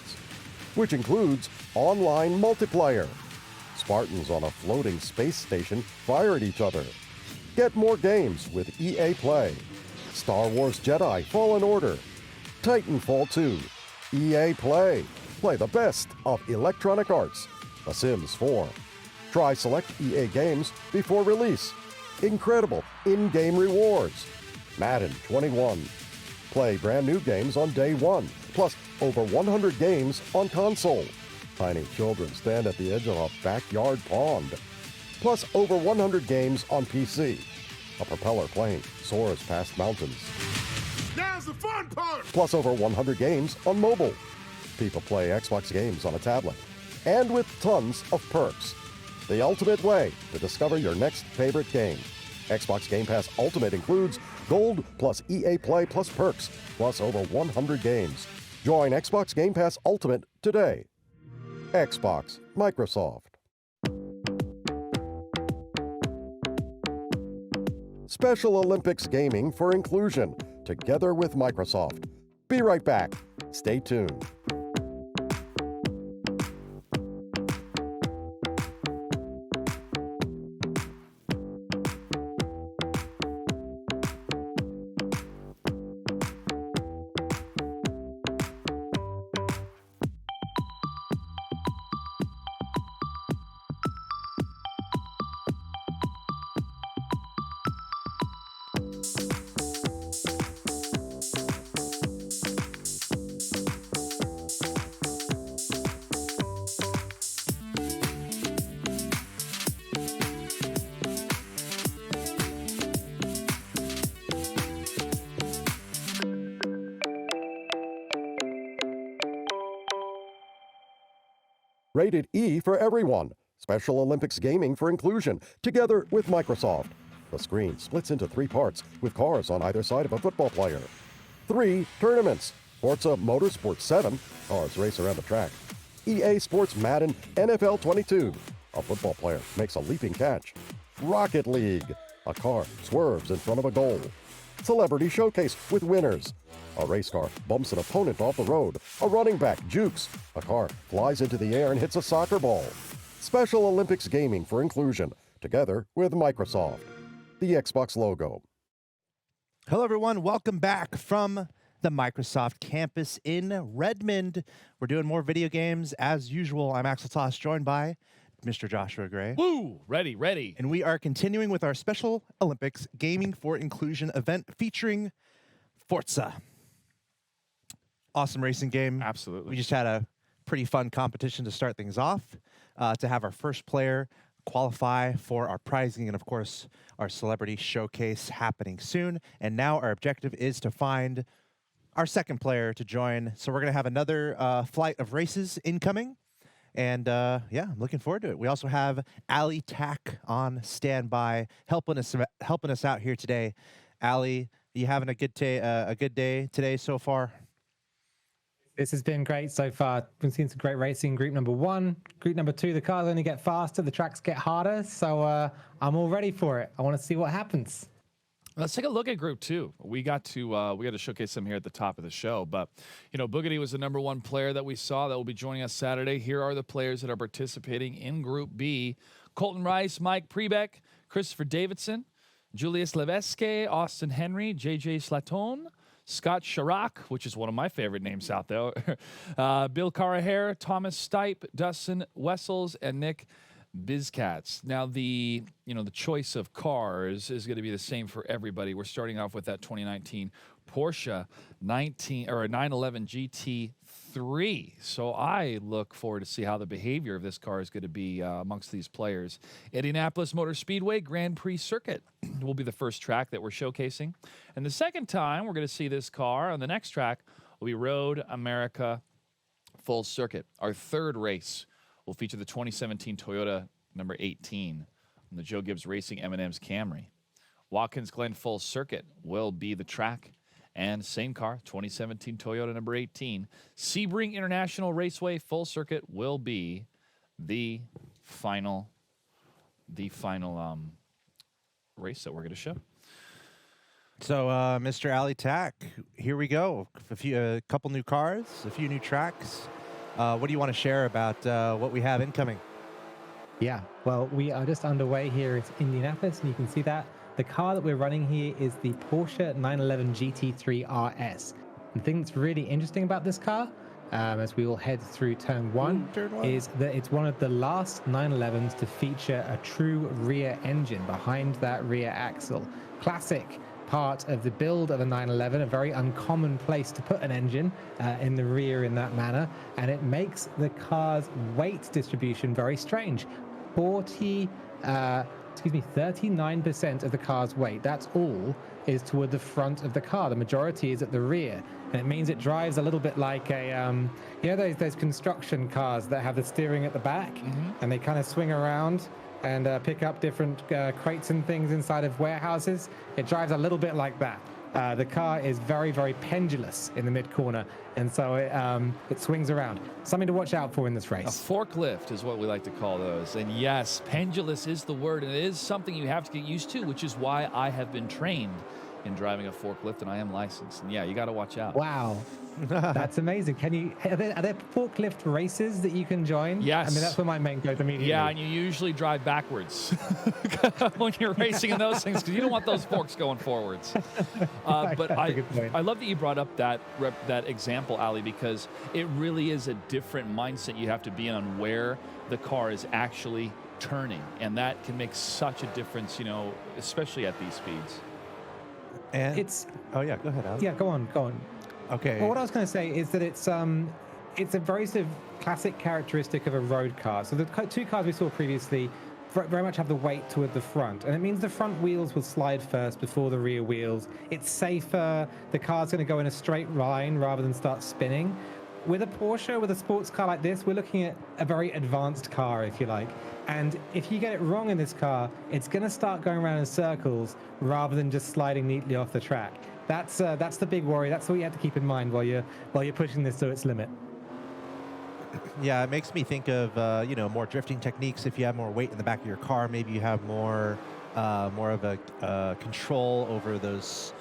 [SPEAKER 1] which includes online multiplayer. Spartans on a floating space station fire at each other. Get more games with EA Play. Star Wars Jedi Fallen Order. Titanfall 2. EA Play. Play the best of Electronic Arts. The Sims 4. Try select EA games before release. Incredible in-game rewards. Madden 21. Play brand new games on day one, plus over 100 games on console. Tiny children stand at the edge of a backyard pond. Plus over 100 games on PC. A propeller plane soars past mountains.
[SPEAKER 2] Now's the fun part!
[SPEAKER 1] Plus over 100 games on mobile. People play Xbox games on a tablet. And with tons of perks. The ultimate way to discover your next favorite game. Xbox Game Pass Ultimate includes Gold plus EA Play plus perks, plus over 100 games. Join Xbox Game Pass Ultimate today. Xbox, Microsoft. Special Olympics Gaming for Inclusion, together with Microsoft. Be right back. Stay tuned. Rated E for everyone. Special Olympics gaming for inclusion, together with Microsoft. The screen splits into 3 parts, with cars on either side of a football player. 3 tournaments. Forza Motorsport 7, cars race around the track. EA Sports Madden NFL 22, a football player makes a leaping catch. Rocket League, a car swerves in front of a goal. Celebrity Showcase with winners. A race car bumps an opponent off the road. A running back jukes. A car flies into the air and hits a soccer ball. Special Olympics gaming for inclusion, together with Microsoft. The Xbox logo.
[SPEAKER 4] Hello, everyone. Welcome back from the Microsoft campus in Redmond. We're doing more video games as usual. I'm Axel Toss, joined by Mr. Joshua Gray.
[SPEAKER 5] Woo! Ready.
[SPEAKER 4] And we are continuing with our Special Olympics Gaming for Inclusion event featuring Forza. Awesome racing game.
[SPEAKER 5] Absolutely.
[SPEAKER 4] We just had a pretty fun competition to start things off, to have our first player qualify for our prizing and, of course, our celebrity showcase happening soon. And now our objective is to find our second player to join. So we're going to have another flight of races incoming. And yeah, I'm looking forward to it. We also have Ali Tack on standby, helping us out here today. Ali, you having a good day today so far?
[SPEAKER 6] This has been great so far. We've seen some great racing. Group number 1, group number 2. The cars only get faster, the tracks get harder. So I'm all ready for it. I want to see what happens.
[SPEAKER 5] Let's take a look at Group 2. We got to showcase them here at the top of the show, but you know, Boogity was the #1 player that we saw that will be joining us Saturday. Here are the players that are participating in Group B: Colton Rice, Mike Prebeck, Christopher Davidson, Julius Levesque, Austin Henry, JJ Slatone, Scott Chirac, which is one of my favorite names out there, Bill Carahare, Thomas Stipe, Dustin Wessels, and Nick Bizcats. Now, the choice of cars is going to be the same for everybody. We're starting off with that 2019 Porsche 911 GT3. So I look forward to see how the behavior of this car is going to be amongst these players. Indianapolis Motor Speedway Grand Prix Circuit will be the first track that we're showcasing. And the second time we're going to see this car on the next track will be Road America Full Circuit. Our third race will feature the 2017 Toyota number 18 on the Joe Gibbs Racing M&M's Camry. Watkins Glen Full Circuit will be the track. And same car, 2017 Toyota number 18. Sebring International Raceway Full Circuit will be the final race that we're going to show.
[SPEAKER 4] So, Mr. Ali Tack, here we go. A couple new cars, a few new tracks. What do you want to share about what we have incoming?
[SPEAKER 6] Yeah, well, we are just underway here at Indianapolis, and you can see that. The car that we're running here is the Porsche 911 GT3 RS. The thing that's really interesting about this car, as we will head through turn 1, is that it's one of the last 911s to feature a true rear engine behind that rear axle. Classic part of the build of a 911, a very uncommon place to put an engine in the rear in that manner, and it makes the car's weight distribution very strange. 39% of the car's weight, that's all, is toward the front of the car. The majority is at the rear, and it means it drives a little bit like a, you know, those construction cars that have the steering at the back, and they kind of swing around and pick up different crates and things inside of warehouses. It drives a little bit like that. The car is very, very pendulous in the mid-corner, and so it swings around. Something to watch out for in this race.
[SPEAKER 5] A forklift is what we like to call those. And yes, pendulous is the word, and it is something you have to get used to, which is why I have been trained in driving a forklift, and I am licensed. And yeah, you got to watch out.
[SPEAKER 6] Wow. That's amazing. Are there forklift races that you can join?
[SPEAKER 5] Yes.
[SPEAKER 6] I mean, that's where my mate goes immediately.
[SPEAKER 5] Yeah, and you usually drive backwards when you're racing in those things, because you don't want those forks going forwards. But I love that you brought up that example, Ali, because it really is a different mindset you have to be in on where the car is actually turning, and that can make such a difference, you know, especially at these speeds.
[SPEAKER 4] And
[SPEAKER 6] oh yeah, go ahead, Alex. Yeah, go on.
[SPEAKER 4] Okay.
[SPEAKER 6] Well, what I was going to say is that it's a very sort of classic characteristic of a road car. So the two cars we saw previously very much have the weight toward the front, and it means the front wheels will slide first before the rear wheels. It's safer. The car's going to go in a straight line rather than start spinning. with a Porsche, with a sports car like this, we're looking at a very advanced car, if you like. And if you get it wrong in this car, it's going to start going around in circles rather than just sliding neatly off the track. That's the big worry. That's what you have to keep in mind while you're pushing this to its limit.
[SPEAKER 4] Yeah, it makes me think of more drifting techniques. If you have more weight in the back of your car, maybe you have more of a control over those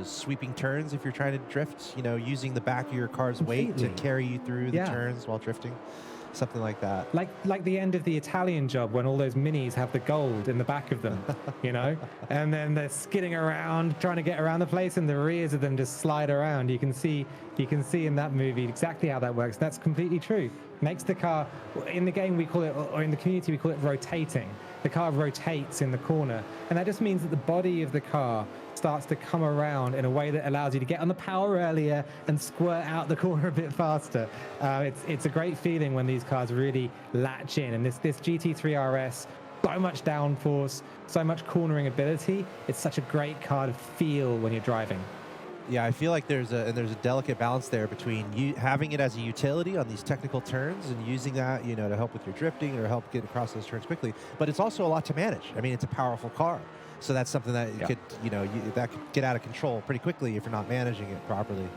[SPEAKER 4] sweeping turns. If you're trying to drift, using the back of your car's weight to carry you through the turns while drifting, something like that.
[SPEAKER 6] Like the end of the Italian Job when all those minis have the gold in the back of them, and then they're skidding around trying to get around the place, and the rears of them just slide around. You can see in that movie exactly how that works. That's completely true. Makes the car, in the game we call it, or in the community we call it rotating. The car rotates in the corner, and that just means that the body of the car starts to come around in a way that allows you to get on the power earlier and squirt out the corner a bit faster. It's a great feeling when these cars really latch in, and this GT3 RS, so much downforce, so much cornering ability. It's such a great car to feel when you're driving.
[SPEAKER 4] Yeah, I feel like there's a delicate balance there between you having it as a utility on these technical turns and using that, to help with your drifting or help get across those turns quickly. But it's also a lot to manage. I mean, it's a powerful car, so that's something that could get out of control pretty quickly if you're not managing it properly.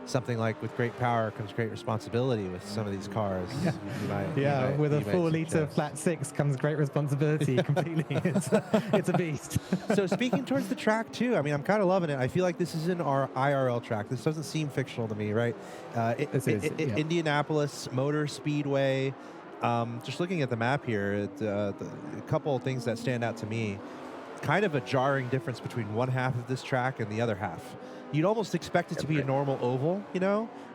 [SPEAKER 4] Something like with great power comes great responsibility with some of these cars.
[SPEAKER 6] With a 4-liter flat six comes great responsibility completely. It's a beast.
[SPEAKER 4] So speaking towards the track too, I mean, I'm kind of loving it. I feel like this is an IRL track. This doesn't seem fictional to me, right? Indianapolis Motor Speedway. Just looking at the map here, a couple of things that stand out to me. Kind of a jarring difference between one half of this track and the other half. You'd almost expect it to be a normal oval,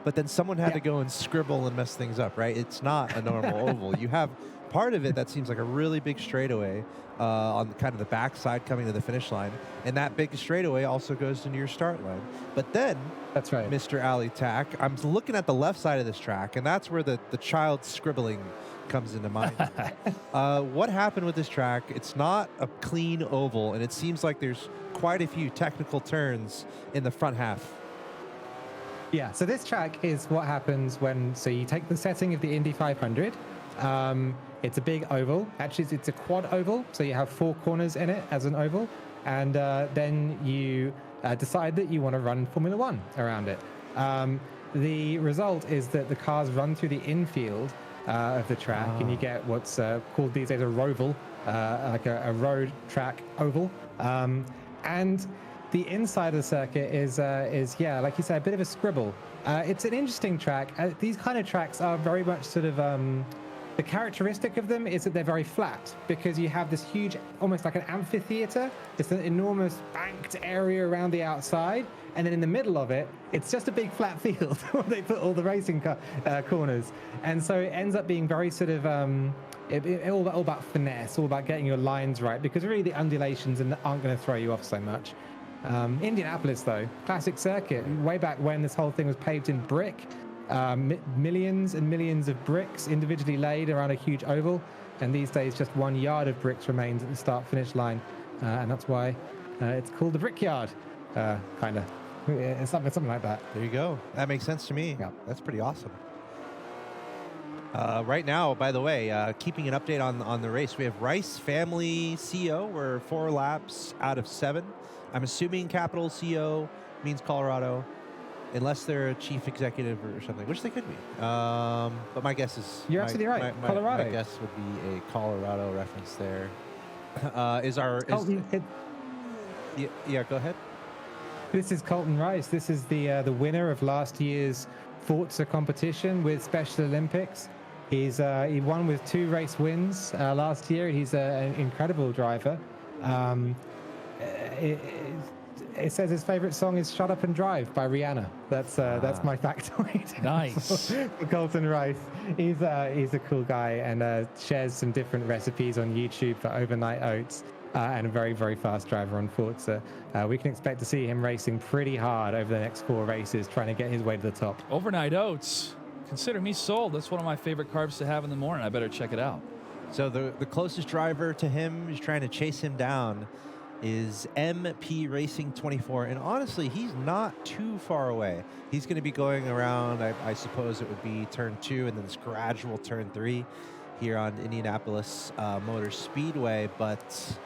[SPEAKER 4] but then someone had to go and scribble and mess things up, right? It's not a normal oval. You have part of it that seems like a really big straightaway on kind of the backside coming to the finish line, and that big straightaway also goes into your start line. But then,
[SPEAKER 6] that's right,
[SPEAKER 4] Mr. Ali Tack, I'm looking at the left side of this track, and that's where the child scribbling comes into mind. What happened with this track? It's not a clean oval, and it seems like there's quite a few technical turns in the front half.
[SPEAKER 6] Yeah, so this track is what happens so you take the setting of the Indy 500. It's a big oval. Actually, it's a quad oval, so you have 4 corners in it as an oval, and then you decide that you want to run Formula One around it. The result is that the cars run through the infield of the track, and you get what's called these days a roval, like a road track oval. And the inside of the circuit is like you said, a bit of a scribble. It's an interesting track. These kind of tracks are very much sort of the characteristic of them is that they're very flat, because you have this huge, almost like an amphitheater. It's an enormous banked area around the outside, and then in the middle of it, it's just a big flat field where they put all the racing corners. And so it ends up being very sort of all about finesse, all about getting your lines right, because really the undulations aren't going to throw you off so much. Indianapolis, though, classic circuit. Way back when this whole thing was paved in brick, millions and millions of bricks individually laid around a huge oval, and these days just 1 yard of bricks remains at the start-finish line, and that's why it's called the Brickyard, kind of. It's something like that.
[SPEAKER 4] There you go. That makes sense to me. Yeah. That's pretty awesome. Right now, by the way, keeping an update on the race, we have Rice Family CO. We're 4 laps out of 7. I'm assuming capital CO means Colorado, unless they're a chief executive or something, which they could be. But my guess is...
[SPEAKER 6] You're absolutely right. Colorado.
[SPEAKER 4] My guess would be a Colorado reference there. Yeah, go ahead.
[SPEAKER 6] This is Colton Rice. This is the winner of last year's Forza competition with Special Olympics. He won with 2 race wins last year. He's an incredible driver. It says his favorite song is "Shut Up and Drive" by Rihanna. That's my factoid.
[SPEAKER 5] Nice.
[SPEAKER 6] For Colton Rice. He's a cool guy and shares some different recipes on YouTube for overnight oats. And a very, very fast driver on Forza. We can expect to see him racing pretty hard over the next 4 races, trying to get his way to the top.
[SPEAKER 5] Overnight oats. Consider me sold. That's one of my favorite carbs to have in the morning. I better check it out.
[SPEAKER 4] So the closest driver to him is trying to chase him down. is MP Racing 24. And honestly, he's not too far away. He's going to be going around, I suppose it would be turn 2 and then this gradual turn 3 here on Indianapolis Motor Speedway. But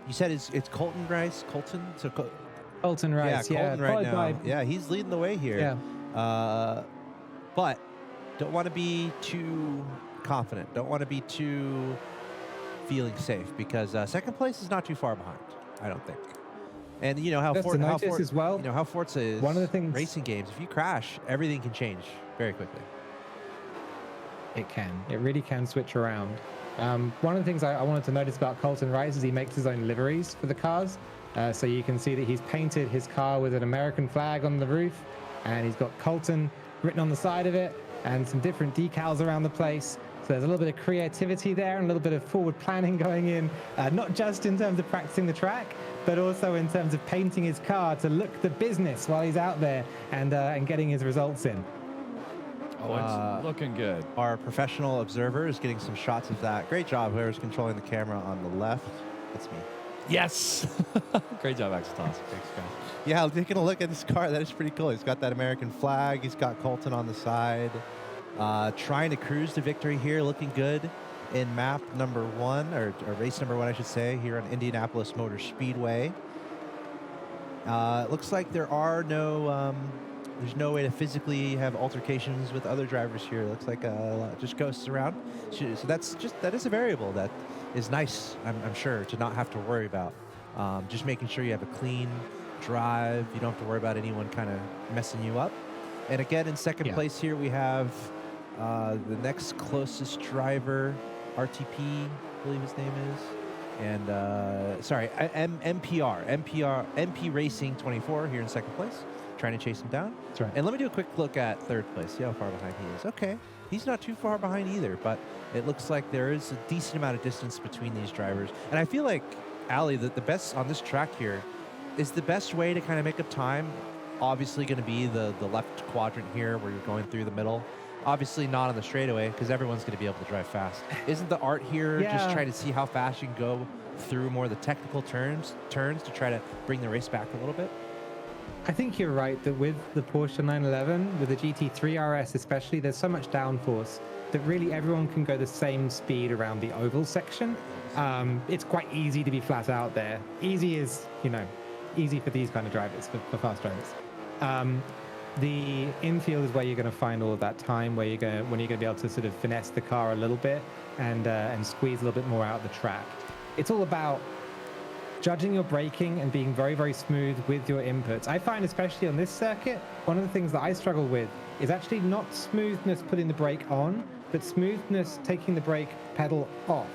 [SPEAKER 4] you said it's Colton Rice? Colton?
[SPEAKER 6] Colton Rice,
[SPEAKER 4] Colton right now. Yeah, he's leading the way here.
[SPEAKER 6] Yeah.
[SPEAKER 4] But don't want to be too confident. Don't want to be too feeling safe because second place is not too far behind, I don't think. And you know how
[SPEAKER 6] as well.
[SPEAKER 4] You know how Forza is.
[SPEAKER 6] One of the things,
[SPEAKER 4] racing games, if you crash, everything can change very quickly.
[SPEAKER 6] It can. It really can switch around. One of the things I wanted to notice about Colton Rice is he makes his own liveries for the cars. So you can see that he's painted his car with an American flag on the roof, and he's got Colton written on the side of it, and some different decals around the place. So there's a little bit of creativity there and a little bit of forward planning going in, not just in terms of practicing the track, but also in terms of painting his car to look the business while he's out there and getting his results in.
[SPEAKER 5] Oh, it's looking good.
[SPEAKER 4] Our professional observer is getting some shots of that. Great job, whoever's controlling the camera on the left. That's me.
[SPEAKER 5] Yes. Great job, Axel Thomas. Thanks, guys.
[SPEAKER 4] Yeah, taking a look at this car, that is pretty cool. He's got that American flag. He's got Colton on the side. Trying to cruise to victory here, looking good in map number 1, or race number 1, I should say, here on Indianapolis Motor Speedway. It looks like there are no, there's no way to physically have altercations with other drivers here. It looks like just ghosts around. So that is a variable that is nice, I'm sure, to not have to worry about. Just making sure you have a clean drive. You don't have to worry about anyone kind of messing you up. And again, in second place here, we have the next closest driver, RTP, I believe his name is. And, sorry, MP Racing 24 here in second place, trying to chase him down.
[SPEAKER 6] That's right.
[SPEAKER 4] And let me do a quick look at third place, see how far behind he is. Okay, he's not too far behind either, but it looks like there is a decent amount of distance between these drivers. And I feel like, Ali, the best on this track here is the best way to kind of make up time. Obviously going to be the left quadrant here where you're going through the middle. Obviously not on the straightaway because everyone's going to be able to drive fast. Isn't the art here just trying to see how fast you can go through more of the technical turns to try to bring the race back a little bit?
[SPEAKER 6] I think you're right that with the Porsche 911, with the GT3 RS especially, there's so much downforce that really everyone can go the same speed around the oval section. It's quite easy to be flat out there. Easy is, easy for these kind of drivers, for fast drivers. The infield is where you're going to find all of that time, when you're going to be able to sort of finesse the car a little bit and squeeze a little bit more out of the track. It's all about judging your braking and being very, very smooth with your inputs. I find, especially on this circuit, one of the things that I struggle with is actually not smoothness putting the brake on, but smoothness taking the brake pedal off.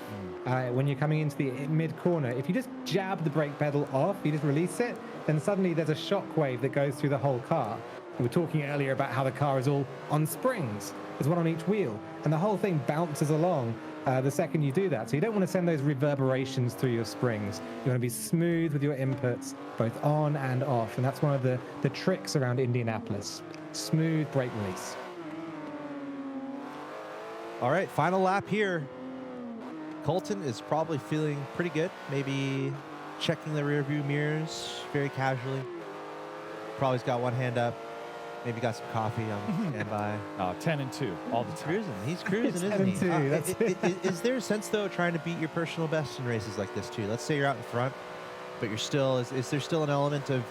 [SPEAKER 6] When you're coming into the mid-corner, if you just jab the brake pedal off, you just release it, then suddenly there's a shock wave that goes through the whole car. We were talking earlier about how the car is all on springs. There's one on each wheel, and the whole thing bounces along the second you do that. So you don't want to send those reverberations through your springs. You want to be smooth with your inputs, both on and off, and that's one of the tricks around Indianapolis. Smooth brake release.
[SPEAKER 4] All right, final lap here. Colton is probably feeling pretty good, maybe checking the rear view mirrors very casually. Probably's got one hand up, maybe got some coffee on standby.
[SPEAKER 5] 10 and 2 all the time.
[SPEAKER 4] He's cruising, isn't he? Is there a sense, though, trying to beat your personal best in races like this, too? Let's say you're out in front, but you're still, is there still an element of,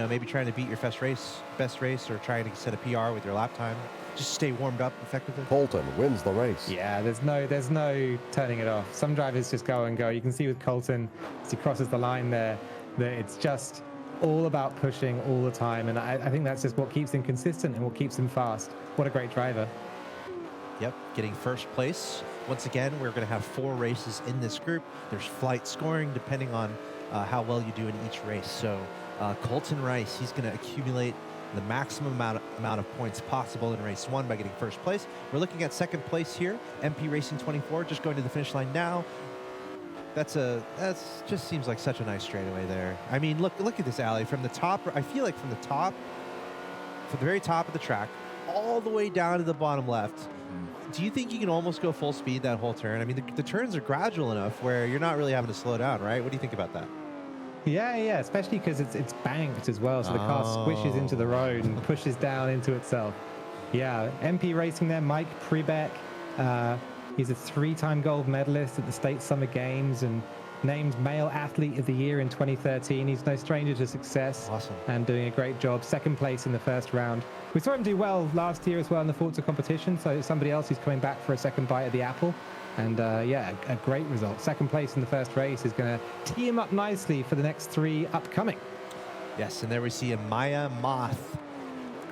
[SPEAKER 4] maybe trying to beat your best race or trying to set a PR with your lap time? Just stay warmed up effectively?
[SPEAKER 1] Colton wins the race.
[SPEAKER 6] Yeah, there's no turning it off. Some drivers just go and go. You can see with Colton, as he crosses the line there, that it's just all about pushing all the time. And I think that's just what keeps him consistent and what keeps him fast. What a great driver.
[SPEAKER 4] Yep, getting first place. Once again, we're going to have 4 races in this group. There's flight scoring depending on how well you do in each race. So Colton Rice, he's going to accumulate the maximum amount of points possible in race 1 by getting first place. We're looking at second place here. MP Racing 24 just going to the finish line now. That's just seems like such a nice straightaway there. I mean, look at this alley from the top. I feel like from the very top of the track, all the way down to the bottom left. Do you think you can almost go full speed that whole turn? I mean, the turns are gradual enough where you're not really having to slow down, right? What do you think about that?
[SPEAKER 6] Yeah, especially because it's banked as well, so the car squishes into the road and pushes down into itself. Yeah, MP Racing there, Mike Prebeck. He's a 3-time gold medalist at the State Summer Games and named Male Athlete of the Year in 2013. He's no stranger to success.
[SPEAKER 4] Awesome.
[SPEAKER 6] And doing a great job. Second place in the first round. We saw him do well last year as well in the Forza competition, so somebody else who's coming back for a second bite at the apple. And yeah, a great result. Second place in the first race is going to tee him up nicely for the next 3 upcoming.
[SPEAKER 4] Yes, and there we see a Maya Moth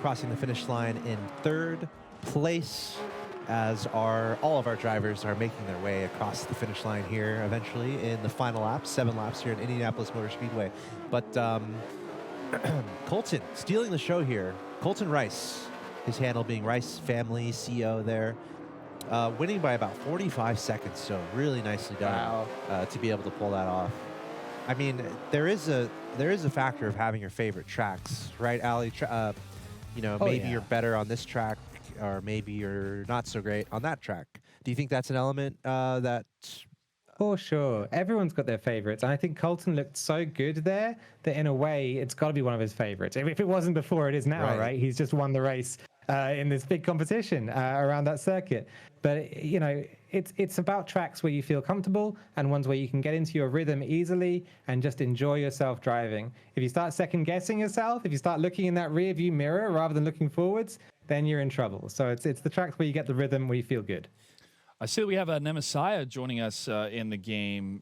[SPEAKER 4] crossing the finish line in 3rd place, as all of our drivers are making their way across the finish line here eventually in the final laps, 7 laps here at Indianapolis Motor Speedway. But Colton stealing the show here. Colton Rice, his handle being Rice Family CEO there. Winning by about 45 seconds, so really nicely done to be able to pull that off. I mean, there is a factor of having your favorite tracks, right, Ali? Maybe you're better on this track, or maybe you're not so great on that track. Do you think that's an element that?
[SPEAKER 6] For sure. Everyone's got their favorites. And I think Colton looked so good there that in a way, it's got to be one of his favorites. If it wasn't before, it is now, right? He's just won the race in this big competition around that circuit. But, it's about tracks where you feel comfortable and ones where you can get into your rhythm easily and just enjoy yourself driving. If you start second guessing yourself, if you start looking in that rear view mirror rather than looking forwards, then you're in trouble. So it's the tracks where you get the rhythm, where you feel good.
[SPEAKER 5] I see that we have Nemesiah joining us in the game.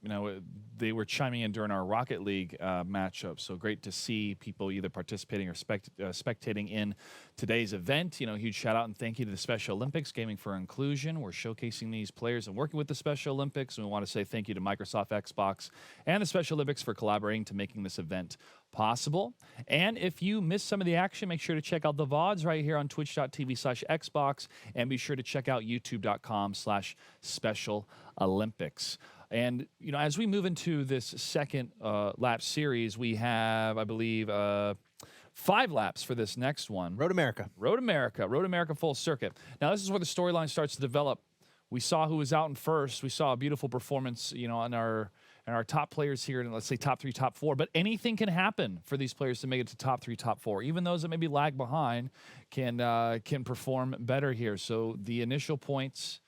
[SPEAKER 5] They were chiming in during our Rocket League matchup, so great to see people either participating or spectating in today's event. Huge shout out and thank you to the Special Olympics Gaming for Inclusion. We're showcasing these players and working with the Special Olympics, and we want to say thank you to Microsoft, Xbox, and the Special Olympics for collaborating to making this event possible. And if you missed some of the action, make sure to check out the VODs right here on twitch.tv/Xbox, and be sure to check out youtube.com/Special Olympics. And, as we move into this second lap series, we have, I believe, 5 laps for this next one.
[SPEAKER 4] Road America full circuit. Now, this is where the storyline starts to develop. We saw who was out in first. We saw a beautiful performance, on our top players here, and let's say top 3, top 4. But anything can happen for these players to make it to top 3, top 4. Even those that maybe lag behind can perform better here. So the initial points,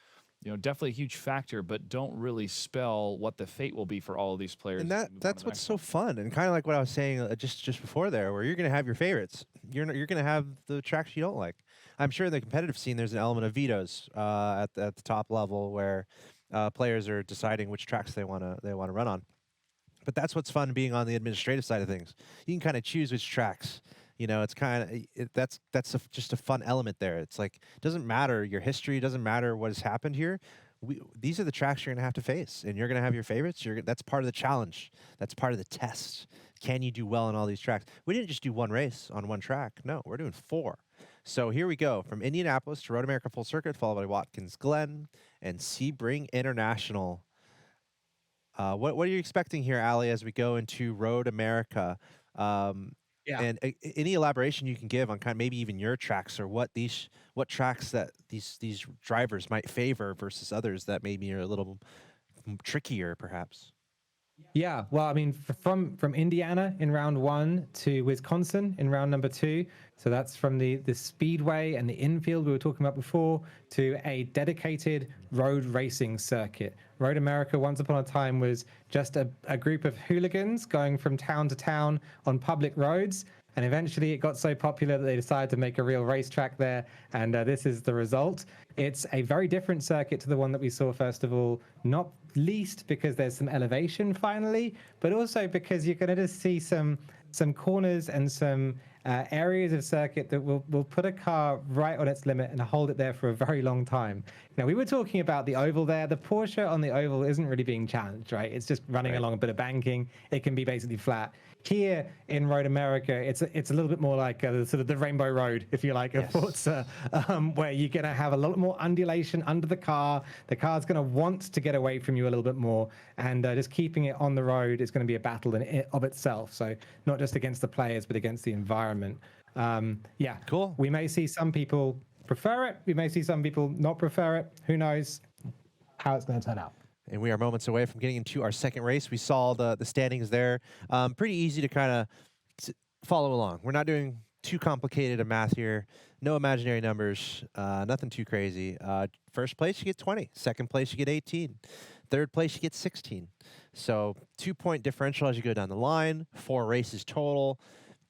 [SPEAKER 4] definitely a huge factor, but don't really spell what the fate will be for all of these players. And that's what's so fun, and kind of like what I was saying just before there, where you're going to have your favorites. You're going to have the tracks you don't like. I'm sure in the competitive scene, there's an element of vetoes at the top level where players are deciding which tracks they want to run on. But that's what's fun being on the administrative side of things. You can kind of choose which tracks. It's kind of that's just a fun element there. It's like, it doesn't matter your history, doesn't matter what has happened here. These are the tracks you're going to have to face, and you're going to have your favorites. That's part of the challenge. That's part of the test. Can you do well on all these tracks? We didn't just do one race on one track. No, we're doing 4. So here we go, from Indianapolis to Road America Full Circuit, followed by Watkins Glen and Sebring International. What are you expecting here, Ali, as we go into Road America? And any elaboration you can give on kind of maybe even your tracks, or what tracks that these drivers might favor versus others that maybe are a little trickier, perhaps.
[SPEAKER 6] Yeah, well, I mean, from Indiana in round 1 to Wisconsin in round number 2. So that's from the speedway and the infield we were talking about before to a dedicated road racing circuit. Road America, once upon a time, was just a group of hooligans going from town to town on public roads. And eventually it got so popular that they decided to make a real racetrack there. And this is the result. It's a very different circuit to the one that we saw, first of all, not least because there's some elevation finally, but also because you're going to just see some corners and some areas of circuit that will put a car right on its limit and hold it there for a very long time. Now, we were talking about the oval there. The Porsche on the oval isn't really being challenged, right? It's just running along a bit of banking. It can be basically flat. Here in Road America, it's a little bit more like sort of the Rainbow Road, if you like, of Forza, where you're going to have a lot more undulation under the car. The car's going to want to get away from you a little bit more, and just keeping it on the road is going to be a battle of itself. So not just against the players, but against the environment. Yeah,
[SPEAKER 4] cool.
[SPEAKER 6] We may see some people prefer it. We may see some people not prefer it. Who knows how it's going to turn out.
[SPEAKER 4] And we are moments away from getting into our second race. We saw the standings there. Pretty easy to kind of follow along. We're not doing too complicated a math here. No imaginary numbers. Nothing too crazy. First place, you get 20. Second place, you get 18. Third place, you get 16. So 2-point differential as you go down the line. 4 races total.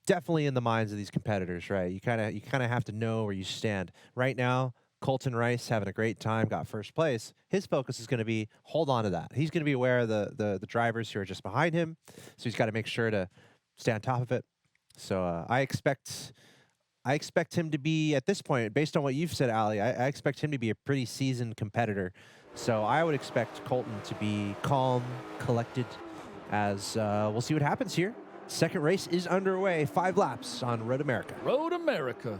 [SPEAKER 4] Definitely in the minds of these competitors, right? You kind of have to know where you stand. Right now, Colton Rice having a great time, got first place. His focus is going to be hold on to that. He's going to be aware of the drivers who are just behind him, so he's got to make sure to stay on top of it. So I expect him to be, at this point, based on what you've said, Ali, I expect him to be a pretty seasoned competitor. So I would expect Colton to be calm, collected, as we'll see what happens here. Second race is underway. 5 laps on Road America.
[SPEAKER 5] Road America.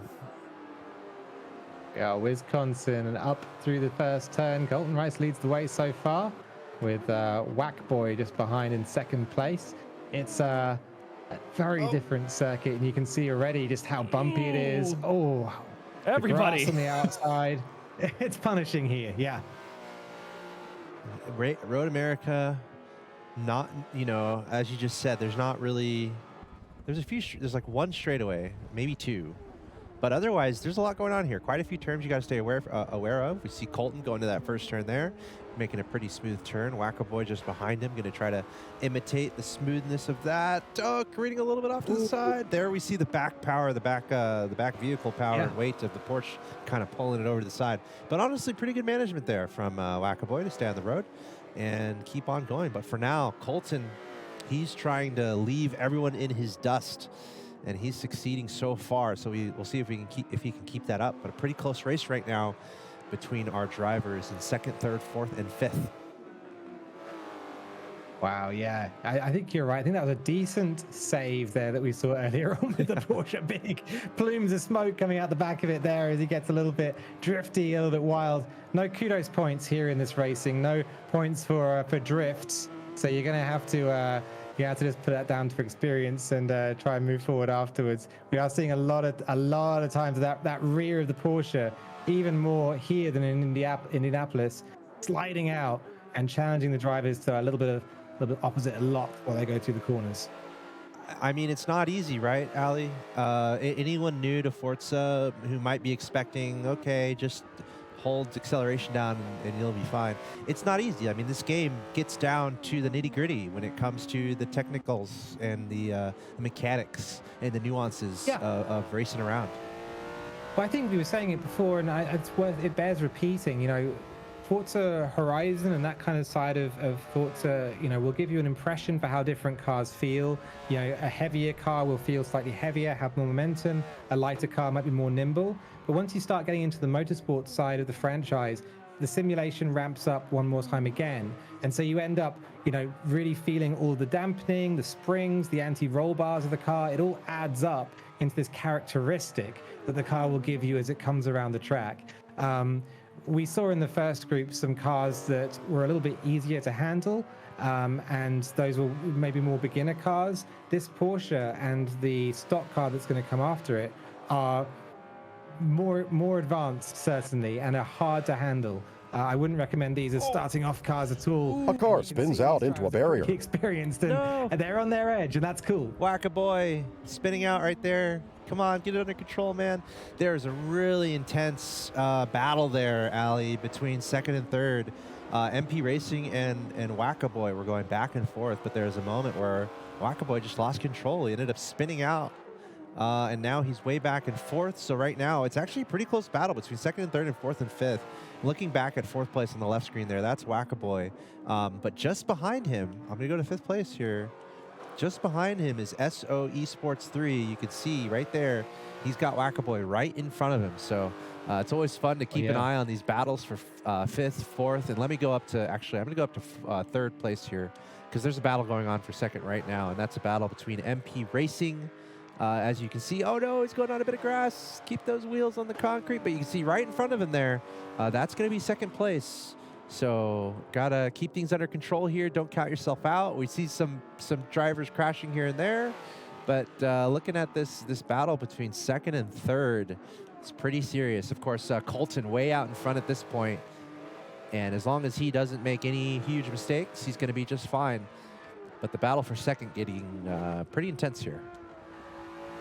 [SPEAKER 6] Yeah, Wisconsin and up through the first turn. Colton Rice leads the way so far, with Whack Boy just behind in second place. It's a very different circuit, and you can see already just how bumpy it is. Oh,
[SPEAKER 5] everybody
[SPEAKER 6] the grass on the outside. It's punishing here, yeah.
[SPEAKER 4] Road America, not, as you just said, there's not really, there's like one straightaway, maybe 2. But otherwise, there's a lot going on here. Quite a few turns you got to stay aware of. We see Colton going to that first turn there, making a pretty smooth turn. Wackaboy just behind him, going to try to imitate the smoothness of that. Oh, careening a little bit off to the side. There we see the back power, the back vehicle power and weight of the Porsche kind of pulling it over to the side. But honestly, pretty good management there from Wackaboy to stay on the road and keep on going. But for now, Colton, he's trying to leave everyone in his dust. And he's succeeding so far. So we'll see if he can keep that up. But a pretty close race right now between our drivers in 2nd, 3rd, 4th, and 5th.
[SPEAKER 6] Wow, yeah. I think you're right. I think that was a decent save there that we saw earlier on with the Porsche. Big plumes of smoke coming out the back of it there as he gets a little bit drifty, a little bit wild. No kudos points here in this racing. No points for drifts. So you're going to have to... you have to just put that down for experience and try and move forward afterwards. We are seeing a lot of times that rear of the Porsche, even more here than in Indianapolis, sliding out and challenging the drivers to a little bit opposite a lot while they go through the corners.
[SPEAKER 4] I mean, it's not easy, right, Ali? Anyone new to Forza who might be expecting, okay, just hold acceleration down and you'll be fine. It's not easy. I mean, this game gets down to the nitty-gritty when it comes to the technicals and the mechanics and the nuances of racing around.
[SPEAKER 6] Well, I think we were saying it before, and it bears repeating. Forza Horizon and that kind of side of Forza, will give you an impression for how different cars feel. A heavier car will feel slightly heavier, have more momentum. A lighter car might be more nimble. But once you start getting into the motorsport side of the franchise, the simulation ramps up one more time again. And so you end up, really feeling all the dampening, the springs, the anti-roll bars of the car. It all adds up into this characteristic that the car will give you as it comes around the track. We saw in the first group some cars that were a little bit easier to handle, and those were maybe more beginner cars. This Porsche and the stock car that's going to come after it are more advanced, certainly, and are hard to handle. I wouldn't recommend these as starting off cars at all.
[SPEAKER 1] A car spins out into a barrier.
[SPEAKER 6] Experienced, and they're on their edge, and that's cool.
[SPEAKER 4] Whack-a-boy spinning out right there. Come on, get it under control, man. There's a really intense battle there, Ali, between 2nd and 3rd. MP Racing and Whack-a-boy were going back and forth, but there's a moment where Whack-a-boy just lost control. He ended up spinning out, and now he's way back and 4th. So right now, it's actually a pretty close battle between 2nd and 3rd and 4th and 5th. Looking back at 4th place on the left screen there, that's Whack-a-boy. But just behind him, I'm going to go to 5th place here. Just behind him is SO Esports 3. You can see right there, he's got Whack-a-boy right in front of him. So it's always fun to keep an eye on these battles for 5th, 4th. And let me go up to, actually, I'm going to go up to 3rd place here because there's a battle going on for 2nd right now. And that's a battle between MP Racing. As you can see, oh no, he's going on a bit of grass. Keep those wheels on the concrete. But you can see right in front of him there, that's going to be 2nd place. So gotta keep things under control here. Don't count yourself out. We see some drivers crashing here and there, but looking at this battle between 2nd and 3rd, it's pretty serious. Of course, Colton way out in front at this point. And as long as he doesn't make any huge mistakes, he's going to be just fine. But the battle for second getting pretty intense here.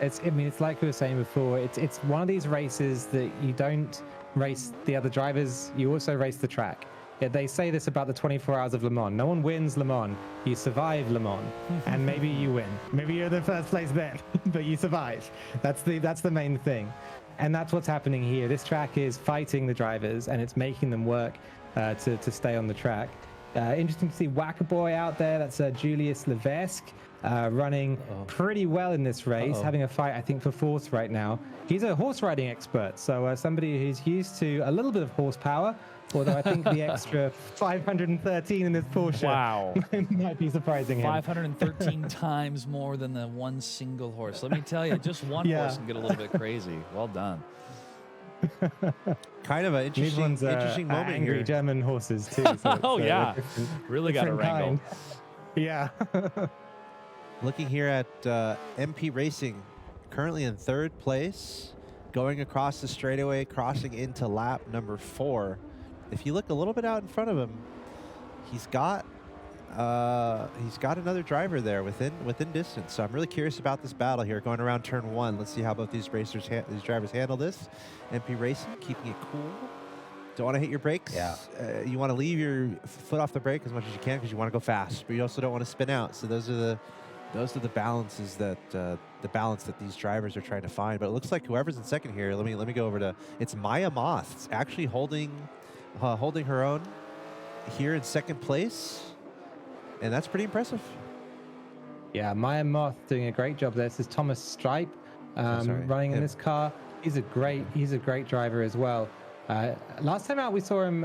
[SPEAKER 6] I mean, it's like we were saying before. It's one of these races that you don't race the other drivers. You also race the track. Yeah, they say this about the 24 Hours of Le Mans. No one wins Le Mans. You survive Le Mans, and maybe you win. Maybe you're the first place then, but you survive. That's the main thing, and that's what's happening here. This track is fighting the drivers, and it's making them work to stay on the track. Interesting to see Wackaboy out there. That's Julius Levesque. Running pretty well in this race, having a fight, I think, for fourth right now. He's a horse riding expert, so somebody who's used to a little bit of horsepower, although I think the extra 513 in this Porsche might be surprising him.
[SPEAKER 5] 513 times more than the one single horse. Let me tell you, just one horse can get a little bit crazy. Well done.
[SPEAKER 4] Kind of an interesting moment
[SPEAKER 6] angry
[SPEAKER 4] here.
[SPEAKER 6] German horses, too.
[SPEAKER 5] So really got a wrangle.
[SPEAKER 6] Yeah.
[SPEAKER 4] Looking here at MP Racing, currently in third place, going across the straightaway, crossing into lap number 4. If you look a little bit out in front of him, he's got another driver there within distance. So I'm really curious about this battle here, going around turn 1. Let's see how both these drivers handle this. MP Racing keeping it cool. Don't want to hit your brakes.
[SPEAKER 6] Yeah.
[SPEAKER 4] You want to leave your foot off the brake as much as you can because you want to go fast, but you also don't want to spin out. So those are the balances that the balance that these drivers are trying to find. But it looks like whoever's in second here, let me go over to, it's Maya Moth. It's actually holding her own here in second place, and that's pretty impressive.
[SPEAKER 6] Yeah, Maya Moth doing a great job there. This is Thomas Stripe running in this car. He's a great driver as well. Last time out, we saw him.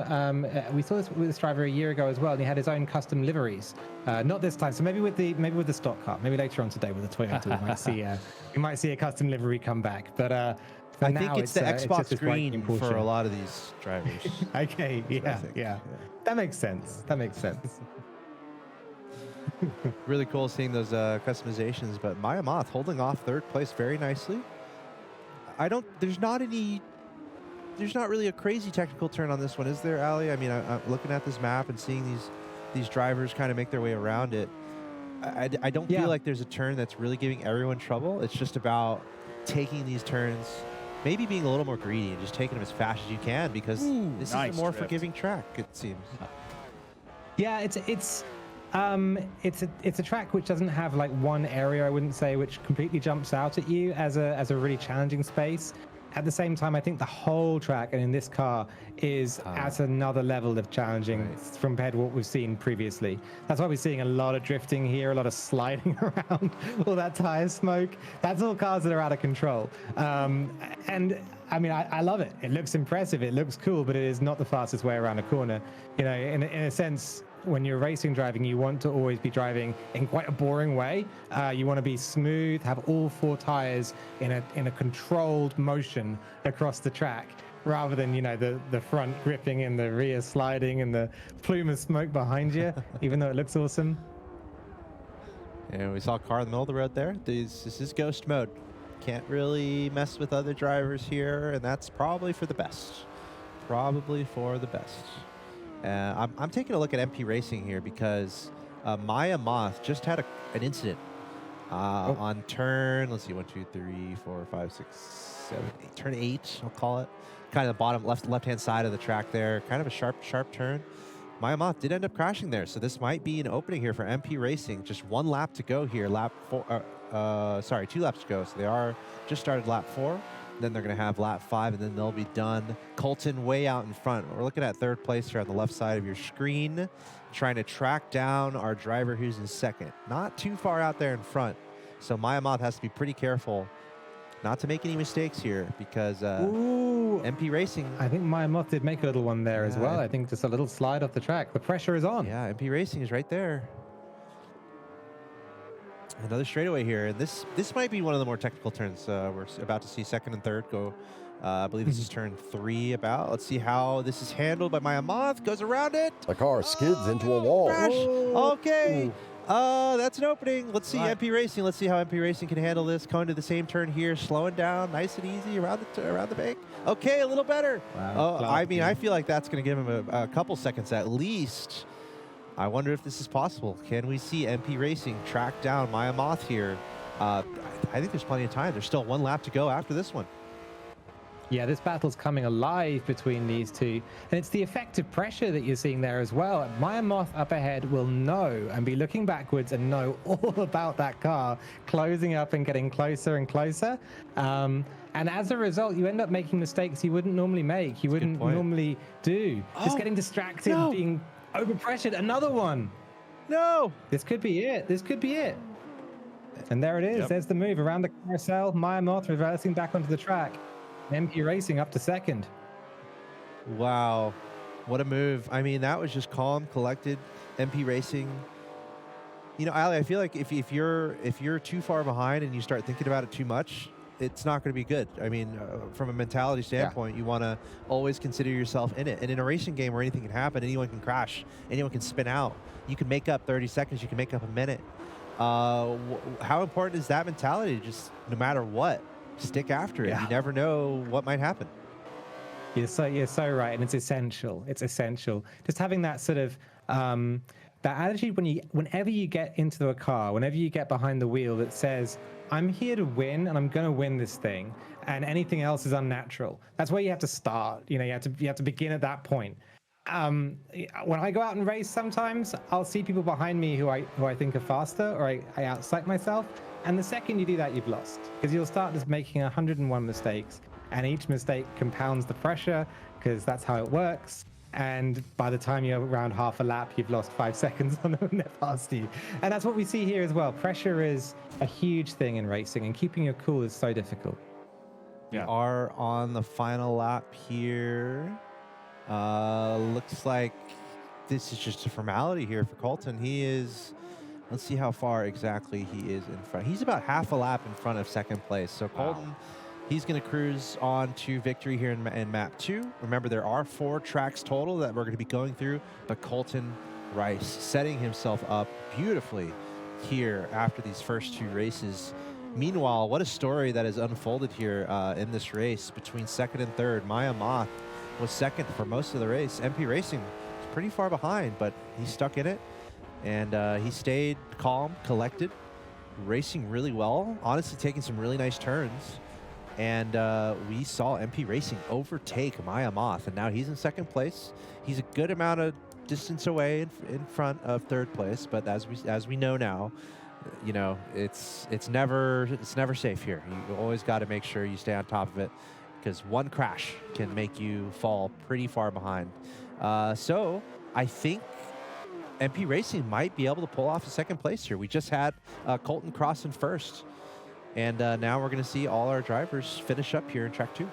[SPEAKER 6] We saw this driver a year ago as well, and he had his own custom liveries. Not this time, so maybe with the stock car. Maybe later on today with the Toyota, we might see a custom livery come back. But
[SPEAKER 4] I think it's the Xbox screen for a lot of these drivers.
[SPEAKER 6] Okay, yeah, that makes sense.
[SPEAKER 4] Really cool seeing those customizations. But Maya Moth holding off third place very nicely. There's not really a crazy technical turn on this one, is there, Ali? I mean, I'm looking at this map and seeing these drivers kind of make their way around it. I don't feel like there's a turn that's really giving everyone trouble. It's just about taking these turns, maybe being a little more greedy and just taking them as fast as you can, because this is a more forgiving track, it seems.
[SPEAKER 6] Yeah, it's a track which doesn't have like one area, I wouldn't say, which completely jumps out at you as a really challenging space. At the same time, I think the whole track, and in this car, is at another level of challenging compared to what we've seen previously. That's why we're seeing a lot of drifting here, a lot of sliding around, all that tire smoke. That's all cars that are out of control. And I mean, I love it. It looks impressive. It looks cool, but it is not the fastest way around a corner. You know, in a sense, when you're racing driving, you want to always be driving in quite a boring way. You want to be smooth, have all 4 tires in a controlled motion across the track, rather than, you know, the front gripping and the rear sliding and the plume of smoke behind you, even though it looks awesome.
[SPEAKER 4] And we saw a car in the middle of the road there. This is ghost mode. Can't really mess with other drivers here, and that's probably for the best. I'm taking a look at MP Racing here because Maya Moth just had an incident on turn, let's see, 1, 2, 3, 4, 5, 6, 7, 8, turn 8, I'll call it. Kind of the bottom left-hand side of the track there. Kind of a sharp turn. Maya Moth did end up crashing there, so this might be an opening here for MP Racing. Just 1 lap to go here. 2 laps to go. So they are just started lap 4. Then they're going to have lap 5, and then they'll be done. Colton way out in front. We're looking at third place here on the left side of your screen, trying to track down our driver who's in second. Not too far out there in front. So Maya Moth has to be pretty careful not to make any mistakes here, because MP Racing...
[SPEAKER 6] I think Maya Moth did make a little one there as well. I think just a little slide off the track. The pressure is on.
[SPEAKER 4] Yeah, MP Racing is right there. Another straightaway here, and this might be one of the more technical turns. We're about to see second and third go. I believe this is turn 3 about. Let's see how this is handled by Maya Moth. Goes around it.
[SPEAKER 1] The car skids into a wall.
[SPEAKER 4] Crash. Okay. That's an opening. Let's see MP Racing. Let's see how MP Racing can handle this. Going to the same turn here, slowing down, nice and easy around the bank. Okay, a little better.
[SPEAKER 6] Wow.
[SPEAKER 4] I mean, I feel like that's going to give him a couple seconds at least. I wonder if this is possible. Can we see MP Racing track down Maya Moth here? I think there's plenty of time. There's still 1 lap to go after this one.
[SPEAKER 6] Yeah, this battle's coming alive between these two. And it's the effective pressure that you're seeing there as well. Maya Moth up ahead will know and be looking backwards and know all about that car, closing up and getting closer and closer. And as a result, you end up making mistakes you wouldn't normally make, you wouldn't normally do. Just getting distracted, being overpressured. Another one.
[SPEAKER 4] No.
[SPEAKER 6] This could be it. This could be it. And there it is. There's the move around the carousel. Maya Moth reversing back onto the track. MP Racing up to second.
[SPEAKER 4] Wow, what a move. I mean, that was just calm, collected. MP Racing. You know, Ali, I feel like if you're too far behind and you start thinking about it too much, it's not going to be good. I mean, from a mentality standpoint, you want to always consider yourself in it. And in a racing game where anything can happen, anyone can crash, anyone can spin out. You can make up 30 seconds, you can make up a minute. How important is that mentality? Just no matter what, stick after it. You never know what might happen.
[SPEAKER 6] You're so right, and it's essential. It's essential. Just having that sort of that attitude whenever you get into a car, whenever you get behind the wheel, that says, "I'm here to win, and I'm going to win this thing, and anything else is unnatural." That's where you have to start. You know, you have to begin at that point. When I go out and race, sometimes I'll see people behind me who I think are faster, or I outcite myself. And the second you do that, you've lost, because you'll start just making 101 mistakes, and each mistake compounds the pressure, because that's how it works. And by the time you're around half a lap, you've lost 5 seconds on them, they're past you. And that's what we see here as well. Pressure is a huge thing in racing, and keeping your cool is so difficult.
[SPEAKER 4] We are on the final lap here. Looks like this is just a formality here for Colton. He is... Let's see how far exactly he is in front. He's about half a lap in front of second place. So Colton, he's going to cruise on to victory here in map 2. Remember, there are 4 tracks total that we're going to be going through, but Colton Rice setting himself up beautifully here after these first 2 races. Meanwhile, what a story that has unfolded here in this race between second and third. Maya Moth was second for most of the race. MP Racing is pretty far behind, but he's stuck in it. And he stayed calm, collected, racing really well, honestly taking some really nice turns. And we saw MP Racing overtake Maya Moth, and now he's in second place. He's a good amount of distance away in front of third place, but as we know now, you know, it's never safe here. You always got to make sure you stay on top of it, because one crash can make you fall pretty far behind. So I think MP Racing might be able to pull off a second place here. We just had Colton cross in first, and now we're going to see all our drivers finish up here in track 2.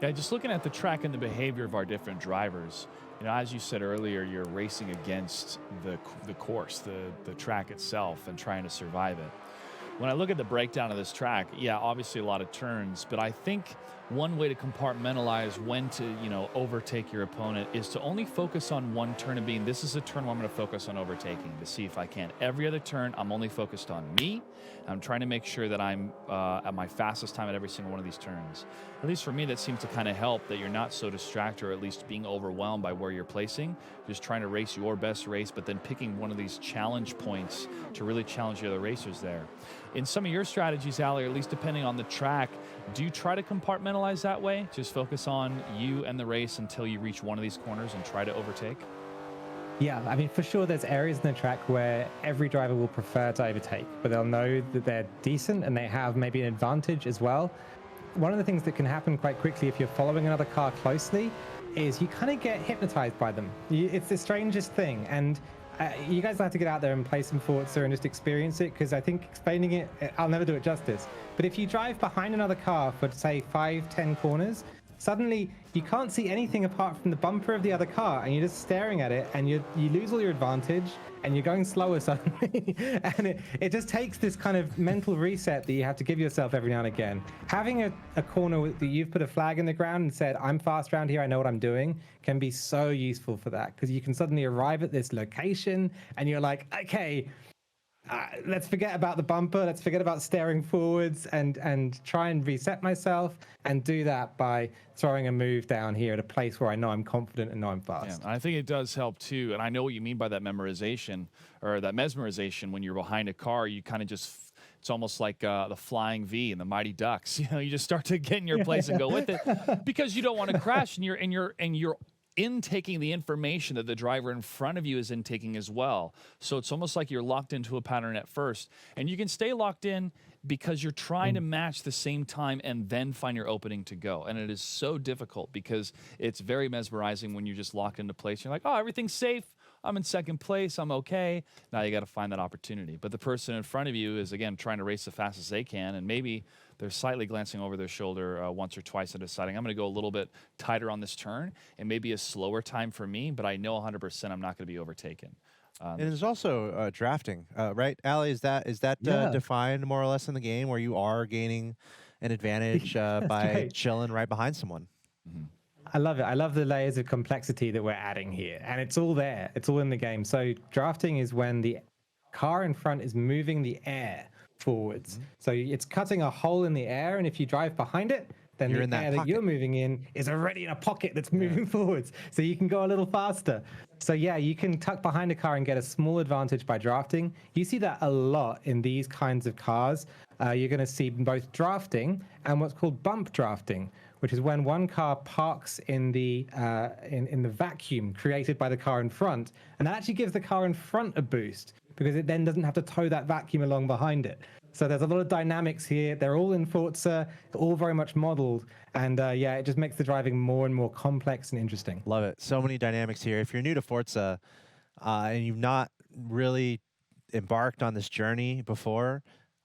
[SPEAKER 5] Yeah, just looking at the track and the behavior of our different drivers, you know, as you said earlier, you're racing against the course, the track itself, and trying to survive it. When I look at the breakdown of this track, yeah, obviously a lot of turns, but I think one way to compartmentalize when to, you know, overtake your opponent is to only focus on one turn, and being, this is a turn where I'm going to focus on overtaking to see if I can. Every other turn, I'm only focused on me. I'm trying to make sure that I'm at my fastest time at every single one of these turns. At least for me, that seems to kind of help, that you're not so distracted or at least being overwhelmed by where you're placing. Just trying to race your best race, but then picking one of these challenge points to really challenge the other racers there. In some of your strategies, Ali, or at least depending on the track, do you try to compartmentalize that way? Just focus on you and the race until you reach one of these corners and try to overtake?
[SPEAKER 6] Yeah, I mean, for sure, there's areas in the track where every driver will prefer to overtake, but they'll know that they're decent and they have maybe an advantage as well. One of the things that can happen quite quickly if you're following another car closely is you kind of get hypnotized by them. It's the strangest thing. And you guys have to get out there and play some Forza and just experience it, because I think explaining it, I'll never do it justice. But if you drive behind another car for, say, 5-10 corners, suddenly you can't see anything apart from the bumper of the other car, and you're just staring at it, and you lose all your advantage, and you're going slower suddenly. And it just takes this kind of mental reset that you have to give yourself every now and again. Having a corner that you've put a flag in the ground and said, I'm fast around here, I know what I'm doing, can be so useful for that, because you can suddenly arrive at this location and you're like, okay, let's forget about the bumper. Let's forget about staring forwards and try and reset myself and do that by throwing a move down here at a place where I know I'm confident and know I'm fast.
[SPEAKER 5] Yeah, I think it does help too. And I know what you mean by that memorization or that mesmerization. When you're behind a car, you kind of just, it's almost like the flying V and the Mighty Ducks. You know, you just start to get in your place and go with it because you don't want to crash, and you're intaking the information that the driver in front of you is intaking as well. So it's almost like you're locked into a pattern at first, and you can stay locked in because you're trying to match the same time and then find your opening to go. And it is so difficult because it's very mesmerizing when you're just locked into place. You're like, oh, everything's safe. I'm in second place. I'm okay. Now you got to find that opportunity. But the person in front of you is, again, trying to race as fast as they can, and maybe they're slightly glancing over their shoulder once or twice and deciding, I'm going to go a little bit tighter on this turn and maybe a slower time for me, but I know 100% I'm not going to be overtaken.
[SPEAKER 4] And there's also drafting, right? Allie, is that defined more or less in the game where you are gaining an advantage by chilling right behind someone?
[SPEAKER 5] Mm-hmm.
[SPEAKER 6] I love it. I love the layers of complexity that we're adding here. And it's all there. It's all in the game. So drafting is when the car in front is moving the air forwards. Mm-hmm. So it's cutting a hole in the air. And if you drive behind it, then the air that you're moving in is already in a pocket that's moving forwards. So you can go a little faster. So yeah, you can tuck behind a car and get a small advantage by drafting. You see that a lot in these kinds of cars. You're going to see both drafting and what's called bump drafting, which is when one car parks in the vacuum created by the car in front, and that actually gives the car in front a boost because it then doesn't have to tow that vacuum along behind it. So there's a lot of dynamics here. They're all in Forza, all very much modeled, and yeah, it just makes the driving more and more complex and interesting.
[SPEAKER 4] Love it. So many dynamics here. If you're new to Forza and you've not really embarked on this journey before,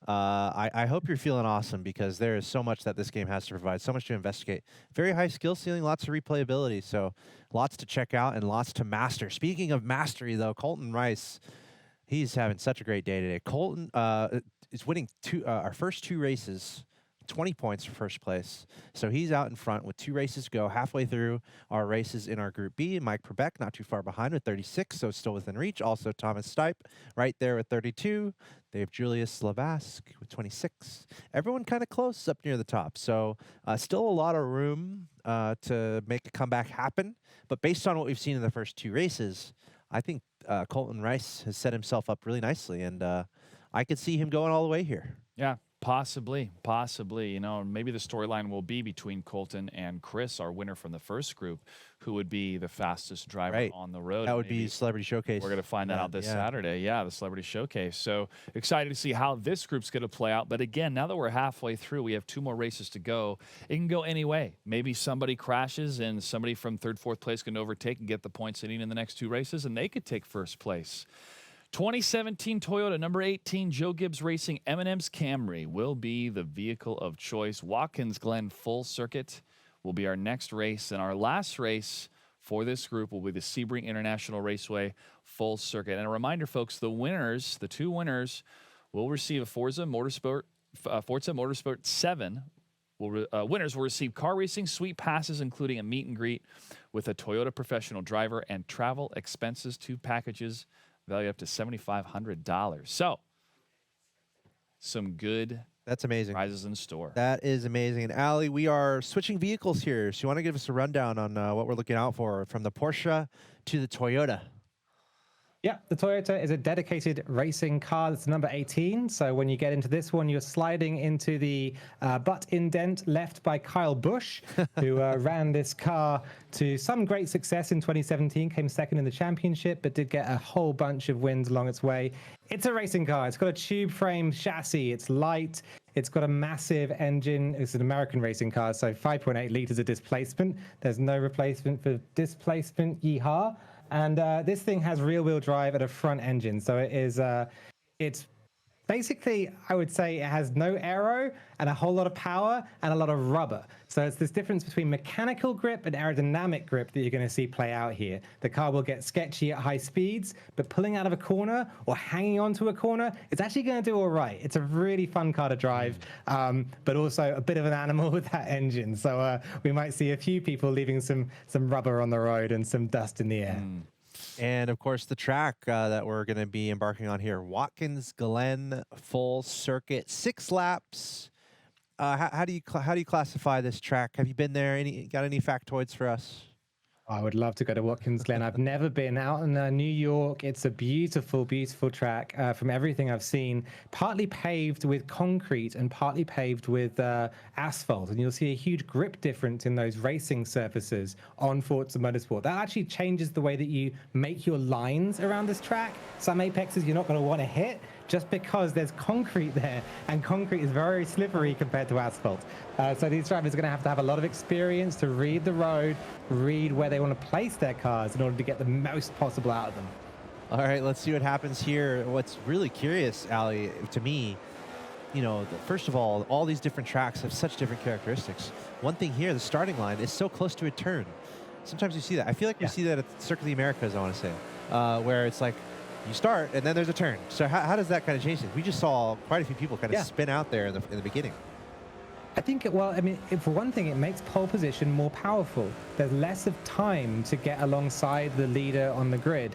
[SPEAKER 4] I hope you're feeling awesome because there is so much that this game has to provide, so much to investigate. Very high skill ceiling, lots of replayability, so lots to check out and lots to master. Speaking of mastery, though, Colton Rice, he's having such a great day today. Colton is winning our first two races, 20 points for first place. So he's out in front with 2 races to go, halfway through our races in our Group B. Mike Prebeck not too far behind with 36, so still within reach. Also Thomas Stipe right there with 32. They have Julius Slavask with 26. Everyone kind of close up near the top. So still a lot of room to make a comeback happen. But based on what we've seen in the first 2 races, I think Colton Rice has set himself up really nicely. And I could see him going all the way here.
[SPEAKER 5] Yeah. Possibly. You know, maybe the storyline will be between Colton and Chris, our winner from the first group, who would be the fastest driver on the road.
[SPEAKER 4] That would be Celebrity Showcase.
[SPEAKER 5] We're going to find that out this Saturday. Yeah, the Celebrity Showcase. So excited to see how this group's going to play out. But again, now that we're halfway through, we have 2 more races to go. It can go any way. Maybe somebody crashes and somebody from 3rd, 4th place can overtake and get the points they need in the next 2 races, and they could take first place. 2017 Toyota number 18 Joe Gibbs Racing M&M's Camry will be the vehicle of choice. Watkins Glen Full Circuit will be our next race, and our last race for this group will be the Sebring International Raceway Full Circuit. And a reminder, folks, the 2 winners will receive a Forza Motorsport 7. Winners will receive car racing suite passes, including a meet and greet with a Toyota professional driver and travel expenses, 2 packages valued up to $7,500. So, some good prizes in store.
[SPEAKER 4] That is amazing. And Allie, we are switching vehicles here. So you want to give us a rundown on what we're looking out for from the Porsche to the Toyota?
[SPEAKER 6] Yeah, the Toyota is a dedicated racing car. That's number 18. So when you get into this one, you're sliding into the butt indent left by Kyle Busch, who ran this car to some great success in 2017, came second in the championship, but did get a whole bunch of wins along its way. It's a racing car. It's got a tube frame chassis. It's light. It's got a massive engine. It's an American racing car, so 5.8 liters of displacement. There's no replacement for displacement. Yeehaw. And this thing has rear-wheel drive at a front engine. So it is, it's basically, I would say it has no aero and a whole lot of power and a lot of rubber. So it's this difference between mechanical grip and aerodynamic grip that you're going to see play out here. The car will get sketchy at high speeds, but pulling out of a corner or hanging onto a corner, it's actually going to do all right. It's a really fun car to drive, but also a bit of an animal with that engine. So we might see a few people leaving some rubber on the road and some dust in the air.
[SPEAKER 4] And of course, the track that we're going to be embarking on here, Watkins Glen full circuit, 6 laps. How do you classify this track? Have you been there? Got any factoids for us?
[SPEAKER 6] I would love to go to Watkins Glen. I've never been out in New York. It's a beautiful, beautiful track from everything I've seen. Partly paved with concrete and partly paved with asphalt. And you'll see a huge grip difference in those racing surfaces on Forza Motorsport. That actually changes the way that you make your lines around this track. Some apexes you're not going to want to hit just because there's concrete there, and concrete is very slippery compared to asphalt. So these drivers are going to have a lot of experience to read the road, read where they want to place their cars in order to get the most possible out of them.
[SPEAKER 4] All right, let's see what happens here. What's really curious, Ali, to me, first of all these different tracks have such different characteristics. One thing here, the starting line is so close to a turn. Sometimes you see that. I feel like we see that at the Circuit of the Americas, I want to say, where it's like, you start, and then there's a turn. So how does that kind of change things? We just saw quite a few people kind of spin out there in the beginning.
[SPEAKER 6] I think, for one thing, it makes pole position more powerful. There's less of time to get alongside the leader on the grid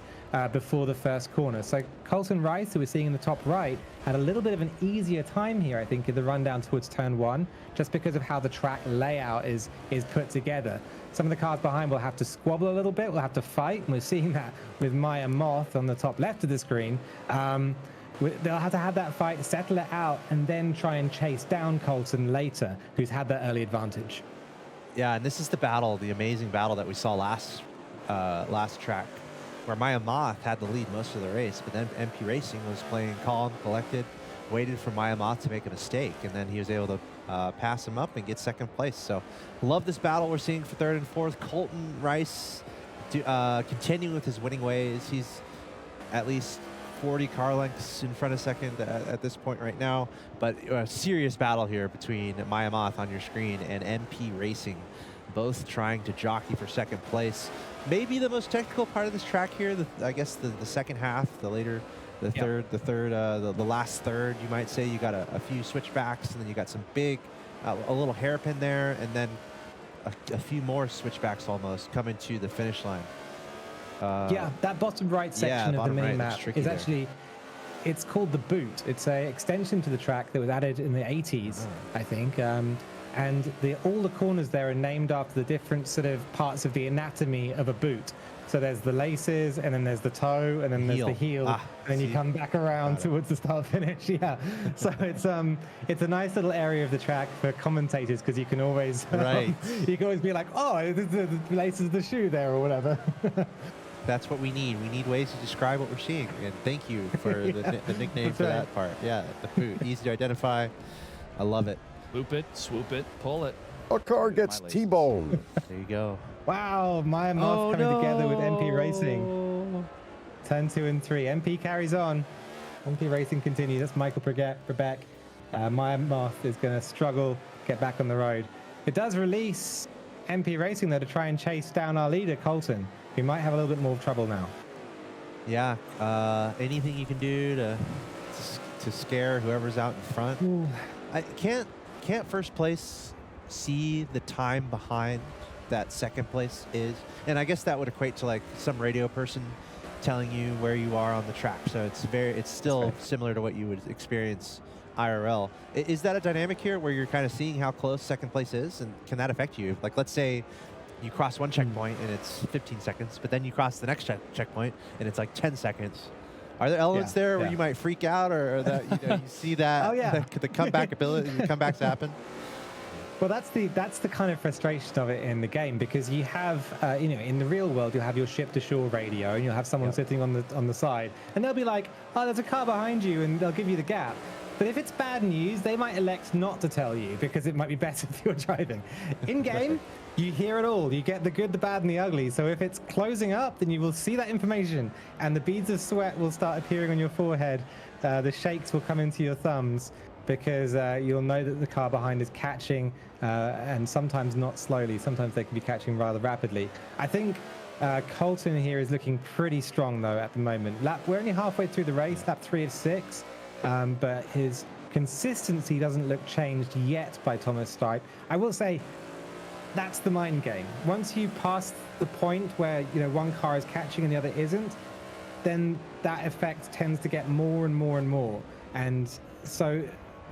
[SPEAKER 6] before the first corner. So Colton Rice, who we're seeing in the top right, had a little bit of an easier time here, I think, in the run down towards turn 1, just because of how the track layout is put together. Some of the cars behind will have to squabble a little bit, will have to fight, and we're seeing that with Maya Moth on the top left of the screen. They'll have to have that fight, settle it out, and then try and chase down Colton later, who's had that early advantage.
[SPEAKER 4] Yeah, and this is the battle, the amazing battle that we saw last track, where Maya Moth had the lead most of the race, but then MP Racing was playing calm, collected, waited for Maya Moth to make a mistake, and then he was able to pass him up and get second place. So love this battle we're seeing for third and fourth. Colton Rice continuing with his winning ways. He's at least 40 car lengths in front of second at this point right now, but a serious battle here between Maya Moth on your screen and MP Racing, both trying to jockey for second place. Maybe the most technical part of this track here, I guess the second half, the last third, you might say. You got a few switchbacks, and then you got some big, a little hairpin there, and then a few more switchbacks almost coming to the finish line.
[SPEAKER 6] That bottom right section of the mini-map is actually, it's called the boot. It's an extension to the track that was added in the 80s, I think. And all the corners there are named after the different sort of parts of the anatomy of a boot. So there's the laces, and then there's the toe, and then there's the heel, and then you come back around towards the start finish. Yeah, so it's a nice little area of the track for commentators, because you can always you can always be like, oh, the laces of the shoe there or whatever.
[SPEAKER 4] That's what we need. We need ways to describe what we're seeing, and thank you for the nickname for that part. Yeah, the boot, easy to identify. I love it.
[SPEAKER 5] Loop it, swoop it, pull it.
[SPEAKER 1] A car gets T-boned.
[SPEAKER 4] There you go.
[SPEAKER 6] Wow, Maya Moth coming together with MP Racing. Turn 2 and 3. MP carries on. MP Racing continues. That's Michael Brebeck. Maya Moth is going to struggle, get back on the road. It does release MP Racing, though, to try and chase down our leader, Colton, who might have a little bit more trouble now.
[SPEAKER 4] Yeah. Anything you can do to scare whoever's out in front. I can't first place see the time behind that second place is, and I guess that would equate to like some radio person telling you where you are on the track. So it's still similar to what you would experience IRL. Is that a dynamic here where you're kind of seeing how close second place is, and can that affect you? Like, let's say you cross one checkpoint and it's 15 seconds, but then you cross the next checkpoint and it's like 10 seconds. Are there elements there where you might freak out, or that you see that the comeback ability, the comebacks happen?
[SPEAKER 6] Well, that's the kind of frustration of it in the game, because you have, in the real world, you'll have your ship-to-shore radio, and you'll have someone sitting on the side, and they'll be like, oh, there's a car behind you, and they'll give you the gap. But if it's bad news, they might elect not to tell you, because it might be better if you're driving. In-game, you hear it all. You get the good, the bad, and the ugly. So if it's closing up, then you will see that information, and the beads of sweat will start appearing on your forehead. The shakes will come into your thumbs, because you'll know that the car behind is catching, and sometimes not slowly. Sometimes they can be catching rather rapidly. I think Colton here is looking pretty strong, though, at the moment. We're only halfway through the race, lap 3 of 6, but his consistency doesn't look changed yet by Thomas Stipe. I will say, that's the mind game. Once you pass the point where, you know, one car is catching and the other isn't, then that effect tends to get more and more and more. And so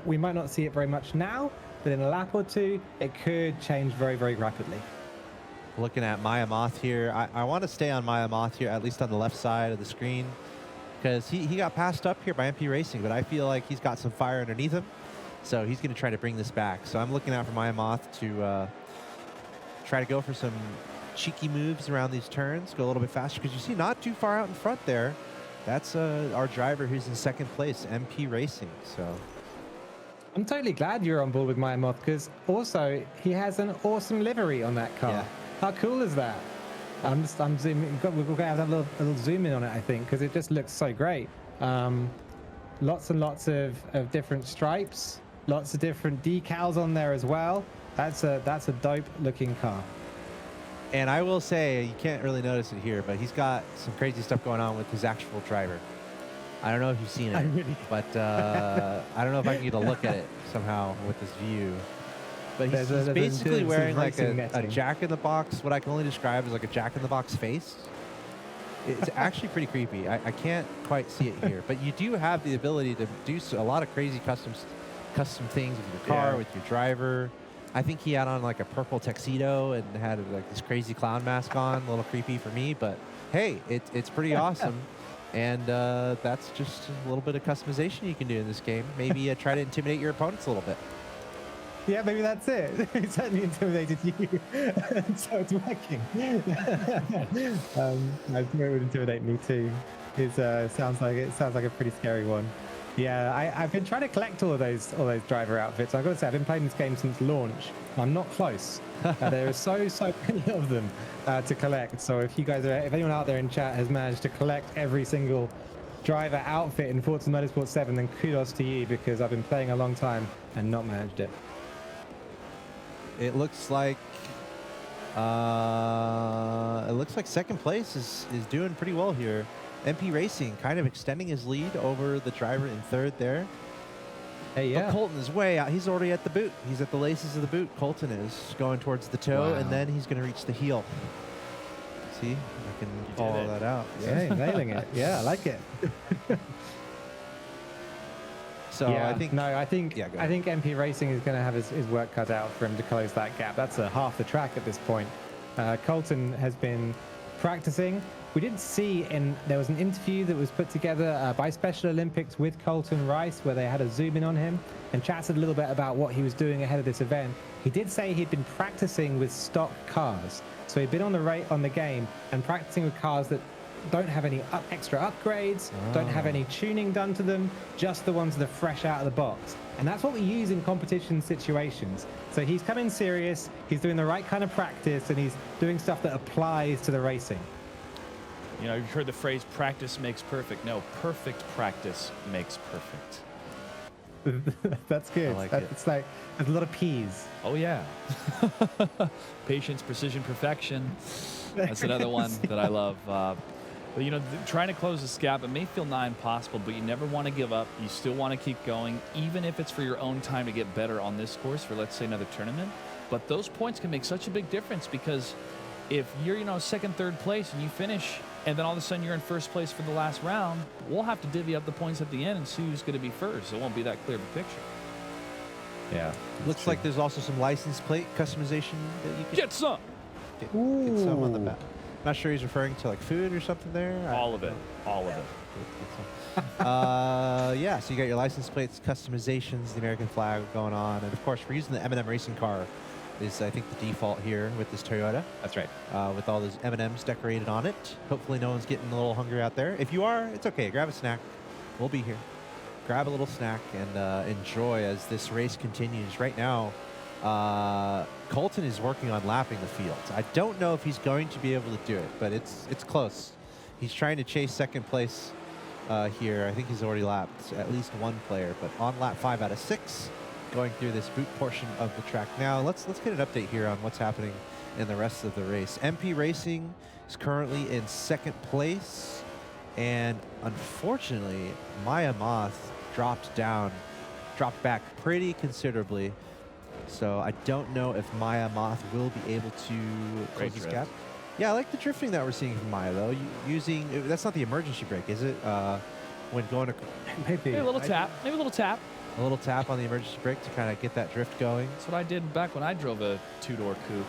[SPEAKER 6] we might not see it very much now, but in a lap or two, it could change very, very rapidly.
[SPEAKER 4] Looking at Maya Moth here, I want to stay on Maya Moth here, at least on the left side of the screen, because he got passed up here by MP Racing, but I feel like he's got some fire underneath him, so he's going to try to bring this back. So I'm looking out for Maya Moth to try to go for some cheeky moves around these turns, go a little bit faster, because you see not too far out in front there. That's our driver who's in second place, MP Racing. So
[SPEAKER 6] I'm totally glad you're on board with Maya Moth, because also he has an awesome livery on that car.
[SPEAKER 4] Yeah.
[SPEAKER 6] How cool is that? I'm zooming. We're going to have a little zoom in on it, I think, because it just looks so great. Lots and lots of different stripes, lots of different decals on there as well. That's a dope looking car.
[SPEAKER 4] And I will say, you can't really notice it here, but he's got some crazy stuff going on with his actual driver. I don't know if you've seen it, but I don't know if I can get a look at it somehow with this view. But he's basically wearing like a jack-in-the-box, what I can only describe as like a jack-in-the-box face. It's actually pretty creepy. I can't quite see it here, but you do have the ability to do a lot of crazy custom things with your car, with your driver. I think he had on like a purple tuxedo and had like this crazy clown mask on, a little creepy for me, but hey, it's pretty awesome. And that's just a little bit of customization you can do in this game. Maybe try to intimidate your opponents a little bit.
[SPEAKER 6] Yeah, maybe that's it. He certainly intimidated you, so it's working. I think it would intimidate me too. It sounds like a pretty scary one. Yeah, I've been trying to collect all those driver outfits. I've got to say, I've been playing this game since launch. I'm not close. There are so many of them to collect. So if anyone out there in chat has managed to collect every single driver outfit in Forza Motorsport 7, then kudos to you, because I've been playing a long time and not managed it.
[SPEAKER 4] It looks like second place is doing pretty well here. MP Racing kind of extending his lead over the driver in third there.
[SPEAKER 6] Hey, yeah.
[SPEAKER 4] But Colton is way out. He's already at the boot. He's at the laces of the boot. Colton is going towards the toe, and then he's going to reach the heel. See, I can follow that out.
[SPEAKER 6] Yeah, nailing it. Yeah, I like it.
[SPEAKER 4] So
[SPEAKER 6] yeah,
[SPEAKER 4] I think
[SPEAKER 6] MP Racing is going to have his work cut out for him to close that gap. That's half the track at this point. Colton has been practicing. We did see there was an interview that was put together by Special Olympics with Colton Rice, where they had a zoom in on him and chatted a little bit about what he was doing ahead of this event. He did say he'd been practicing with stock cars. So he'd been on the game and practicing with cars that don't have any extra upgrades, don't have any tuning done to them, just the ones that are fresh out of the box. And that's what we use in competition situations. So he's coming serious, he's doing the right kind of practice, and he's doing stuff that applies to the racing.
[SPEAKER 5] You know, you've heard the phrase practice makes perfect. No, perfect practice makes perfect.
[SPEAKER 6] That's good.
[SPEAKER 5] Like
[SPEAKER 6] it's like there's a lot of P's.
[SPEAKER 5] Oh, yeah. Patience, precision, perfection. That's another one that I love. But, you know, trying to close this gap, it may feel nigh impossible, but you never want to give up. You still want to keep going, even if it's for your own time to get better on this course for, let's say, another tournament. But those points can make such a big difference, because if you're, you know, second, third place and you finish, and then all of a sudden you're in first place for the last round, we'll have to divvy up the points at the end and see who's going to be first. It won't be that clear of a picture.
[SPEAKER 6] Yeah.
[SPEAKER 4] Looks like there's also some license plate customization that you can
[SPEAKER 5] get some.
[SPEAKER 4] Get some on the back. Not sure he's referring to like food or something there.
[SPEAKER 5] All of it.
[SPEAKER 4] Yeah, so you got your license plates, customizations, the American flag going on, and of course we're using the M&M racing car is I think the default here with this Toyota.
[SPEAKER 6] That's right.
[SPEAKER 4] With all those M&Ms decorated on it. Hopefully no one's getting a little hungry out there. If you are, it's okay. Grab a snack. We'll be here. Grab a little snack and enjoy as this race continues. Right now, Colton is working on lapping the field. I don't know if he's going to be able to do it, but it's close. He's trying to chase second place here. I think he's already lapped at least one player, but on lap 5 out of 6, going through this boot portion of the track. Now let's get an update here on what's happening in the rest of the race. MP Racing is currently in second place, and unfortunately, Maya Moth dropped back pretty considerably. So I don't know if Maya Moth will be able to close
[SPEAKER 5] Great
[SPEAKER 4] this
[SPEAKER 5] drift.
[SPEAKER 4] gap. Yeah, I like the drifting that we're seeing from Maya, though. Using that's not the emergency brake, is it? When going to
[SPEAKER 5] Maybe a little tap. Maybe a little tap.
[SPEAKER 4] a little tap on the emergency brake to kind of get that drift going.
[SPEAKER 5] That's what I did back when I drove a two-door coupe.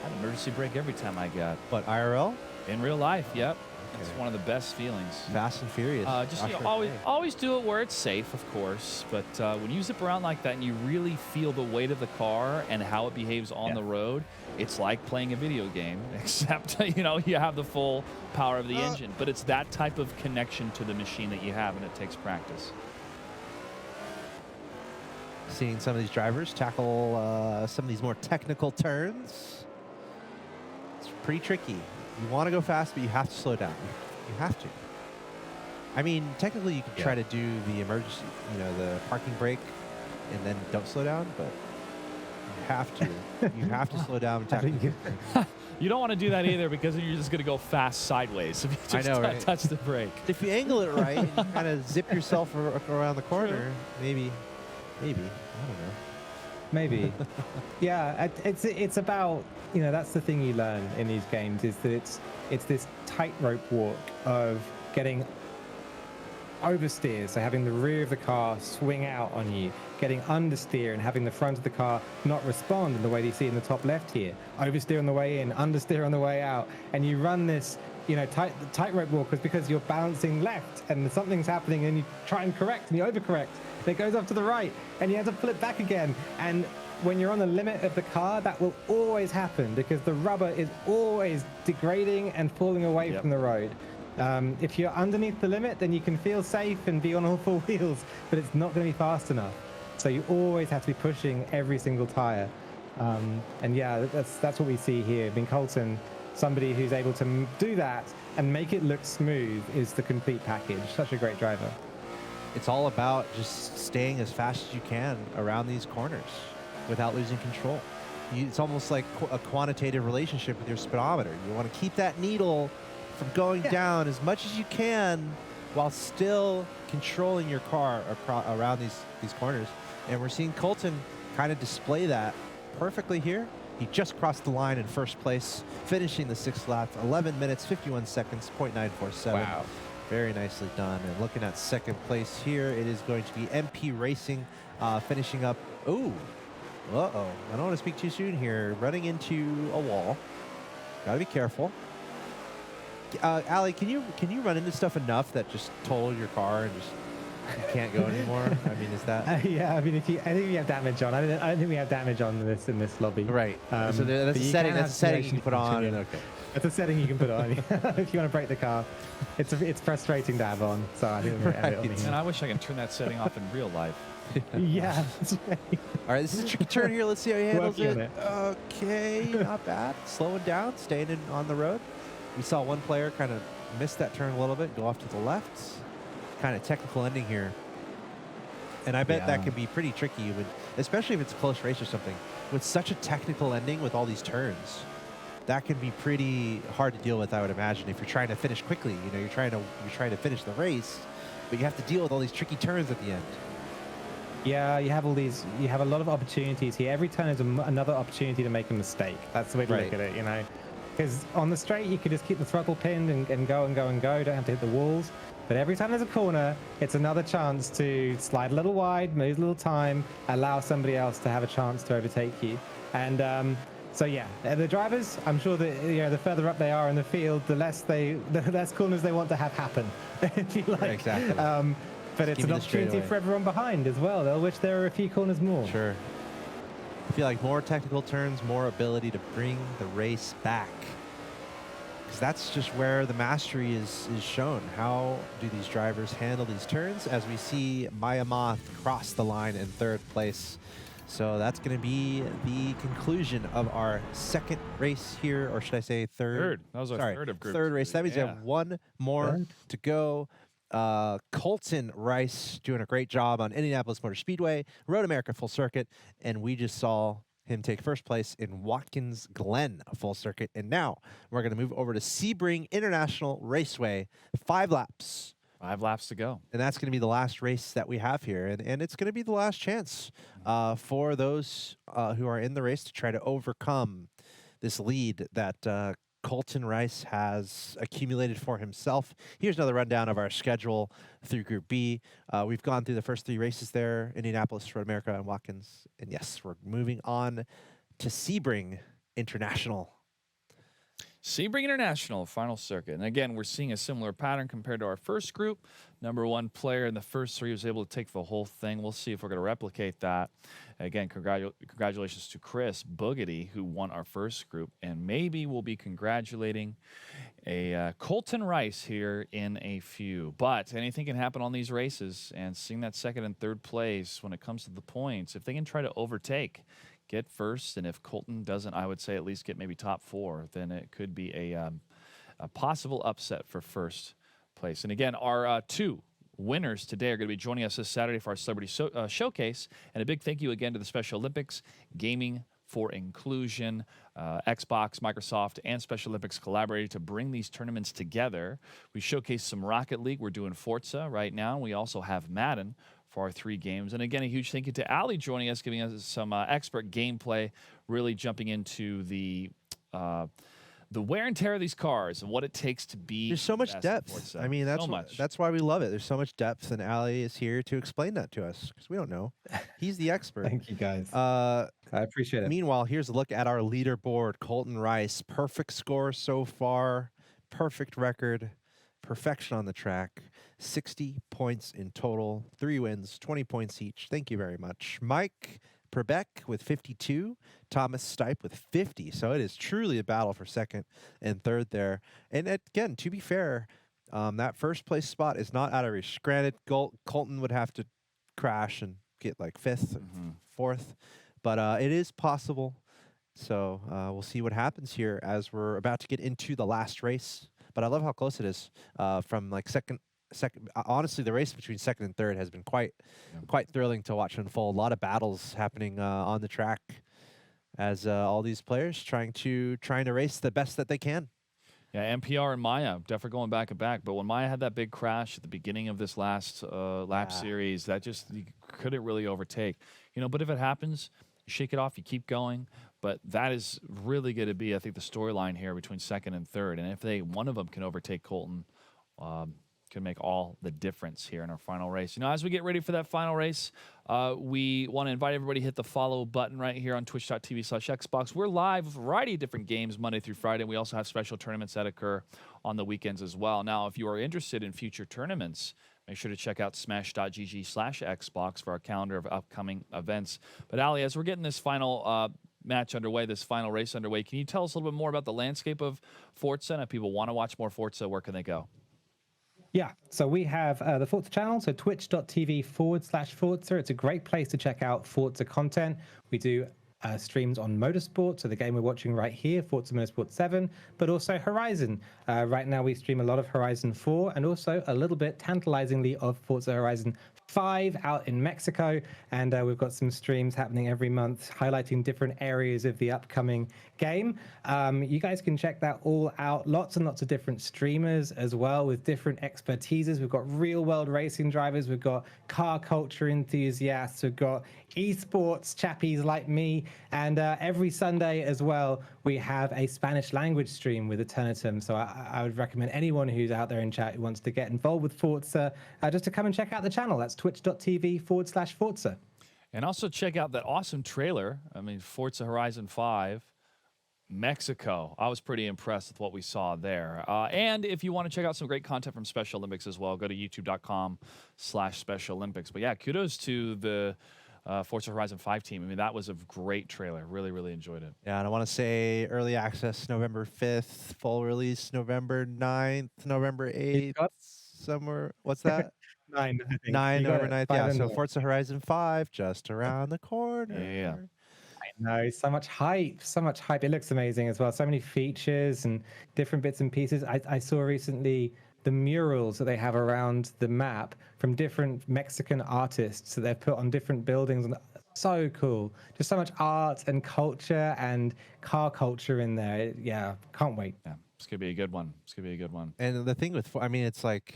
[SPEAKER 5] I had an emergency brake every time I got.
[SPEAKER 4] But IRL?
[SPEAKER 5] In real life, yep. It's one of the best feelings.
[SPEAKER 4] Fast and Furious.
[SPEAKER 5] Just always do it where it's safe, of course. But when you zip around like that and you really feel the weight of the car and how it behaves on the road, it's like playing a video game, except you have the full power of the engine. But it's that type of connection to the machine that you have, and it takes practice.
[SPEAKER 4] Seeing some of these drivers tackle some of these more technical turns. It's pretty tricky. You want to go fast, but you have to slow down. You have to. I mean, technically, you can try to do the emergency, the parking brake, and then don't slow down, but you have to. You have to slow down and tackle.
[SPEAKER 5] You don't want to do that either, because then you're just going to go fast sideways if you just touch the brake.
[SPEAKER 4] If you angle it right and you kind of zip yourself around the corner, maybe, I don't know.
[SPEAKER 6] Maybe. Yeah, it's about, that's the thing you learn in these games, is that it's this tightrope walk of getting oversteer, so having the rear of the car swing out on you, getting understeer and having the front of the car not respond in the way that you see in the top left here. Oversteer on the way in, understeer on the way out, and you run this tightrope walk because you're balancing left and something's happening and you try and correct and you overcorrect. It goes off to the right and you have to pull it back again. And when you're on the limit of the car, that will always happen because the rubber is always degrading and falling away from the road. If you're underneath the limit, then you can feel safe and be on all four wheels, but it's not going to be fast enough. So you always have to be pushing every single tire. And yeah, that's what we see here. I mean, Colton, somebody who's able to do that and make it look smooth, is the complete package. Such a great driver.
[SPEAKER 4] It's all about just staying as fast as you can around these corners without losing control. It's almost like a quantitative relationship with your speedometer. You want to keep that needle from going down as much as you can while still controlling your car around these corners. And we're seeing Colton kind of display that perfectly here. He just crossed the line in first place, finishing the 6th lap, 11 minutes, 51 seconds, 0.947. Wow. Very nicely done. And looking at second place here, it is going to be MP Racing finishing up. Ooh. Uh-oh. I don't want to speak too soon here. Running into a wall. Got to be careful. Allie, can you run into stuff enough that just total your car and just you can't go anymore? I mean, is that?
[SPEAKER 6] Yeah, I mean, I think we have damage on. I don't think we have damage on in this lobby.
[SPEAKER 4] Right. So that's a setting. That's a setting you can put on. And okay.
[SPEAKER 6] That's a setting you can put on if you want to break the car. It's frustrating to have on. So I think we're right.
[SPEAKER 5] And I wish I could turn that setting off in real life.
[SPEAKER 6] Yeah, that's right.
[SPEAKER 4] All right, this is a tricky turn here. Let's see how he handles it. Okay, not bad. Slowing down, staying on the road. We saw one player kind of miss that turn a little bit, go off to the left. Kind of technical ending here. And I bet that can be pretty tricky, especially if it's a close race or something. With such a technical ending with all these turns, that can be pretty hard to deal with, I would imagine, if you're trying to finish quickly. You're trying to finish the race, but you have to deal with all these tricky turns at the end.
[SPEAKER 6] Yeah, you have a lot of opportunities here. Every turn is another opportunity to make a mistake. That's the way to look at it, Because on the straight, you could just keep the throttle pinned and go and go and go. You don't have to hit the walls. But every time there's a corner, it's another chance to slide a little wide, move a little time, allow somebody else to have a chance to overtake you. And so yeah, the drivers, I'm sure that the further up they are in the field, the less corners they want to have happen, if you like.
[SPEAKER 4] Right, exactly.
[SPEAKER 6] But it's an opportunity for everyone behind as well. They'll wish there were a few corners more.
[SPEAKER 4] Sure. I feel like more technical turns, more ability to bring the race back. Because that's just where the mastery is shown. How do these drivers handle these turns? As we see Maya Moth cross the line in 3rd place. So that's going to be the conclusion of our 2nd race here, or should I say 3rd?
[SPEAKER 5] That was our 3rd of group.
[SPEAKER 4] 3rd race. That means we have one more to go. Colton Rice doing a great job on Indianapolis Motor Speedway, Road America Full Circuit, and we just saw him take 1st place in Watkins Glen Full Circuit. And now we're going to move over to Sebring International Raceway. 5 laps
[SPEAKER 5] 5 laps to go.
[SPEAKER 4] And that's going to be the last race that we have here. And it's going to be the last chance for those who are in the race to try to overcome this lead that Colton Rice has accumulated for himself. Here's another rundown of our schedule through Group B. We've gone through the first 3 races there, Indianapolis, Road America, and Watkins. And yes, we're moving on to Sebring International.
[SPEAKER 5] Sebring International, final circuit. And again, we're seeing a similar pattern compared to our first group. Number 1 player in the first 3 was able to take the whole thing. We'll see if we're going to replicate that. Again, congratulations to Chris Boogedy, who won our first group. And maybe we'll be congratulating a Colton Rice here in a few. But anything can happen on these races. And seeing that second and third place when it comes to the points, if they can try to overtake, get first, and if Colton doesn't, I would say at least get maybe top 4, then it could be a possible upset for first place. And again, our 2 winners today are going to be joining us this Saturday for our Celebrity Showcase. And a big thank you again to the Special Olympics, Gaming for Inclusion, Xbox, Microsoft, and Special Olympics collaborated to bring these tournaments together. We showcased some Rocket League. We're doing Forza right now. We also have Madden for our 3 games. And again, a huge thank you to Ali joining us, giving us some expert gameplay, really jumping into the wear and tear of these cars and what it takes to be.
[SPEAKER 4] There's so much depth. I mean, that's why we love it. There's so much depth, and Ali is here to explain that to us because we don't know. He's the expert.
[SPEAKER 6] Thank you, guys. I appreciate it.
[SPEAKER 4] Meanwhile, here's a look at our leaderboard. Colton Rice, perfect score so far, perfect record, perfection on the track. 60 points in total, 3 wins, 20 points each. Thank you very much. Mike Perbeck with 52, Thomas Stipe with 50. So it is truly a battle for second and third there. And again, to be fair, that first place spot is not out of reach. Granted, Colton would have to crash and get like 5th and 4th, but it is possible. So we'll see what happens here as we're about to get into the last race. But I love how close it is from like second. Honestly, the race between second and third has been quite thrilling to watch unfold. A lot of battles happening on the track as all these players trying to race the best that they can.
[SPEAKER 5] Yeah, NPR and Maya definitely going back and back. But when Maya had that big crash at the beginning of this last lap series, that just you couldn't really overtake. But if it happens, you shake it off, you keep going. But that is really going to be, I think, the storyline here between second and third. And if one of them can overtake Colton, can make all the difference here in our final race. As we get ready for that final race, we want to invite everybody to hit the follow button right here on twitch.tv/Xbox. We're live with a variety of different games Monday through Friday. We also have special tournaments that occur on the weekends as well. Now, if you are interested in future tournaments, make sure to check out smash.gg/Xbox for our calendar of upcoming events. But Ali, as we're getting this final match underway, this final race underway, can you tell us a little bit more about the landscape of Forza? And if people want to watch more Forza, where can they go?
[SPEAKER 6] Yeah, so we have the Forza channel, so twitch.tv/Forza. It's a great place to check out Forza content. We do streams on Motorsport, so the game we're watching right here, Forza Motorsport 7, but also Horizon. Right now we stream a lot of Horizon 4 and also a little bit tantalizingly of Forza Horizon 5 out in Mexico. And we've got some streams happening every month highlighting different areas of the upcoming game. You guys can check that all out. Lots and lots of different streamers as well with different expertises. We've got real world racing drivers. We've got car culture enthusiasts. We've got esports chappies like me. And every Sunday as well, we have a Spanish language stream with Eternitum. So I would recommend anyone who's out there in chat who wants to get involved with Forza just to come and check out the channel. That's twitch.tv/Forza.
[SPEAKER 5] And also check out that awesome trailer. Forza Horizon 5, Mexico. I was pretty impressed with what we saw there. And if you want to check out some great content from Special Olympics as well, go to youtube.com/Special Olympics. But yeah, kudos to the Forza Horizon 5 team. That was a great trailer. Really, really enjoyed it.
[SPEAKER 4] Yeah, and I want to say early access November 5th, full release November 9th, November 8th, somewhere. What's that?
[SPEAKER 6] 9, I think.
[SPEAKER 4] 9 November 9th. Yeah, so Forza Horizon 5 just around the corner.
[SPEAKER 5] Yeah.
[SPEAKER 6] I know, so much hype. It looks amazing as well. So many features and different bits and pieces. I saw recently the murals that they have around the map from different Mexican artists that they've put on different buildings. And so cool. Just so much art and culture and car culture in there. Yeah, can't wait.
[SPEAKER 5] Yeah, it's going to be a good one.
[SPEAKER 4] And the thing with, it's like,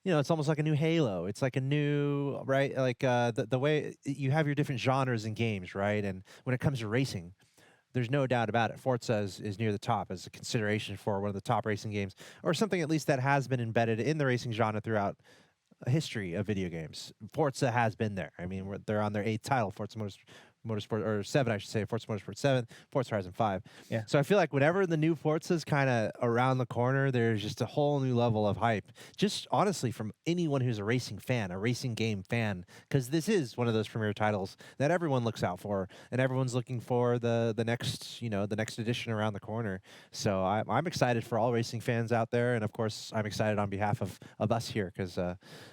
[SPEAKER 4] you know, it's almost like a new Halo. It's like a new, right? Like the way you have your different genres in games, right? And when it comes to racing, there's no doubt about it. Forza is near the top as a consideration for one of the top racing games, or something at least that has been embedded in the racing genre throughout a history of video games. Forza has been there. I mean, they're on their 8th title, Forza Motorsport, or 7, I should say, Forza Motorsport 7, Forza Horizon 5.
[SPEAKER 6] Yeah.
[SPEAKER 4] So I feel like whenever the new Forza's kind of around the corner, there's just a whole new level of hype. Just honestly, from anyone who's a racing fan, a racing game fan, because this is one of those premier titles that everyone looks out for, and everyone's looking for the next, you know, the next edition around the corner. So I'm excited for all racing fans out there, and of course, I'm excited on behalf of us here, because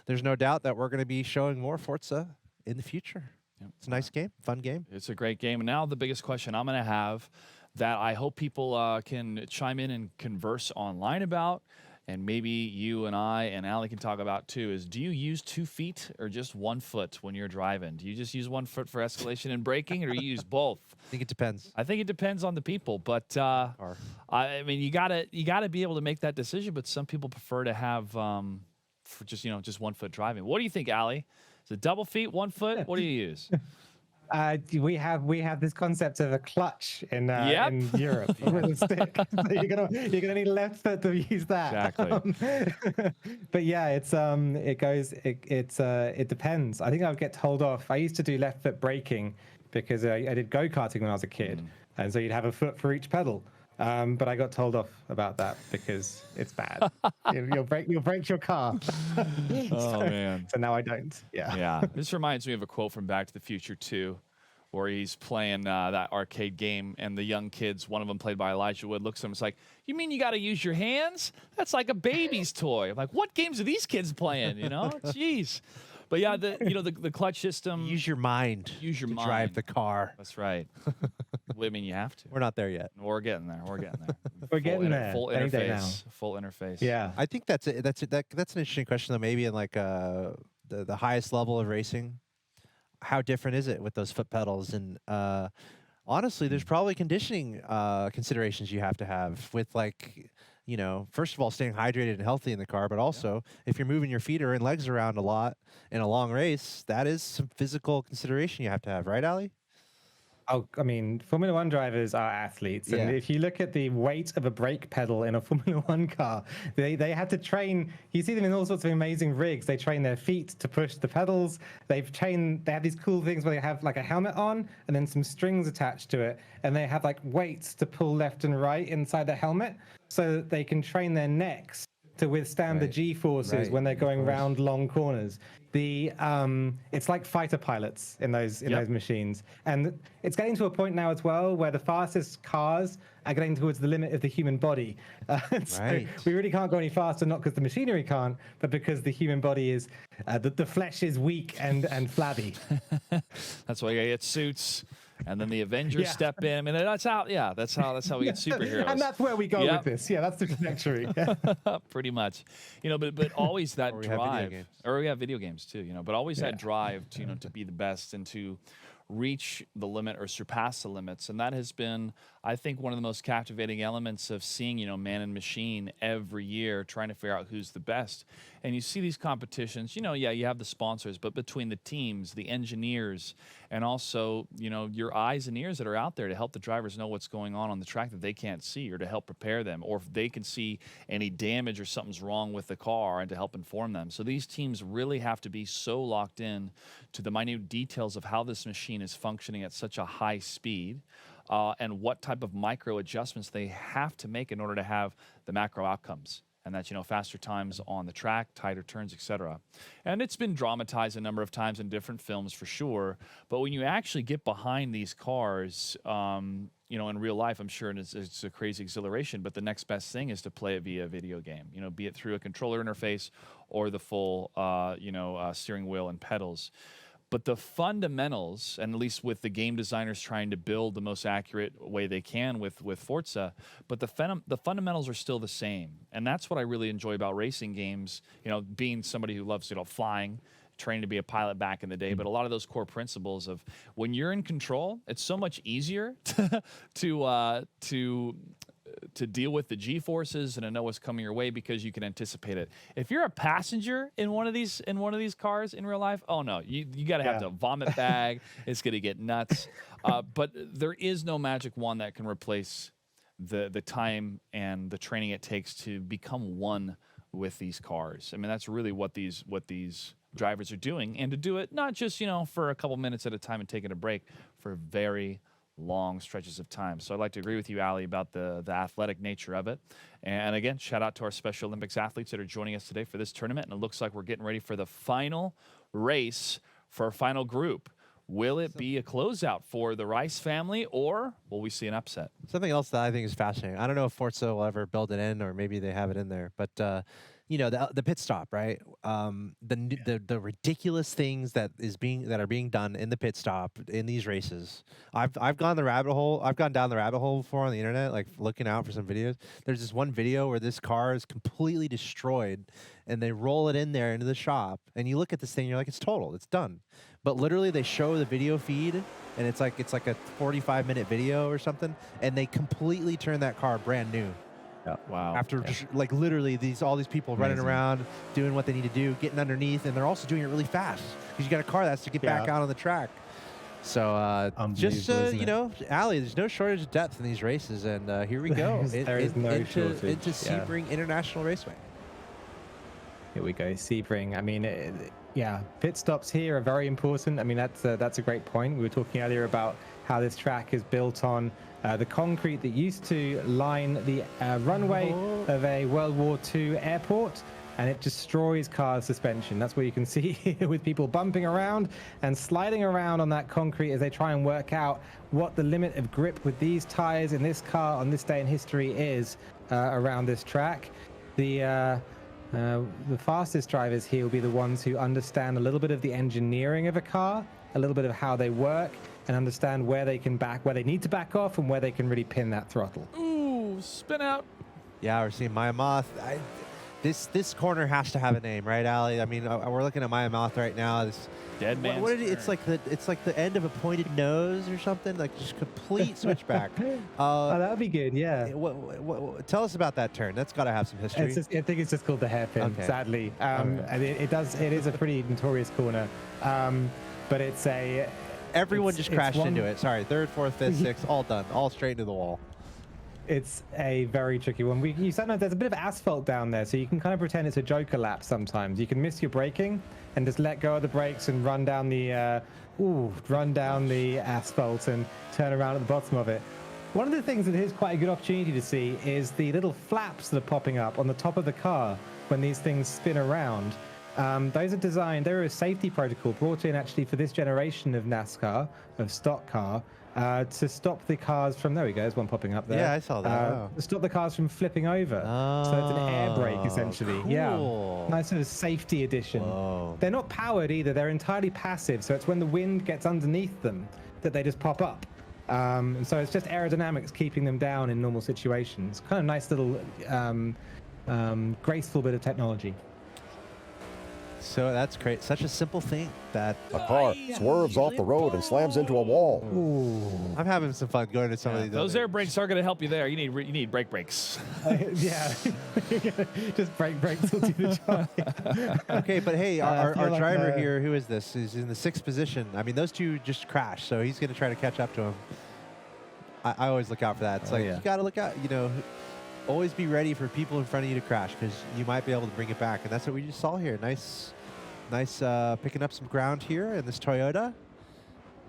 [SPEAKER 4] there's no doubt that we're going to be showing more Forza in the future. It's a nice game, fun game.
[SPEAKER 5] It's a great game. And now the biggest question I'm going to have that I hope people can chime in and converse online about, and maybe you and I and Allie can talk about too, is do you use 2 feet or just 1 foot when you're driving? Do you just use 1 foot for escalation and braking, or do you use both?
[SPEAKER 4] I think it depends.
[SPEAKER 5] I think it depends on the people, but I mean, you gotta be able to make that decision. But some people prefer to have for just, you know, just 1 foot driving. What do you think, Allie? Is it double feet, 1 foot? What do you use?
[SPEAKER 6] We have this concept of a clutch in Europe with a stick. So you're gonna need left foot to use that.
[SPEAKER 5] Exactly.
[SPEAKER 6] But yeah, it depends. I think I would get told off. I used to do left foot braking because I did go-karting when I was a kid, and so you'd have a foot for each pedal. But I got told off about that because it's bad. You'll break your car.
[SPEAKER 5] Man.
[SPEAKER 6] So now I don't. Yeah.
[SPEAKER 5] Yeah. This reminds me of a quote from Back to the Future 2, where he's playing that arcade game, and the young kids, one of them played by Elijah Wood, looks at him and is like, "You mean you got to use your hands? That's like a baby's toy." I'm like, what games are these kids playing? You know, jeez. But yeah, the clutch system.
[SPEAKER 4] Use your mind.
[SPEAKER 5] Use your mind.
[SPEAKER 4] Drive the car.
[SPEAKER 5] That's right. I mean, you have to.
[SPEAKER 4] We're not there yet.
[SPEAKER 5] We're getting there. We're getting there.
[SPEAKER 6] We're getting there.
[SPEAKER 5] Full
[SPEAKER 6] Any day now.
[SPEAKER 5] interface. Full interface.
[SPEAKER 6] Yeah.
[SPEAKER 4] I think that's an interesting question though. Maybe in like the highest level of racing, how different is it with those foot pedals? And honestly, there's probably conditioning considerations you have to have with, like, you know, first of all, staying hydrated and healthy in the car, but also if you're moving your feet or legs around a lot in a long race, that is some physical consideration you have to have, right, Allie?
[SPEAKER 6] Oh, I mean, Formula One drivers are athletes. And if you look at the weight of a brake pedal in a Formula One car, they have to train. You see them in all sorts of amazing rigs. They train their feet to push the pedals. They have these cool things where they have like a helmet on and then some strings attached to it. And they have like weights to pull left and right inside the helmet so that they can train their necks to withstand the G-forces when they're going round long corners. It's like fighter pilots in those machines, and it's getting to a point now as well where the fastest cars are getting towards the limit of the human body. So we really can't go any faster, not because the machinery can't, but because the human body is the flesh is weak and flabby.
[SPEAKER 5] That's why you get suits. And then the Avengers step in. I mean, that's how we get superheroes.
[SPEAKER 6] And that's where we go with this. Yeah, that's the trajectory.
[SPEAKER 5] Pretty much. You know, but always that drive. Or we have video games too, you know, but always that drive to, you know, to be the best and to reach the limit or surpass the limits. And that has been, I think, one of the most captivating elements of seeing, you know, man and machine every year, trying to figure out who's the best. And you see these competitions, you know, you have the sponsors, but between the teams, the engineers, and also, you know, your eyes and ears that are out there to help the drivers know what's going on the track that they can't see, or to help prepare them, or if they can see any damage or something's wrong with the car and to help inform them. So these teams really have to be so locked in to the minute details of how this machine is functioning at such a high speed. And what type of micro adjustments they have to make in order to have the macro outcomes. And that's, you know, faster times on the track, tighter turns, etc. And it's been dramatized a number of times in different films for sure. But when you actually get behind these cars, you know, in real life, I'm sure it's a crazy exhilaration. But the next best thing is to play it via a video game, you know, be it through a controller interface or the full, steering wheel and pedals. But the fundamentals, and at least with the game designers trying to build the most accurate way they can with Forza, but the fundamentals are still the same. And that's what I really enjoy about racing games, you know, being somebody who loves, you know, flying, training to be a pilot back in the day. But a lot of those core principles of when you're in control, it's so much easier to to deal with the G-forces and to know what's coming your way because you can anticipate it. If you're a passenger in one of these cars in real life, oh no, you got to have the vomit bag. It's going to get nuts. But there is no magic wand that can replace the time and the training it takes to become one with these cars. I mean, that's really what these drivers are doing, and to do it not just for a couple minutes at a time and taking a break for very long stretches of time. So I'd like to agree with you, Ali, about the athletic nature of it. And again, shout out to our Special Olympics athletes that are joining us today for this tournament. And it looks like we're getting ready for the final race for our final group. Will it be a closeout for the Rice family, or will we see an upset?
[SPEAKER 4] Something else that I think is fascinating. I don't know if Forza will ever build it in, or maybe they have it in there. But the pit stop, right? The ridiculous things that are being done in the pit stop in these races. I've gone the rabbit hole. I've gone down the rabbit hole before on the internet, like looking out for some videos. There's this one video where this car is completely destroyed, and they roll it in there into the shop, and you look at this thing, you're like, it's total, it's done. But literally, they show the video feed, and it's like a 45-minute video or something, and they completely turn that car brand new.
[SPEAKER 7] Yeah.
[SPEAKER 5] Wow.
[SPEAKER 4] After just like literally all these people running around doing what they need to do, getting underneath, and they're also doing it really fast because you got a car that has to get back out on the track. So just Ali, there's no shortage of depth in these races, and here we go.
[SPEAKER 6] There is no shortage.
[SPEAKER 4] Into Sebring International Raceway.
[SPEAKER 6] Here we go, Sebring. I mean, pit stops here are very important. I mean, that's a great point. We were talking earlier about how this track is built on the concrete that used to line the runway of a World War II airport, and it destroys car suspension. That's what you can see here with people bumping around and sliding around on that concrete as they try and work out what the limit of grip with these tires in this car on this day in history is around this track. The fastest drivers here will be the ones who understand a little bit of the engineering of a car, a little bit of how they work, and understand where they need to back off and where they can really pin that throttle.
[SPEAKER 5] Ooh, spin out.
[SPEAKER 4] Yeah, we're seeing Maya Moth. This corner has to have a name, right, Ali? I mean, we're looking at Maya Moth right now. This
[SPEAKER 5] dead man.
[SPEAKER 4] It's like the end of a pointed nose or something, like just complete switchback.
[SPEAKER 6] Oh, that would be good. Yeah.
[SPEAKER 4] Tell us about that turn. That's got to have some history.
[SPEAKER 6] I think it's just called the hairpin.
[SPEAKER 4] Okay.
[SPEAKER 6] Sadly, and it is a pretty notorious corner, but it's a.
[SPEAKER 4] Everyone just crashed into it. Sorry, third, fourth, fifth, sixth, all done, all straight into the wall.
[SPEAKER 6] It's a very tricky one. Sometimes there's a bit of asphalt down there, so you can kind of pretend it's a Joker lap sometimes. You can miss your braking and just let go of the brakes and run down the asphalt and turn around at the bottom of it. One of the things that is quite a good opportunity to see is the little flaps that are popping up on the top of the car when these things spin around. Those are designed, they're a safety protocol brought in actually for this generation of NASCAR, of stock car, to stop the cars from, there we go, there's one popping up there.
[SPEAKER 4] Yeah, I saw that. Wow.
[SPEAKER 6] To stop the cars from flipping over. So it's an air brake essentially.
[SPEAKER 4] Cool.
[SPEAKER 6] Yeah, nice sort of safety addition.
[SPEAKER 4] Whoa.
[SPEAKER 6] They're not powered either, they're entirely passive, so it's when the wind gets underneath them that they just pop up. And so it's just aerodynamics keeping them down in normal situations. Kind of nice little graceful bit of technology.
[SPEAKER 4] So that's great. Such a simple thing that
[SPEAKER 1] a car swerves off the road and slams into a wall.
[SPEAKER 4] Ooh. I'm having some fun going to some of these.
[SPEAKER 5] Those air brakes are going to help you there. You need brake brakes.
[SPEAKER 6] Yeah, just brake brakes will do the job.
[SPEAKER 4] Okay, but hey, our driver here, who is this? Is in the 6th position. I mean, those two just crashed, so he's going to try to catch up to him. I always look out for that. It's you got to look out. Always be ready for people in front of you to crash because you might be able to bring it back, and that's what we just saw here. Nice picking up some ground here in this Toyota,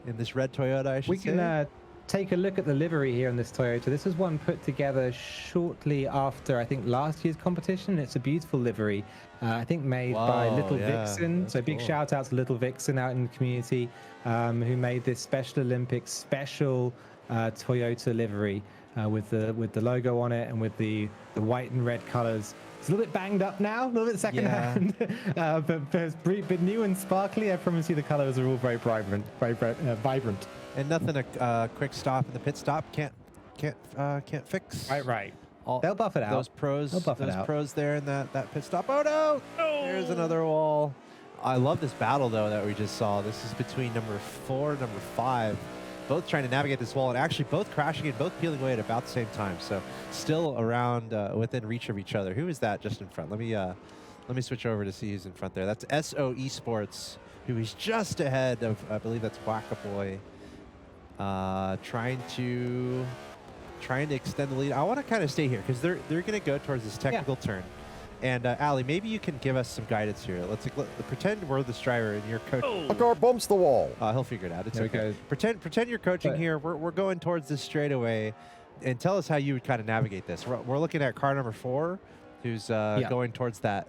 [SPEAKER 4] in this red Toyota, I should say.
[SPEAKER 6] We can take a look at the livery here in this Toyota. This is one put together shortly after, I think, last year's competition. It's a beautiful livery, I think made by Little Vixen. So big shout out to Little Vixen out in the community who made this Special Olympics special Toyota livery. With the logo on it and with the white and red colors. It's a little bit banged up now, a little bit secondhand, but new and sparkly. I promise you the colors are all very vibrant.
[SPEAKER 4] And nothing a quick stop in the pit stop can't fix.
[SPEAKER 6] Right. They'll buff it out.
[SPEAKER 4] Those pros there in that pit stop. Oh no! There's another wall. I love this battle though that we just saw. This is between number 4 and number 5. both trying to navigate this wall and actually both crashing and both peeling away at about the same time. So still around within reach of each other. Who is that just in front? Let me switch over to see who's in front there. That's SO Esports, who is just ahead of, I believe that's Wackaboy, trying to extend the lead. I want to kind of stay here because they're going to go towards this technical turn. And Ali, maybe you can give us some guidance here. Let's pretend we're the driver and you're coaching.
[SPEAKER 1] A car bumps the wall.
[SPEAKER 4] He'll figure it out. It's okay. Pretend you're coaching here. We're going towards this straightaway, and tell us how you would kind of navigate this. We're looking at car number 4, who's going towards that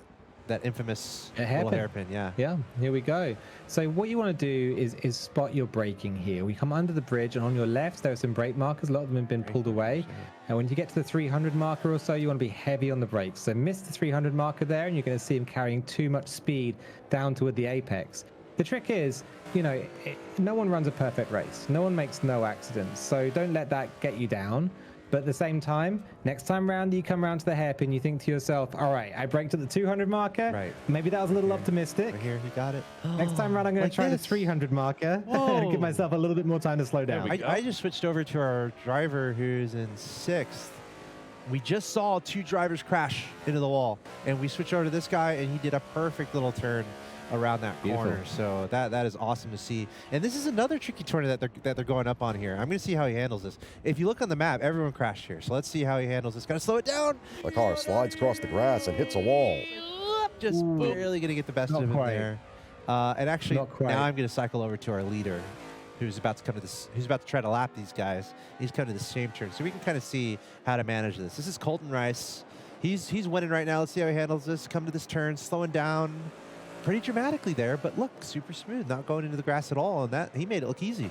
[SPEAKER 4] infamous little hairpin.
[SPEAKER 6] Yeah, here we go. So what you want to do is spot your braking here. We come under the bridge, and on your left there are some brake markers. A lot of them have been pulled away. And when you get to the 300 marker or so, you want to be heavy on the brakes. So miss the 300 marker there, and you're going to see him carrying too much speed down toward the apex. The trick is, no one runs a perfect race. No one makes no accidents. So don't let that get you down. But at the same time, next time round, you come around to the hairpin, you think to yourself, all right, I braked at the 200 marker.
[SPEAKER 4] Right.
[SPEAKER 6] Maybe that was a little optimistic.
[SPEAKER 4] Right here, you got it.
[SPEAKER 6] Next time round, I'm going to try the 300 marker and give myself a little bit more time to slow down.
[SPEAKER 4] I just switched over to our driver who's in 6th. We just saw 2 drivers crash into the wall, and we switched over to this guy, and he did a perfect little turn around that corner. So that is awesome to see. And this is another tricky corner that they're going up on here. I'm going to see how he handles this. If you look on the map, everyone crashed here. So let's see how he handles this. Got to slow it down.
[SPEAKER 1] The car slides across the grass and hits a wall.
[SPEAKER 4] Just barely going to get the best of him there. And actually, now I'm going to cycle over to our leader, who's about to come to this. Who's about to try to lap these guys. He's coming to the same turn, so we can kind of see how to manage this. This is Colton Rice. He's winning right now. Let's see how he handles this. Come to this turn, slowing down pretty dramatically there, but look, super smooth, not going into the grass at all, and that he made it look easy.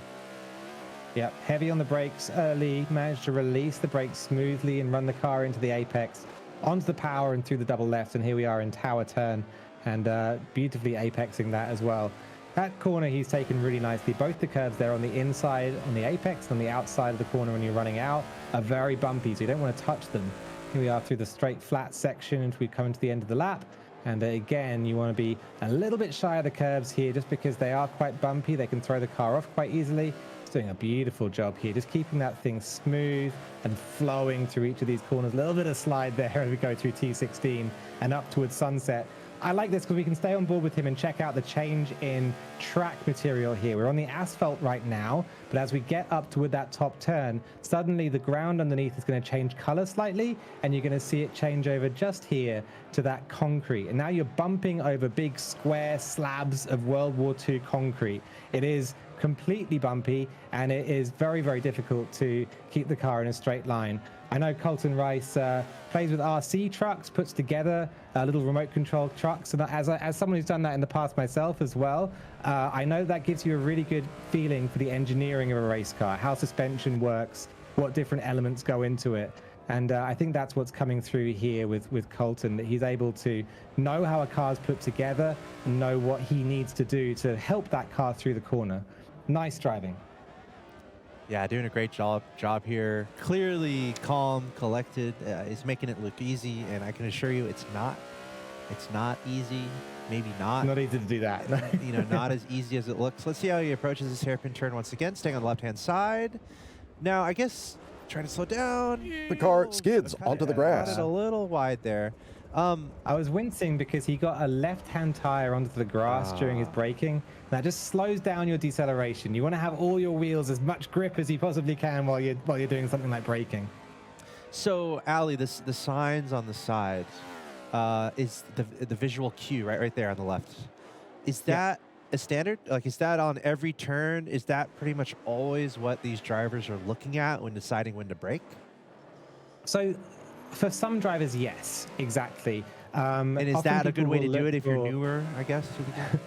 [SPEAKER 6] Yeah, heavy on the brakes early, managed to release the brakes smoothly and run the car into the apex, onto the power and through the double left, and here we are in tower turn, and beautifully apexing that as well. That corner he's taken really nicely. Both the curves there on the inside, on the apex, and on the outside of the corner when you're running out are very bumpy, so you don't want to touch them. Here we are through the straight flat section until we come to the end of the lap. And again, you want to be a little bit shy of the curves here just because they are quite bumpy. They can throw the car off quite easily. He's doing a beautiful job here, just keeping that thing smooth and flowing through each of these corners. A little bit of slide there as we go through T16 and up towards Sunset. I like this because we can stay on board with him and check out the change in track material here. We're on the asphalt right now, but as we get up toward that top turn, suddenly the ground underneath is going to change color slightly, and you're going to see it change over just here to that concrete. And now you're bumping over big square slabs of World War II concrete. It is completely bumpy, and it is very, very difficult to keep the car in a straight line. I know Colton Rice plays with RC trucks, puts together little remote control trucks, and as someone who's done that in the past myself as well, I know that gives you a really good feeling for the engineering of a race car, how suspension works, what different elements go into it. And I think that's what's coming through here with Colton, that he's able to know how a car's put together and know what he needs to do to help that car through the corner. Nice driving.
[SPEAKER 4] Yeah, doing a great job here. Clearly calm, collected. Is making it look easy, and I can assure you it's not. It's not easy. Maybe not.
[SPEAKER 6] Not easy to do that.
[SPEAKER 4] Not as easy as it looks. Let's see how he approaches this hairpin turn once again, staying on the left-hand side. Now, I guess trying to slow down.
[SPEAKER 1] The car skids onto the grass.
[SPEAKER 4] Got it a little wide there.
[SPEAKER 6] I was wincing because he got a left-hand tire onto the grass during his braking. That just slows down your deceleration. You want to have all your wheels as much grip as you possibly can while you're doing something like braking.
[SPEAKER 4] So, Ali, the signs on the sides is the visual cue right there on the left. Is that a standard? Like, is that on every turn? Is that pretty much always what these drivers are looking at when deciding when to brake?
[SPEAKER 6] So, for some drivers, yes, exactly.
[SPEAKER 4] And is that a good way to do it if you're newer, I guess, to the game?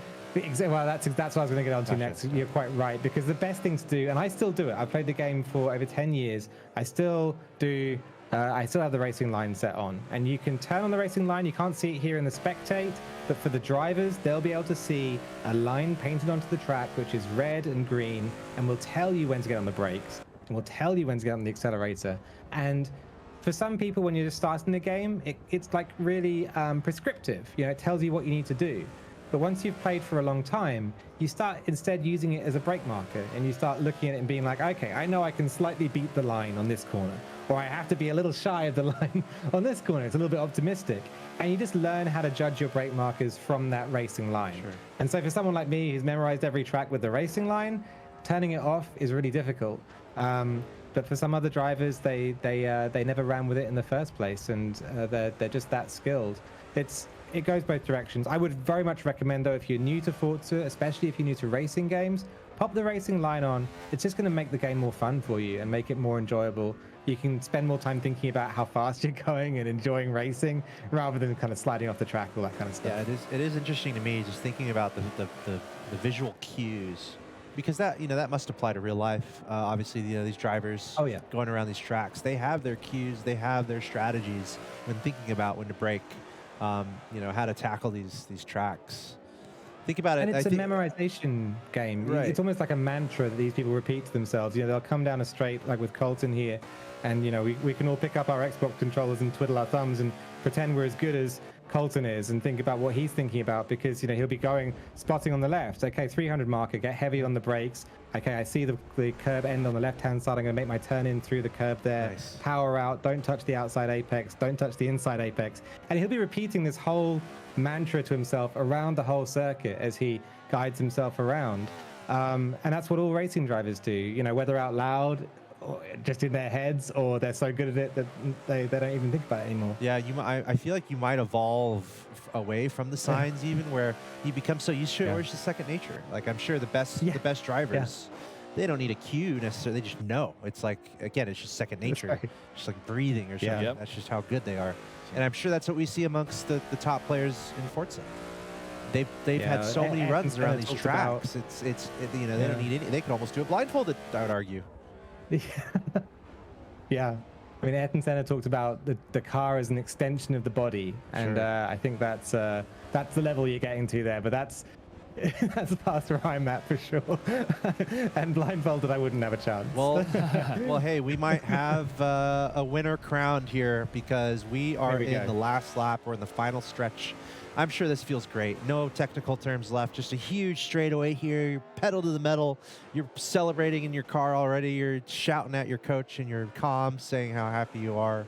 [SPEAKER 6] Well, that's what I was going to get on to next. You're quite right, because the best thing to do, and I still do it. I've played the game for over 10 years. I still do. I still have the racing line set on, and you can turn on the racing line. You can't see it here in the spectate, but for the drivers, they'll be able to see a line painted onto the track, which is red and green, and will tell you when to get on the brakes, and will tell you when to get on the accelerator. And for some people, when you're just starting the game, it's like really prescriptive. It tells you what you need to do. But once you've played for a long time, you start instead using it as a brake marker, and you start looking at it and being like, okay, I know I can slightly beat the line on this corner, or I have to be a little shy of the line on this corner. It's a little bit optimistic. And you just learn how to judge your brake markers from that racing line.
[SPEAKER 4] Sure.
[SPEAKER 6] And so for someone like me who's memorized every track with the racing line, turning it off is really difficult. But for some other drivers, they never ran with it in the first place, and they're just that skilled. It goes both directions. I would very much recommend, though, if you're new to Forza, especially if you're new to racing games, pop the racing line on. It's just going to make the game more fun for you and make it more enjoyable. You can spend more time thinking about how fast you're going and enjoying racing rather than kind of sliding off the track, all that kind of stuff.
[SPEAKER 4] Yeah, it is interesting to me just thinking about the visual cues, because that that must apply to real life. Obviously, these drivers going around these tracks, they have their cues, they have their strategies when thinking about when to brake. How to tackle these tracks. Think about it.
[SPEAKER 6] And it's a memorization game.
[SPEAKER 4] Right.
[SPEAKER 6] It's almost like a mantra that these people repeat to themselves. They'll come down a straight, like with Colton here, and we can all pick up our Xbox controllers and twiddle our thumbs and pretend we're as good as Colton is, and think about what he's thinking about, because he'll be spotting on the left. Okay, 300 marker, get heavy on the brakes. Okay, I see the curb end on the left-hand side. I'm going to make my turn in through the curb there.
[SPEAKER 4] Nice.
[SPEAKER 6] Power out. Don't touch the outside apex. Don't touch the inside apex. And he'll be repeating this whole mantra to himself around the whole circuit as he guides himself around. And that's what all racing drivers do. Whether out loud, or just in their heads, or they're so good at it that they don't even think about it anymore.
[SPEAKER 4] Yeah, I feel like you might evolve away from the signs, even where you become so used to it, or it's just second nature. Like, I'm sure the best drivers, they don't need a cue necessarily. They just know. It's like, again, it's just second nature.
[SPEAKER 6] Right.
[SPEAKER 4] Just like breathing or something.
[SPEAKER 6] Yeah.
[SPEAKER 4] That's just how good they are. And I'm sure that's what we see amongst the top players in Forza. They've had so many runs around these tracks. They don't need any. They could almost do it blindfolded, I would argue.
[SPEAKER 6] Yeah. I mean, Ayrton Senna talked about the car as an extension of the body, and I think that's the level you're getting to there. But that's past where I'm at for sure. And blindfolded, I wouldn't have a chance.
[SPEAKER 4] Well, hey, we might have a winner crowned here, because we are in the last lap. We're in the final stretch. I'm sure this feels great. No technical terms left. Just a huge straightaway here. You're pedal to the metal. You're celebrating in your car already. You're shouting at your coach in your comm, saying how happy you are.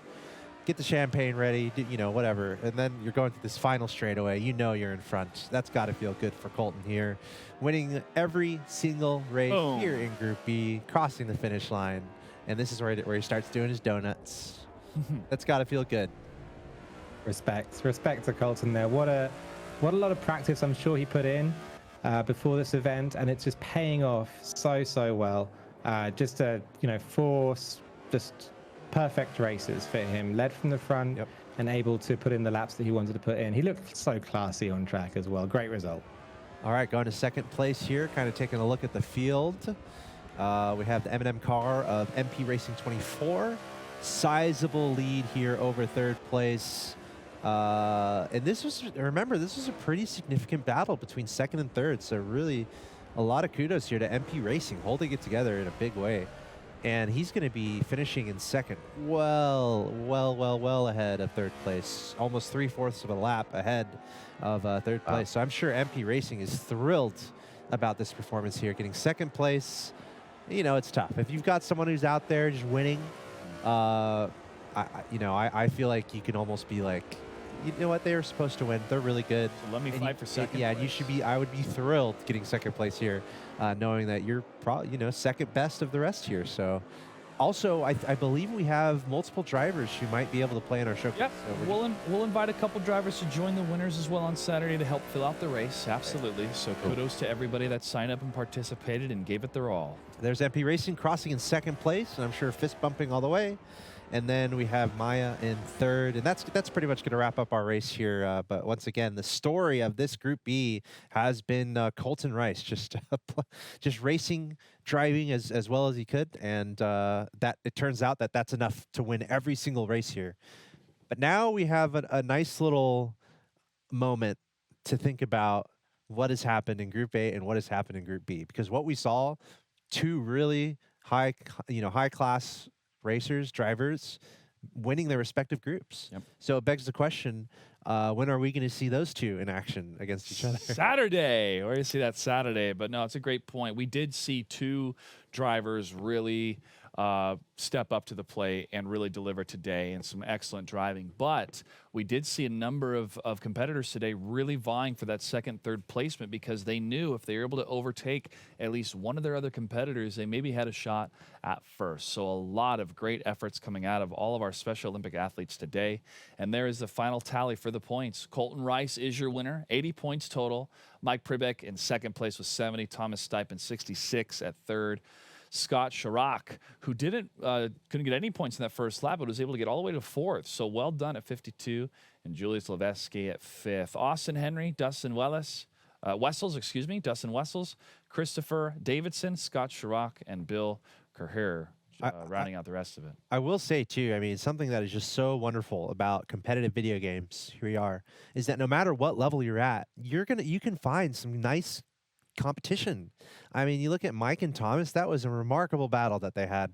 [SPEAKER 4] Get the champagne ready, whatever. And then you're going through this final straightaway. You're in front. That's got to feel good for Colton here. Winning every single race here in Group B, crossing the finish line. And this is where he starts doing his donuts. That's got to feel good.
[SPEAKER 6] Respect to Colton there. What a lot of practice I'm sure he put in before this event, and it's just paying off so well. Just 4 just perfect races for him. Led from the front and able to put in the laps that he wanted to put in. He looked so classy on track as well. Great result.
[SPEAKER 4] All right, going to second place here, kind of taking a look at the field. We have the M&M car of MP Racing 24. Sizable lead here over third place. And this was a pretty significant battle between second and third. So really a lot of kudos here to MP Racing, holding it together in a big way. And he's going to be finishing in second, well ahead of third place, almost 3/4 of a lap ahead of third place. So I'm sure MP Racing is thrilled about this performance here, getting second place. It's tough. If you've got someone who's out there just winning, I feel like you can almost be like, you know what, they were supposed to win. They're really good.
[SPEAKER 5] So let me fight for second
[SPEAKER 4] Yeah,
[SPEAKER 5] place.
[SPEAKER 4] you should be. I would be thrilled getting second place here, knowing that you're probably second best of the rest here. So, also, I believe we have multiple drivers who might be able to play in our showcase.
[SPEAKER 5] Yep,
[SPEAKER 4] So
[SPEAKER 5] we'll invite a couple drivers to join the winners as well on Saturday to help fill out the race. Absolutely. So kudos to everybody that signed up and participated and gave it their all.
[SPEAKER 4] There's MP Racing crossing in second place, and I'm sure fist bumping all the way. And then we have Maya in third, and that's pretty much going to wrap up our race here. But once again, the story of this Group B has been Colton Rice, just racing, driving as well as he could, and that it turns out that that's enough to win every single race here. But now we have a nice little moment to think about what has happened in Group A and what has happened in Group B, because what we saw, two really high class racers, drivers, winning their respective groups.
[SPEAKER 5] Yep.
[SPEAKER 4] So it begs the question, When are we going to see those two in action against each other?
[SPEAKER 5] Saturday. We're going to see that Saturday. But no, it's a great point. We did see two drivers really step up to the plate and really deliver today, and some excellent driving. But we did see a number of competitors today really vying for that second, third placement, because they knew if they were able to overtake at least one of their other competitors, they maybe had a shot at first. So a lot of great efforts coming out of all of our Special Olympic athletes today. And there is the final tally for the points. Colton Rice is your winner, 80 points total. Mike Pribeck in second place with 70. Thomas Stipend 66 at third. Scott Chirac, who couldn't get any points in that first lap, but was able to get all the way to fourth. So well done at 52. And Julius Levesky at fifth. Austin Henry, Dustin Dustin Wessels, Christopher Davidson, Scott Chirac, and Bill Kerher rounding out the rest of it.
[SPEAKER 4] I will say, too, I mean, something that is just so wonderful about competitive video games, here we are, is that no matter what level you're at, you can find some nice competition. I mean, you look at Mike and Thomas, that was a remarkable battle that they had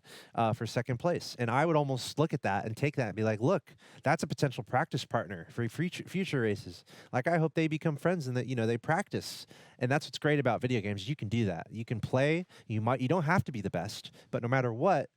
[SPEAKER 4] for second place. And I would almost look at that and take that and be like, look, that's a potential practice partner for future races. Like, I hope they become friends and that, they practice. And that's what's great about video games. You can do that. You can play. You don't have to be the best, but no matter what,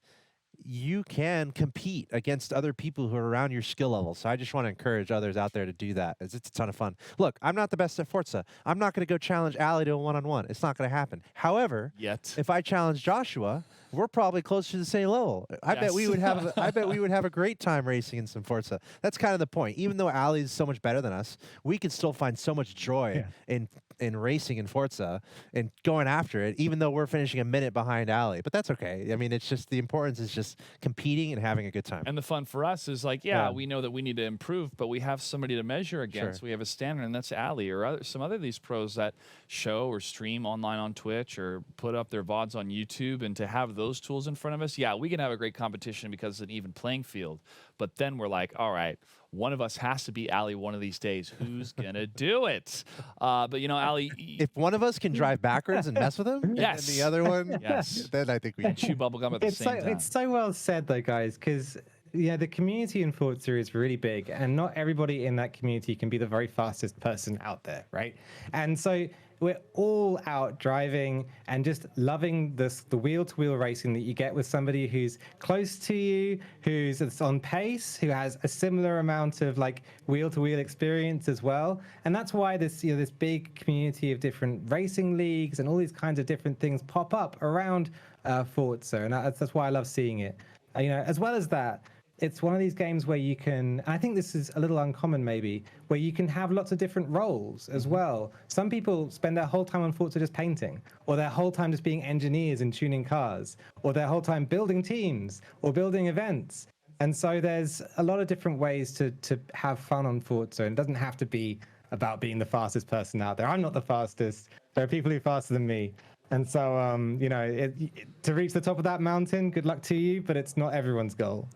[SPEAKER 4] you can compete against other people who are around your skill level. So I just want to encourage others out there to do that. It's a ton of fun. Look, I'm not the best at Forza. I'm not going to go challenge Ali to a one-on-one. It's not going to happen. However, if I challenge Joshua, we're probably close to the same level. I bet we would have. I bet we would have a great time racing in some Forza. That's kind of the point. Even though Ali is so much better than us, we can still find so much joy in racing in Forza and going after it, even though we're finishing a minute behind Ali. But that's okay. I mean, it's just the importance is just competing and having a good time.
[SPEAKER 5] And the fun for us is like, we know that we need to improve, but we have somebody to measure against. We have a standard, and that's Ali or some other of these pros that show or stream online on Twitch or put up their VODs on YouTube. And to have those tools in front of us, we can have a great competition because it's an even playing field. But then we're like, all right, one of us has to beat Ali one of these days. Who's going to do it? But, Ali...
[SPEAKER 4] If one of us can drive backwards and mess with him, and the other one, then I think we can
[SPEAKER 5] chew bubblegum at the same time.
[SPEAKER 6] It's so well said, though, guys, because... the community in Forza is really big, and not everybody in that community can be the very fastest person out there, right? And so we're all out driving and just loving the wheel-to-wheel racing that you get with somebody who's close to you, who's on pace, who has a similar amount of like wheel-to-wheel experience as well. And that's why this this big community of different racing leagues and all these kinds of different things pop up around Forza, and that's why I love seeing it. As well as that, it's one of these games where you can, and I think this is a little uncommon maybe, where you can have lots of different roles as well. Some people spend their whole time on Forza just painting, or their whole time just being engineers and tuning cars, or their whole time building teams or building events. And so there's a lot of different ways to have fun on Forza, and it doesn't have to be about being the fastest person out there. I'm not the fastest. There are people who are faster than me. And so, to reach the top of that mountain, good luck to you, but it's not everyone's goal,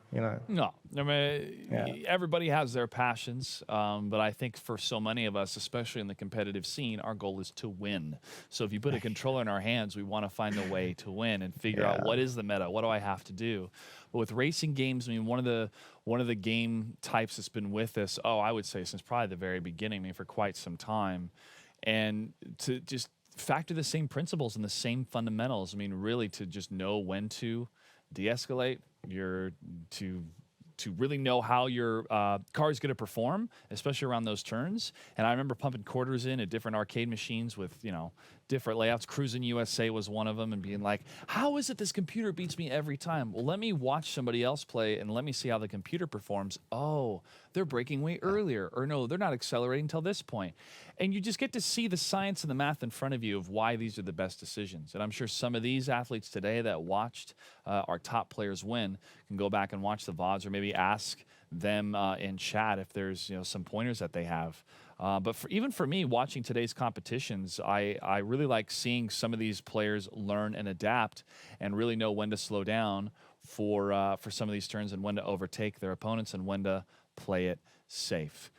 [SPEAKER 5] No, I mean, everybody has their passions, but I think for so many of us, especially in the competitive scene, our goal is to win. So if you put a controller in our hands, we want to find a way to win and figure out what is the meta, what do I have to do. But with racing games, I mean, one of the game types that's been with us, I would say since probably the very beginning, I mean, for quite some time, and to just factor the same principles and the same fundamentals. I mean, really to just know when to de-escalate, to really know how your car is going to perform, especially around those turns. And I remember pumping quarters in at different arcade machines with, different layouts. Cruising USA was one of them, and being like, how is it this computer beats me every time? Well, let me watch somebody else play and let me see how the computer performs. Oh, they're braking way earlier, or no, they're not accelerating till this point. And you just get to see the science and the math in front of you of why these are the best decisions. And I'm sure some of these athletes today that watched our top players win can go back and watch the VODs, or maybe ask them in chat if there's some pointers that they have. But even for me, watching today's competitions, I really like seeing some of these players learn and adapt and really know when to slow down for some of these turns, and when to overtake their opponents and when to play it safe.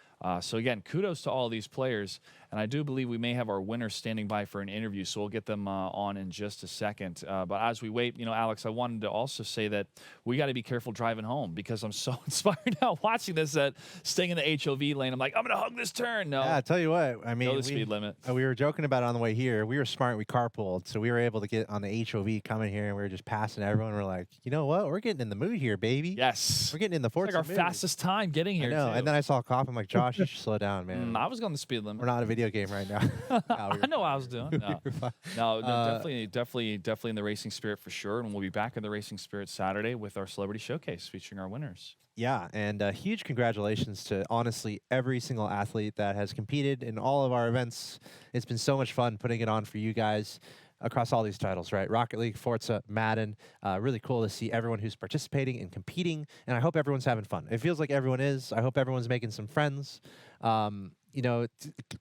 [SPEAKER 5] So again, kudos to all these players And I do believe we may have our winners standing by for an interview, so we'll get them on in just a second. But as we wait, Alex, I wanted to also say that we got to be careful driving home because I'm so inspired now watching this that staying in the HOV lane, I'm like, I'm going to hug this turn. No.
[SPEAKER 4] Yeah, I tell you what, I mean,
[SPEAKER 5] Go the speed limit.
[SPEAKER 4] We were joking about it on the way here. We were smart. We carpooled, so we were able to get on the HOV coming here, and we were just passing everyone. We're like, you know what? We're getting in the mood here, baby.
[SPEAKER 5] Yes.
[SPEAKER 4] We're getting in the Forza
[SPEAKER 5] It's like our fastest time getting here,
[SPEAKER 4] I know.
[SPEAKER 5] too.
[SPEAKER 4] And then I saw a cop. I'm like, Josh, you should slow down, man.
[SPEAKER 5] I was going the speed limit.
[SPEAKER 4] We're not in a video game right now.
[SPEAKER 5] I know what I was doing. No, definitely in the racing spirit for sure. And we'll be back in the racing spirit Saturday with our celebrity showcase featuring our winners.
[SPEAKER 4] Yeah, and huge congratulations to, honestly, every single athlete that has competed in all of our events. It's been so much fun putting it on for you guys across all these titles, right? Rocket League, Forza, Madden. Really cool to see everyone who's participating and competing, and I hope everyone's having fun. It feels like everyone is. I hope everyone's making some friends.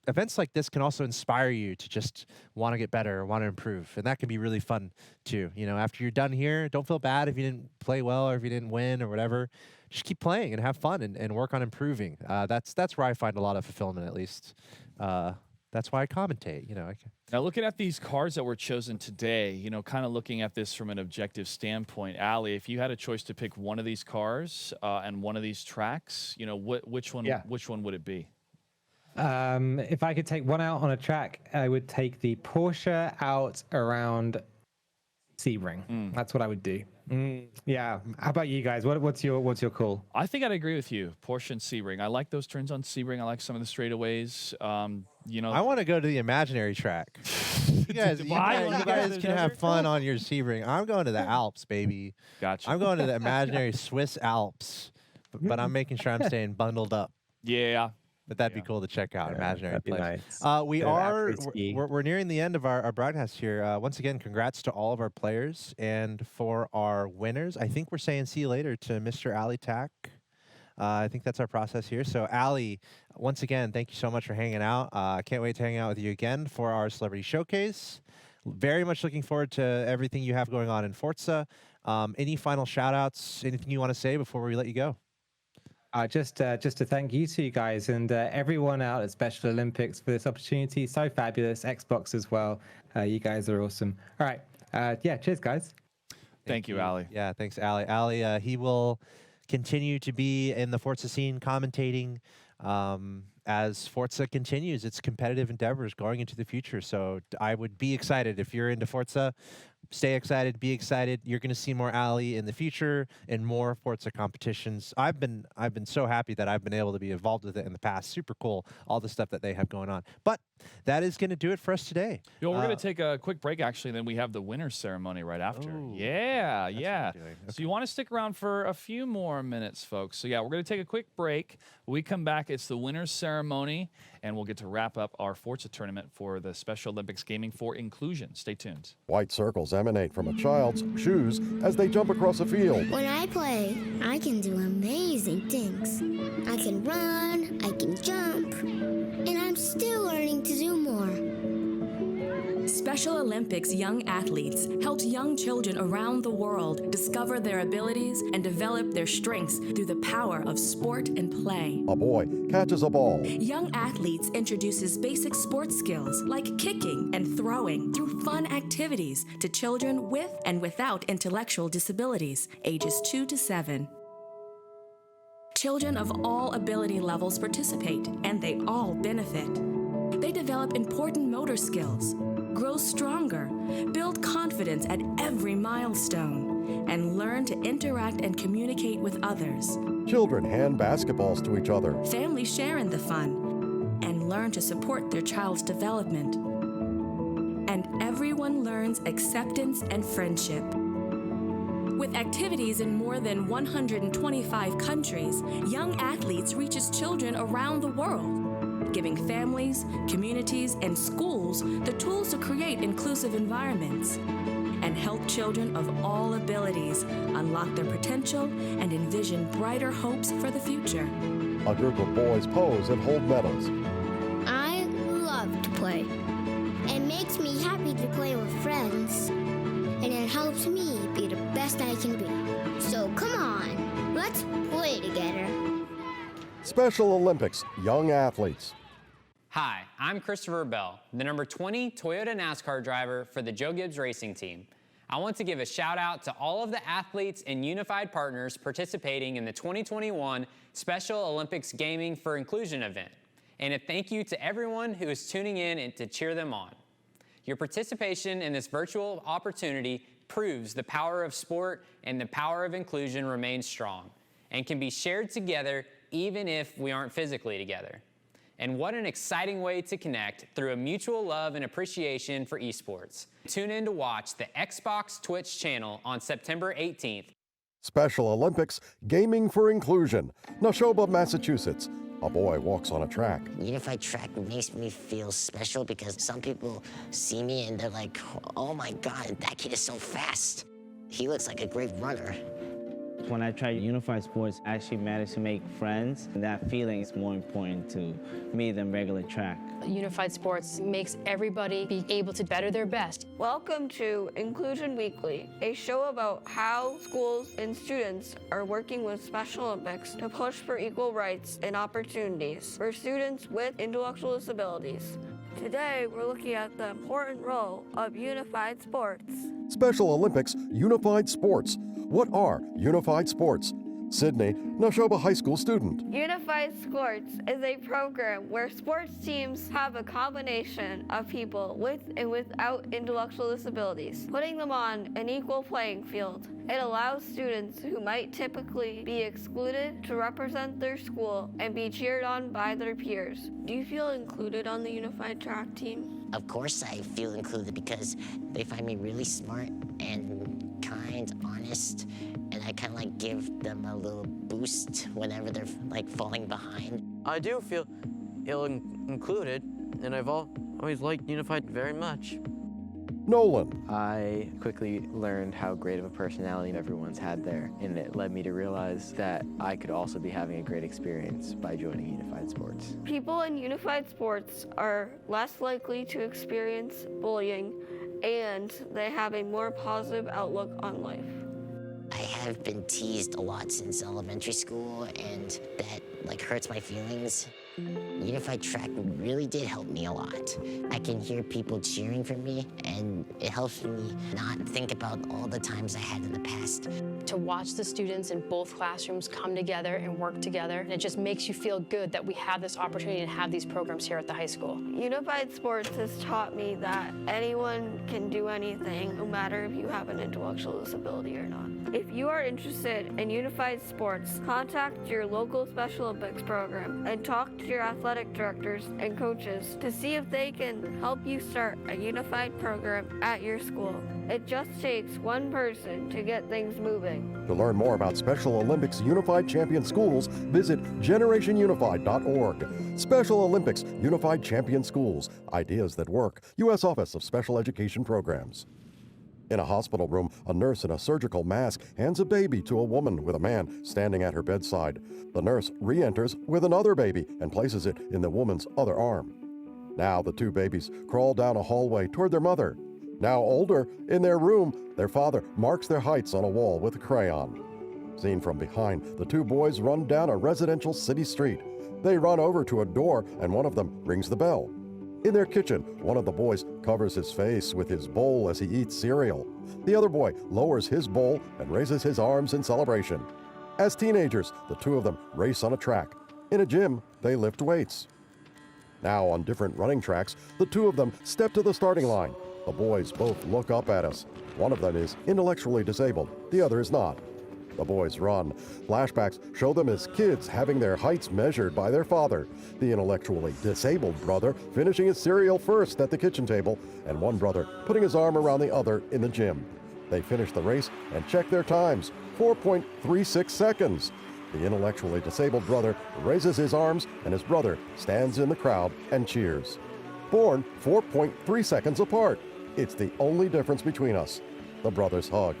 [SPEAKER 4] Events like this can also inspire you to just want to get better, want to improve, and that can be really fun too. After you're done here, don't feel bad if you didn't play well or if you didn't win or whatever. Just keep playing and have fun and work on improving. That's where I find a lot of fulfillment, at least. That's why I commentate.
[SPEAKER 5] Now, looking at these cards that were chosen today, kind of looking at this from an objective standpoint, Allie, if you had a choice to pick one of these cars and one of these tracks, which one would it be?
[SPEAKER 6] If I could take one out on a track, I would take the Porsche out around Sebring. That's what I would do. Yeah. How about you guys? What's your call?
[SPEAKER 5] I think I'd agree with you. Porsche and Sebring. I like those turns on Sebring. I like some of the straightaways.
[SPEAKER 4] I want to go to the imaginary track. You guys can have fun on your Sebring. I'm going to the Alps, baby.
[SPEAKER 5] Gotcha.
[SPEAKER 4] I'm going to the imaginary Swiss Alps, but I'm making sure I'm staying bundled up.
[SPEAKER 5] Yeah.
[SPEAKER 4] But that'd be cool to check out. Imaginary
[SPEAKER 6] that'd be
[SPEAKER 4] place.
[SPEAKER 6] nice.
[SPEAKER 4] We're nearing the end of our broadcast here. Once again, congrats to all of our players, and for our winners, I think we're saying see you later to Mr. Ali Tack. I think that's our process here. So, Ali, once again, thank you so much for hanging out. I can't wait to hang out with you again for our celebrity showcase. Very much looking forward to everything you have going on in Forza. Any final shout-outs? Anything you want to say before we let you go?
[SPEAKER 6] Just to thank you two guys and everyone out at Special Olympics for this opportunity. So fabulous. Xbox as well. You guys are awesome. All right. Cheers, guys.
[SPEAKER 5] Thank you, Ali.
[SPEAKER 4] Yeah, thanks, Ali. Ali, he will continue to be in the Forza scene commentating as Forza continues its competitive endeavors going into the future. So I would be excited if you're into Forza. Stay excited, be excited. You're going to see more Ali in the future and more Forza competitions. I've been so happy that I've been able to be involved with it in the past. Super cool, all the stuff that they have going on. But that is going to do it for us today.
[SPEAKER 5] We're going to take a quick break, actually, and then we have the winner's ceremony right after. Yeah. Okay. So you want to stick around for a few more minutes, folks. So, we're going to take a quick break. When we come back, it's the winner's ceremony, and we'll get to wrap up our Forza tournament for the Special Olympics Gaming for Inclusion. Stay tuned.
[SPEAKER 1] White circles emanate from a child's shoes as they jump across a field.
[SPEAKER 7] When I play, I can do amazing things. I can run, I can jump, and I'm still learning to do more.
[SPEAKER 8] Special Olympics Young Athletes helps young children around the world discover their abilities and develop their strengths through the power of sport and play.
[SPEAKER 1] A boy catches a ball.
[SPEAKER 8] Young Athletes introduces basic sports skills like kicking and throwing through fun activities to children with and without intellectual disabilities, ages 2 to 7. Children of all ability levels participate, and they all benefit. They develop important motor skills, grow stronger, build confidence at every milestone, and learn to interact and communicate with others.
[SPEAKER 1] Children hand basketballs to each other.
[SPEAKER 8] Families share in the fun and learn to support their child's development. And everyone learns acceptance and friendship. With activities in more than 125 countries, Young Athletes reaches children around the world, giving families, communities, and schools the tools to create inclusive environments and help children of all abilities unlock their potential and envision brighter hopes for the future.
[SPEAKER 1] A group of boys pose and hold medals.
[SPEAKER 7] I love to play. It makes me happy to play with friends, and it helps me be the best I can be. So come on, let's play together.
[SPEAKER 1] Special Olympics Young Athletes.
[SPEAKER 9] Hi, I'm Christopher Bell, the number 20 Toyota NASCAR driver for the Joe Gibbs Racing Team. I want to give a shout out to all of the athletes and unified partners participating in the 2021 Special Olympics Gaming for Inclusion event, and a thank you to everyone who is tuning in and to cheer them on. Your participation in this virtual opportunity proves the power of sport and the power of inclusion remains strong and can be shared together even if we aren't physically together. And what an exciting way to connect through a mutual love and appreciation for esports. Tune in to watch the Xbox Twitch channel on September 18th.
[SPEAKER 1] Special Olympics Gaming for Inclusion, Nashoba, Massachusetts. A boy walks on a track.
[SPEAKER 10] Unified track makes me feel special because some people see me and they're like, oh my God, that kid is so fast. He looks like a great runner.
[SPEAKER 11] When I tried unified sports, I actually managed to make friends. And that feeling is more important to me than regular track.
[SPEAKER 12] Unified sports makes everybody be able to better their best.
[SPEAKER 13] Welcome to Inclusion Weekly, a show about how schools and students are working with Special Olympics to push for equal rights and opportunities for students with intellectual disabilities. Today, we're looking at the important role of unified sports.
[SPEAKER 1] Special Olympics Unified Sports. What are unified sports? Sydney, Nashoba High School student.
[SPEAKER 13] Unified Sports is a program where sports teams have a combination of people with and without intellectual disabilities, putting them on an equal playing field. It allows students who might typically be excluded to represent their school and be cheered on by their peers. Do you feel included on the unified track team?
[SPEAKER 10] Of course I feel included because they find me really smart and kind, honest, and I kind of like give them a little boost whenever they're like falling behind.
[SPEAKER 14] I do feel included, and I've always liked Unified very much.
[SPEAKER 1] Nolan.
[SPEAKER 15] I quickly learned how great of a personality everyone's had there, and it led me to realize that I could also be having a great experience by joining Unified Sports.
[SPEAKER 13] People in Unified Sports are less likely to experience bullying, and they have a more positive outlook on life.
[SPEAKER 10] I have been teased a lot since elementary school, and that like hurts my feelings. Unified track really did help me a lot. I can hear people cheering for me, and it helps me not think about all the times I had in the past.
[SPEAKER 12] To watch the students in both classrooms come together and work together, and it just makes you feel good that we have this opportunity to have these programs here at the high school.
[SPEAKER 13] Unified Sports has taught me that anyone can do anything, no matter if you have an intellectual disability or not. If you are interested in Unified Sports, contact your local Special Olympics program and talk to your athletic directors and coaches to see if they can help you start a unified program at your school. It just takes one person to get things moving.
[SPEAKER 1] To learn more about Special Olympics Unified Champion Schools, visit generationunified.org. Special Olympics Unified Champion Schools. Ideas that work. U.S. Office of Special Education Programs. In a hospital room, a nurse in a surgical mask hands a baby to a woman with a man standing at her bedside. The nurse re-enters with another baby and places it in the woman's other arm. Now the two babies crawl down a hallway toward their mother. Now older, in their room, their father marks their heights on a wall with a crayon. Seen from behind, the two boys run down a residential city street. They run over to a door and one of them rings the bell. In their kitchen, one of the boys covers his face with his bowl as he eats cereal. The other boy lowers his bowl and raises his arms in celebration. As teenagers, the two of them race on a track. In a gym, they lift weights. Now on different running tracks, the two of them step to the starting line. The boys both look up at us. One of them is intellectually disabled, the other is not. The boys run. Flashbacks show them as kids having their heights measured by their father. The intellectually disabled brother finishing his cereal first at the kitchen table, and one brother putting his arm around the other in the gym. They finish the race and check their times, 4.36 seconds. The intellectually disabled brother raises his arms, and his brother stands in the crowd and cheers. Born 4.3 seconds apart. It's the only difference between us. The brothers hug.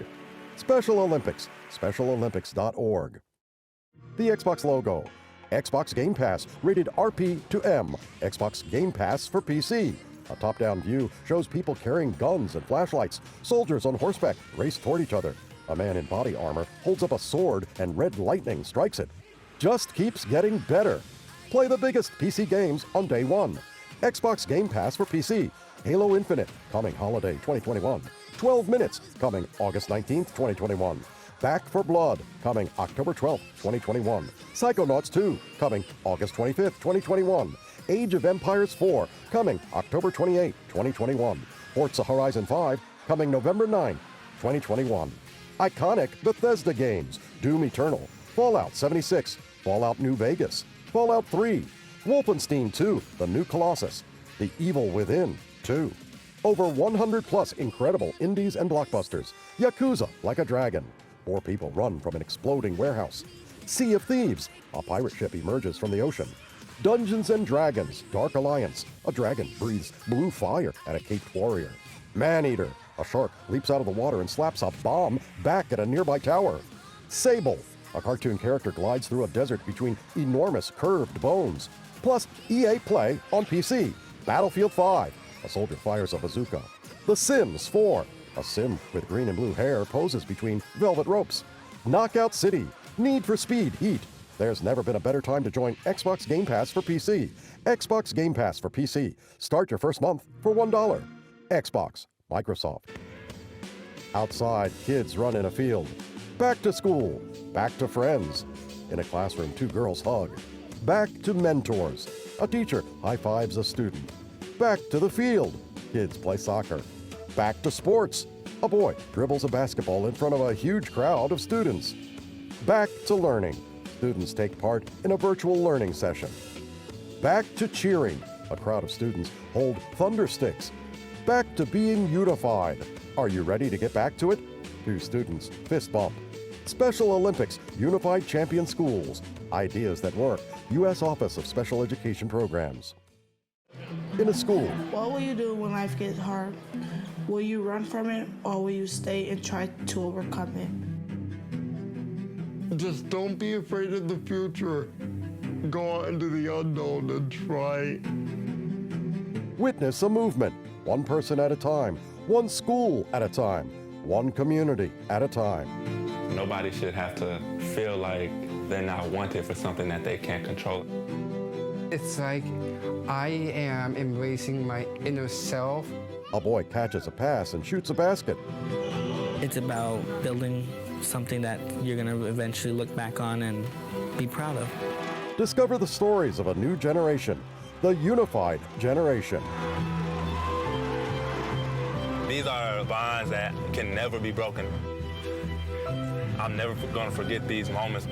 [SPEAKER 1] Special Olympics, specialolympics.org. The Xbox logo. Xbox Game Pass, rated RP to M. Xbox Game Pass for PC. A top-down view shows people carrying guns and flashlights. Soldiers on horseback race toward each other. A man in body armor holds up a sword and red lightning strikes it. Just keeps getting better. Play the biggest PC games on day one. Xbox Game Pass for PC. Halo Infinite, coming holiday 2021. 12 Minutes, coming August 19th, 2021. Back for Blood, coming October 12th, 2021. Psychonauts 2, coming August 25th, 2021. Age of Empires 4, coming October 28th, 2021. Forza Horizon 5, coming November 9th, 2021. Iconic Bethesda games, Doom Eternal, Fallout 76, Fallout New Vegas, Fallout 3, Wolfenstein 2, The New Colossus, The Evil Within 2. Over 100 plus incredible indies and blockbusters. Yakuza Like a Dragon. 4 people run from an exploding warehouse. Sea of Thieves. A pirate ship emerges from the ocean. Dungeons and Dragons Dark Alliance. A dragon breathes blue fire at a caped warrior. Maneater. A shark leaps out of the water and slaps a bomb back at a nearby tower. Sable. A cartoon character glides through a desert between enormous curved bones. Plus EA Play on PC. Battlefield 5. A soldier fires a bazooka. The Sims 4. A sim with green and blue hair poses between velvet ropes. Knockout City. Need for Speed Heat. There's never been a better time to join Xbox Game Pass for PC. Xbox Game Pass for PC. Start your first month for $1. Xbox. Microsoft. Outside, kids run in a field. Back to school. Back to friends. In a classroom, 2 girls hug. Back to mentors. A teacher high-fives a student. Back to the field. Kids play soccer. Back to sports. A boy dribbles a basketball in front of a huge crowd of students. Back to learning. Students take part in a virtual learning session. Back to cheering. A crowd of students hold thunder sticks. Back to being unified. Are you ready to get back to it? 2 students fist bump. Special Olympics Unified Champion Schools. Ideas that work. U.S. Office of Special Education Programs. In a school.
[SPEAKER 16] What will you do when life gets hard? Will you run from it, or will you stay and try to overcome it?
[SPEAKER 17] Just don't be afraid of the future. Go out into the unknown and try.
[SPEAKER 1] Witness a movement. 1 person at a time. 1 school at a time. 1 community at a time.
[SPEAKER 18] Nobody should have to feel like they're not wanted for something that they can't control.
[SPEAKER 19] It's like I am embracing my inner self.
[SPEAKER 1] A boy catches a pass and shoots a basket.
[SPEAKER 20] It's about building something that you're going to eventually look back on and be proud of.
[SPEAKER 1] Discover the stories of a new generation, the unified generation.
[SPEAKER 18] These are bonds that can never be broken. I'm never going to forget these moments.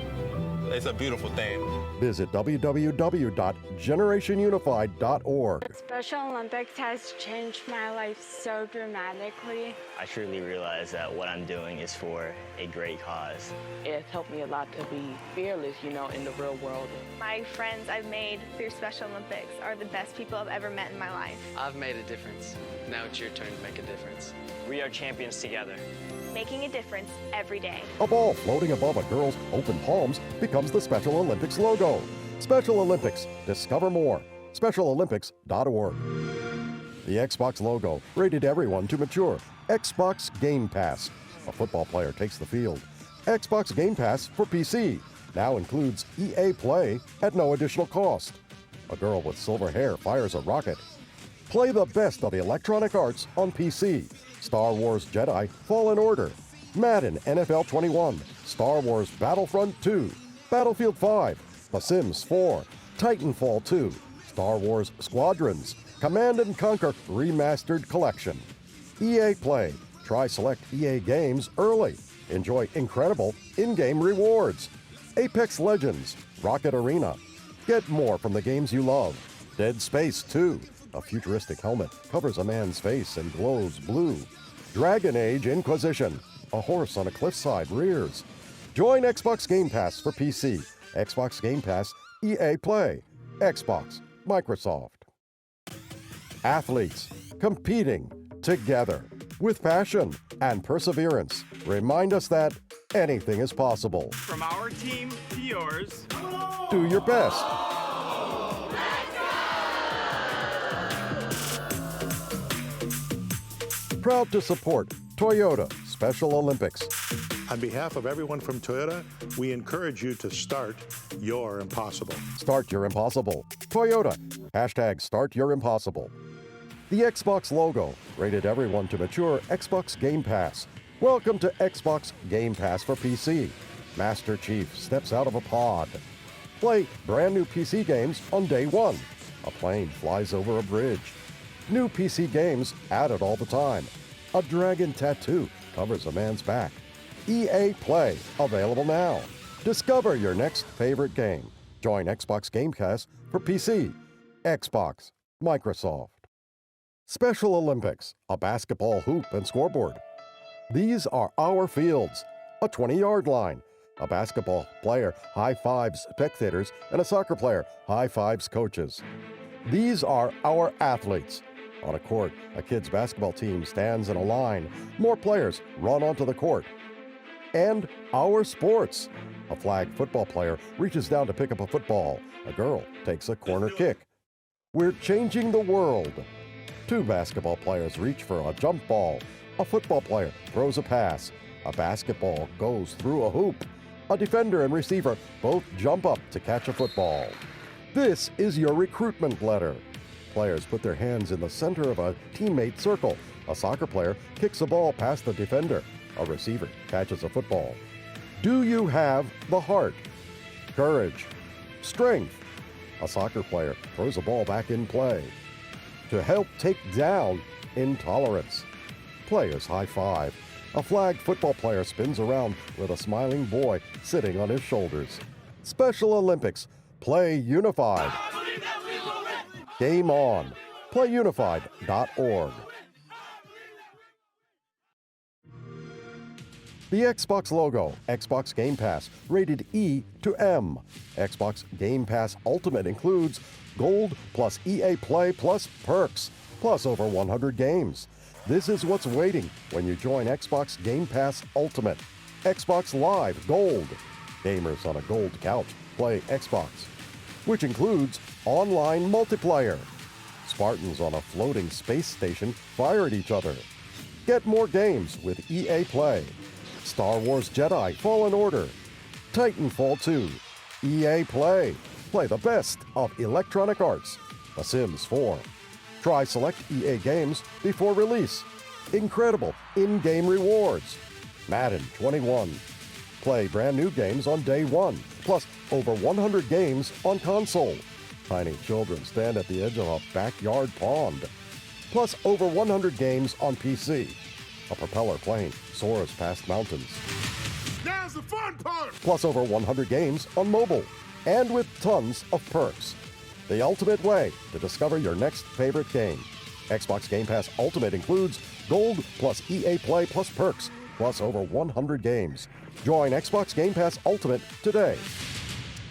[SPEAKER 18] It's a beautiful thing.
[SPEAKER 1] Visit www.generationunified.org.
[SPEAKER 21] Special Olympics has changed my life so dramatically.
[SPEAKER 22] I truly realize that what I'm doing is for a great cause.
[SPEAKER 23] It's helped me a lot to be fearless, in the real world.
[SPEAKER 24] My friends I've made through Special Olympics are the best people I've ever met in my life.
[SPEAKER 25] I've made a difference. Now it's your turn to make a difference.
[SPEAKER 22] We are champions together.
[SPEAKER 24] Making a difference every day.
[SPEAKER 1] A ball floating above a girl's open palms becomes the Special Olympics logo. Special Olympics. Discover more. SpecialOlympics.org. The Xbox logo, rated everyone to mature. Xbox Game Pass. A football player takes the field. Xbox Game Pass for PC. Now includes EA Play at no additional cost. A girl with silver hair fires a rocket. Play the best of Electronic Arts on PC. Star Wars Jedi Fallen Order, Madden NFL 21, Star Wars Battlefront 2, Battlefield 5, The Sims 4, Titanfall 2, Star Wars Squadrons, Command & Conquer Remastered Collection. EA Play. Try select EA games early. Enjoy incredible in-game rewards. Apex Legends, Rocket Arena. Get more from the games you love. Dead Space 2. A futuristic helmet covers a man's face and glows blue. Dragon Age Inquisition. A horse on a cliffside rears. Join Xbox Game Pass for PC. Xbox Game Pass, EA Play. Xbox, Microsoft. Athletes competing together with passion and perseverance. Remind us that anything is possible.
[SPEAKER 2] From our team to yours.
[SPEAKER 1] Do your best. Proud to support Toyota Special Olympics.
[SPEAKER 3] On behalf of everyone from Toyota, we encourage you to start your impossible.
[SPEAKER 1] Start your impossible. Toyota. Hashtag start your impossible. The Xbox logo. Rated everyone to mature Xbox Game Pass. Welcome to Xbox Game Pass for PC. Master Chief steps out of a pod. Play brand new PC games on day one. A plane flies over a bridge. New PC games added all the time. A dragon tattoo covers a man's back. EA Play, available now. Discover your next favorite game. Join Xbox Game Pass for PC, Xbox, Microsoft. Special Olympics, a basketball hoop and scoreboard. These are our fields, a 20-yard line. A basketball player high-fives spectators, and a soccer player high-fives coaches. These are our athletes. On a court, a kids' basketball team stands in a line. More players run onto the court. And our sports. A flag football player reaches down to pick up a football. A girl takes a corner kick. We're changing the world. Two basketball players reach for a jump ball. A football player throws a pass. A basketball goes through a hoop. A defender and receiver both jump up to catch a football. This is your recruitment letter. Players put their hands in the center of a teammate circle. A soccer player kicks a ball past the defender. A receiver catches a football. Do you have the heart, courage, strength? A soccer player throws a ball back in play. To help take down intolerance. Players high five. A flag football player spins around with a smiling boy sitting on his shoulders. Special Olympics. Play unified. Game on. PlayUnified.org. The Xbox logo, Xbox Game Pass, rated E to M. Xbox Game Pass Ultimate includes Gold plus EA Play plus perks, plus over 100 games. This is what's waiting when you join Xbox Game Pass Ultimate. Xbox Live Gold. Gamers on a gold couch play Xbox, which includes online multiplayer. Spartans on a floating space station fire at each other. Get more games with EA Play. Star Wars Jedi Fallen Order. Titanfall 2. EA Play. Play the best of Electronic Arts. The Sims 4. Try select EA games before release. Incredible in-game rewards. Madden 21. Play brand new games on day one, plus over 100 games on console. Tiny children stand at the edge of a backyard pond. Plus over 100 games on PC. A propeller plane soars past mountains.
[SPEAKER 17] Now's the fun part!
[SPEAKER 1] Plus over 100 games on mobile. And with tons of perks. The ultimate way to discover your next favorite game. Xbox Game Pass Ultimate includes Gold plus EA Play plus perks, plus over 100 games. Join Xbox Game Pass Ultimate today.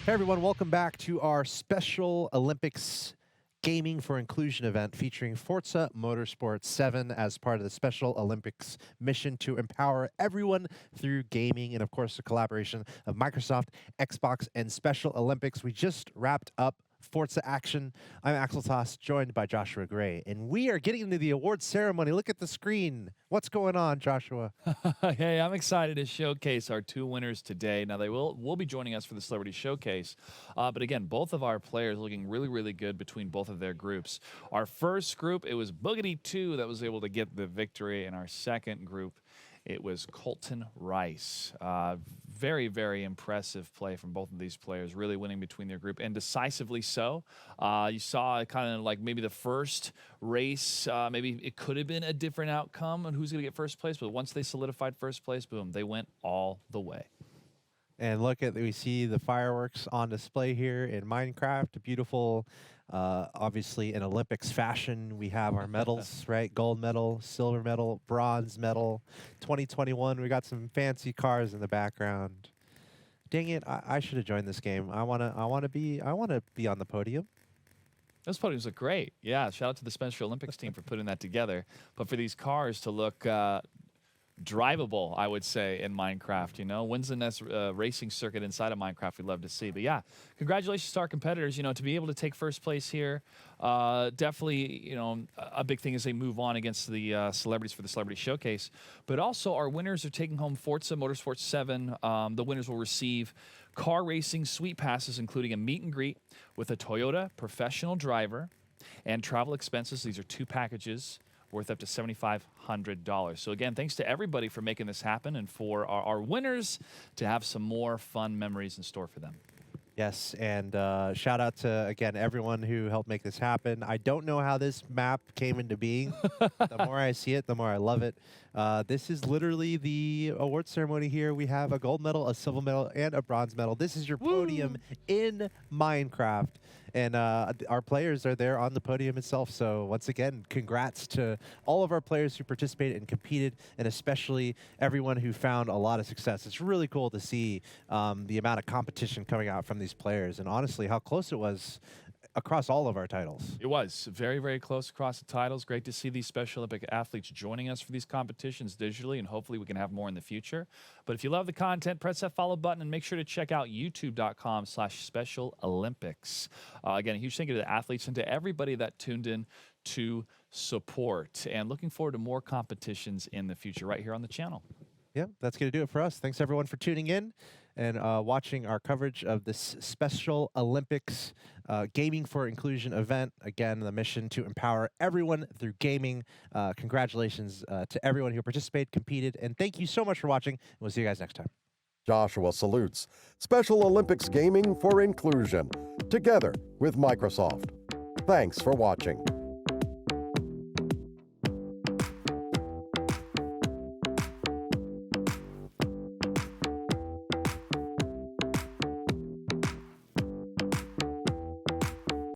[SPEAKER 4] Hey everyone, welcome back to our Special Olympics Gaming for Inclusion event featuring Forza Motorsport 7 as part of the Special Olympics mission to empower everyone through gaming, and of course the collaboration of Microsoft, Xbox, and Special Olympics. We just wrapped up Forza action. I'm Axel Toss, joined by Joshua Gray, and we are getting into the awards ceremony. Look at the screen. What's going on, Joshua?
[SPEAKER 5] Hey, I'm excited to showcase our two winners today. Now, they will be joining us for the Celebrity Showcase, but again, both of our players looking really, really good between both of their groups. Our first group, it was Boogity 2 that was able to get the victory, and our second group, it was Colton Rice. Very, very impressive play from both of these players, really winning between their group, and decisively so. You saw kind of like maybe the first race, maybe it could have been a different outcome on who's going to get first place, but once they solidified first place, boom, they went all the way.
[SPEAKER 4] And look at, we see the fireworks on display here in Minecraft. Beautiful, obviously in Olympics fashion. We have our medals, right? Gold medal, silver medal, bronze medal. 2021, we got some fancy cars in the background. Dang it, I should have joined this game. I wanna be on the podium.
[SPEAKER 5] Those podiums look great. Yeah, shout out to the Special Olympics team for putting that together. But for these cars to look drivable, I would say, in Minecraft. You know, wins in this racing circuit inside of Minecraft we'd love to see. But yeah, congratulations to our competitors. You know, to be able to take first place here, definitely, you know, a big thing as they move on against the celebrities for the Celebrity Showcase. But also our winners are taking home Forza Motorsport 7. The winners will receive car racing suite passes, including a meet and greet with a Toyota professional driver and travel expenses. These are 2 packages worth up to $7,500. So again, thanks to everybody for making this happen and for our winners to have some more fun memories in store for them.
[SPEAKER 4] Yes, and shout out to, again, everyone who helped make this happen. I don't know how this map came into being. The more I see it, the more I love it. This is literally the award ceremony here. We have a gold medal, a silver medal, and a bronze medal. This is your podium in Minecraft. And our players are there on the podium itself. So once again, congrats to all of our players who participated and competed, and especially everyone who found a lot of success. It's really cool to see the amount of competition coming out from these players, and honestly, how close it was across all of our titles.
[SPEAKER 5] It was very, very close across the titles. Great to see these Special Olympic athletes joining us for these competitions digitally, and hopefully we can have more in the future. But if you love the content, press that follow button and make sure to check out youtube.com/Special Olympics. Again, a huge thank you to the athletes and to everybody that tuned in to support. And looking forward to more competitions in the future right here on the channel.
[SPEAKER 4] Yeah, that's going to do it for us. Thanks, everyone, for tuning in and watching our coverage of this Special Olympics Gaming for Inclusion event. Again, the mission to empower everyone through gaming. Congratulations to everyone who participated, competed, and thank you so much for watching. We'll see you guys next time.
[SPEAKER 1] Joshua salutes Special Olympics Gaming for Inclusion, together with Microsoft. Thanks for watching.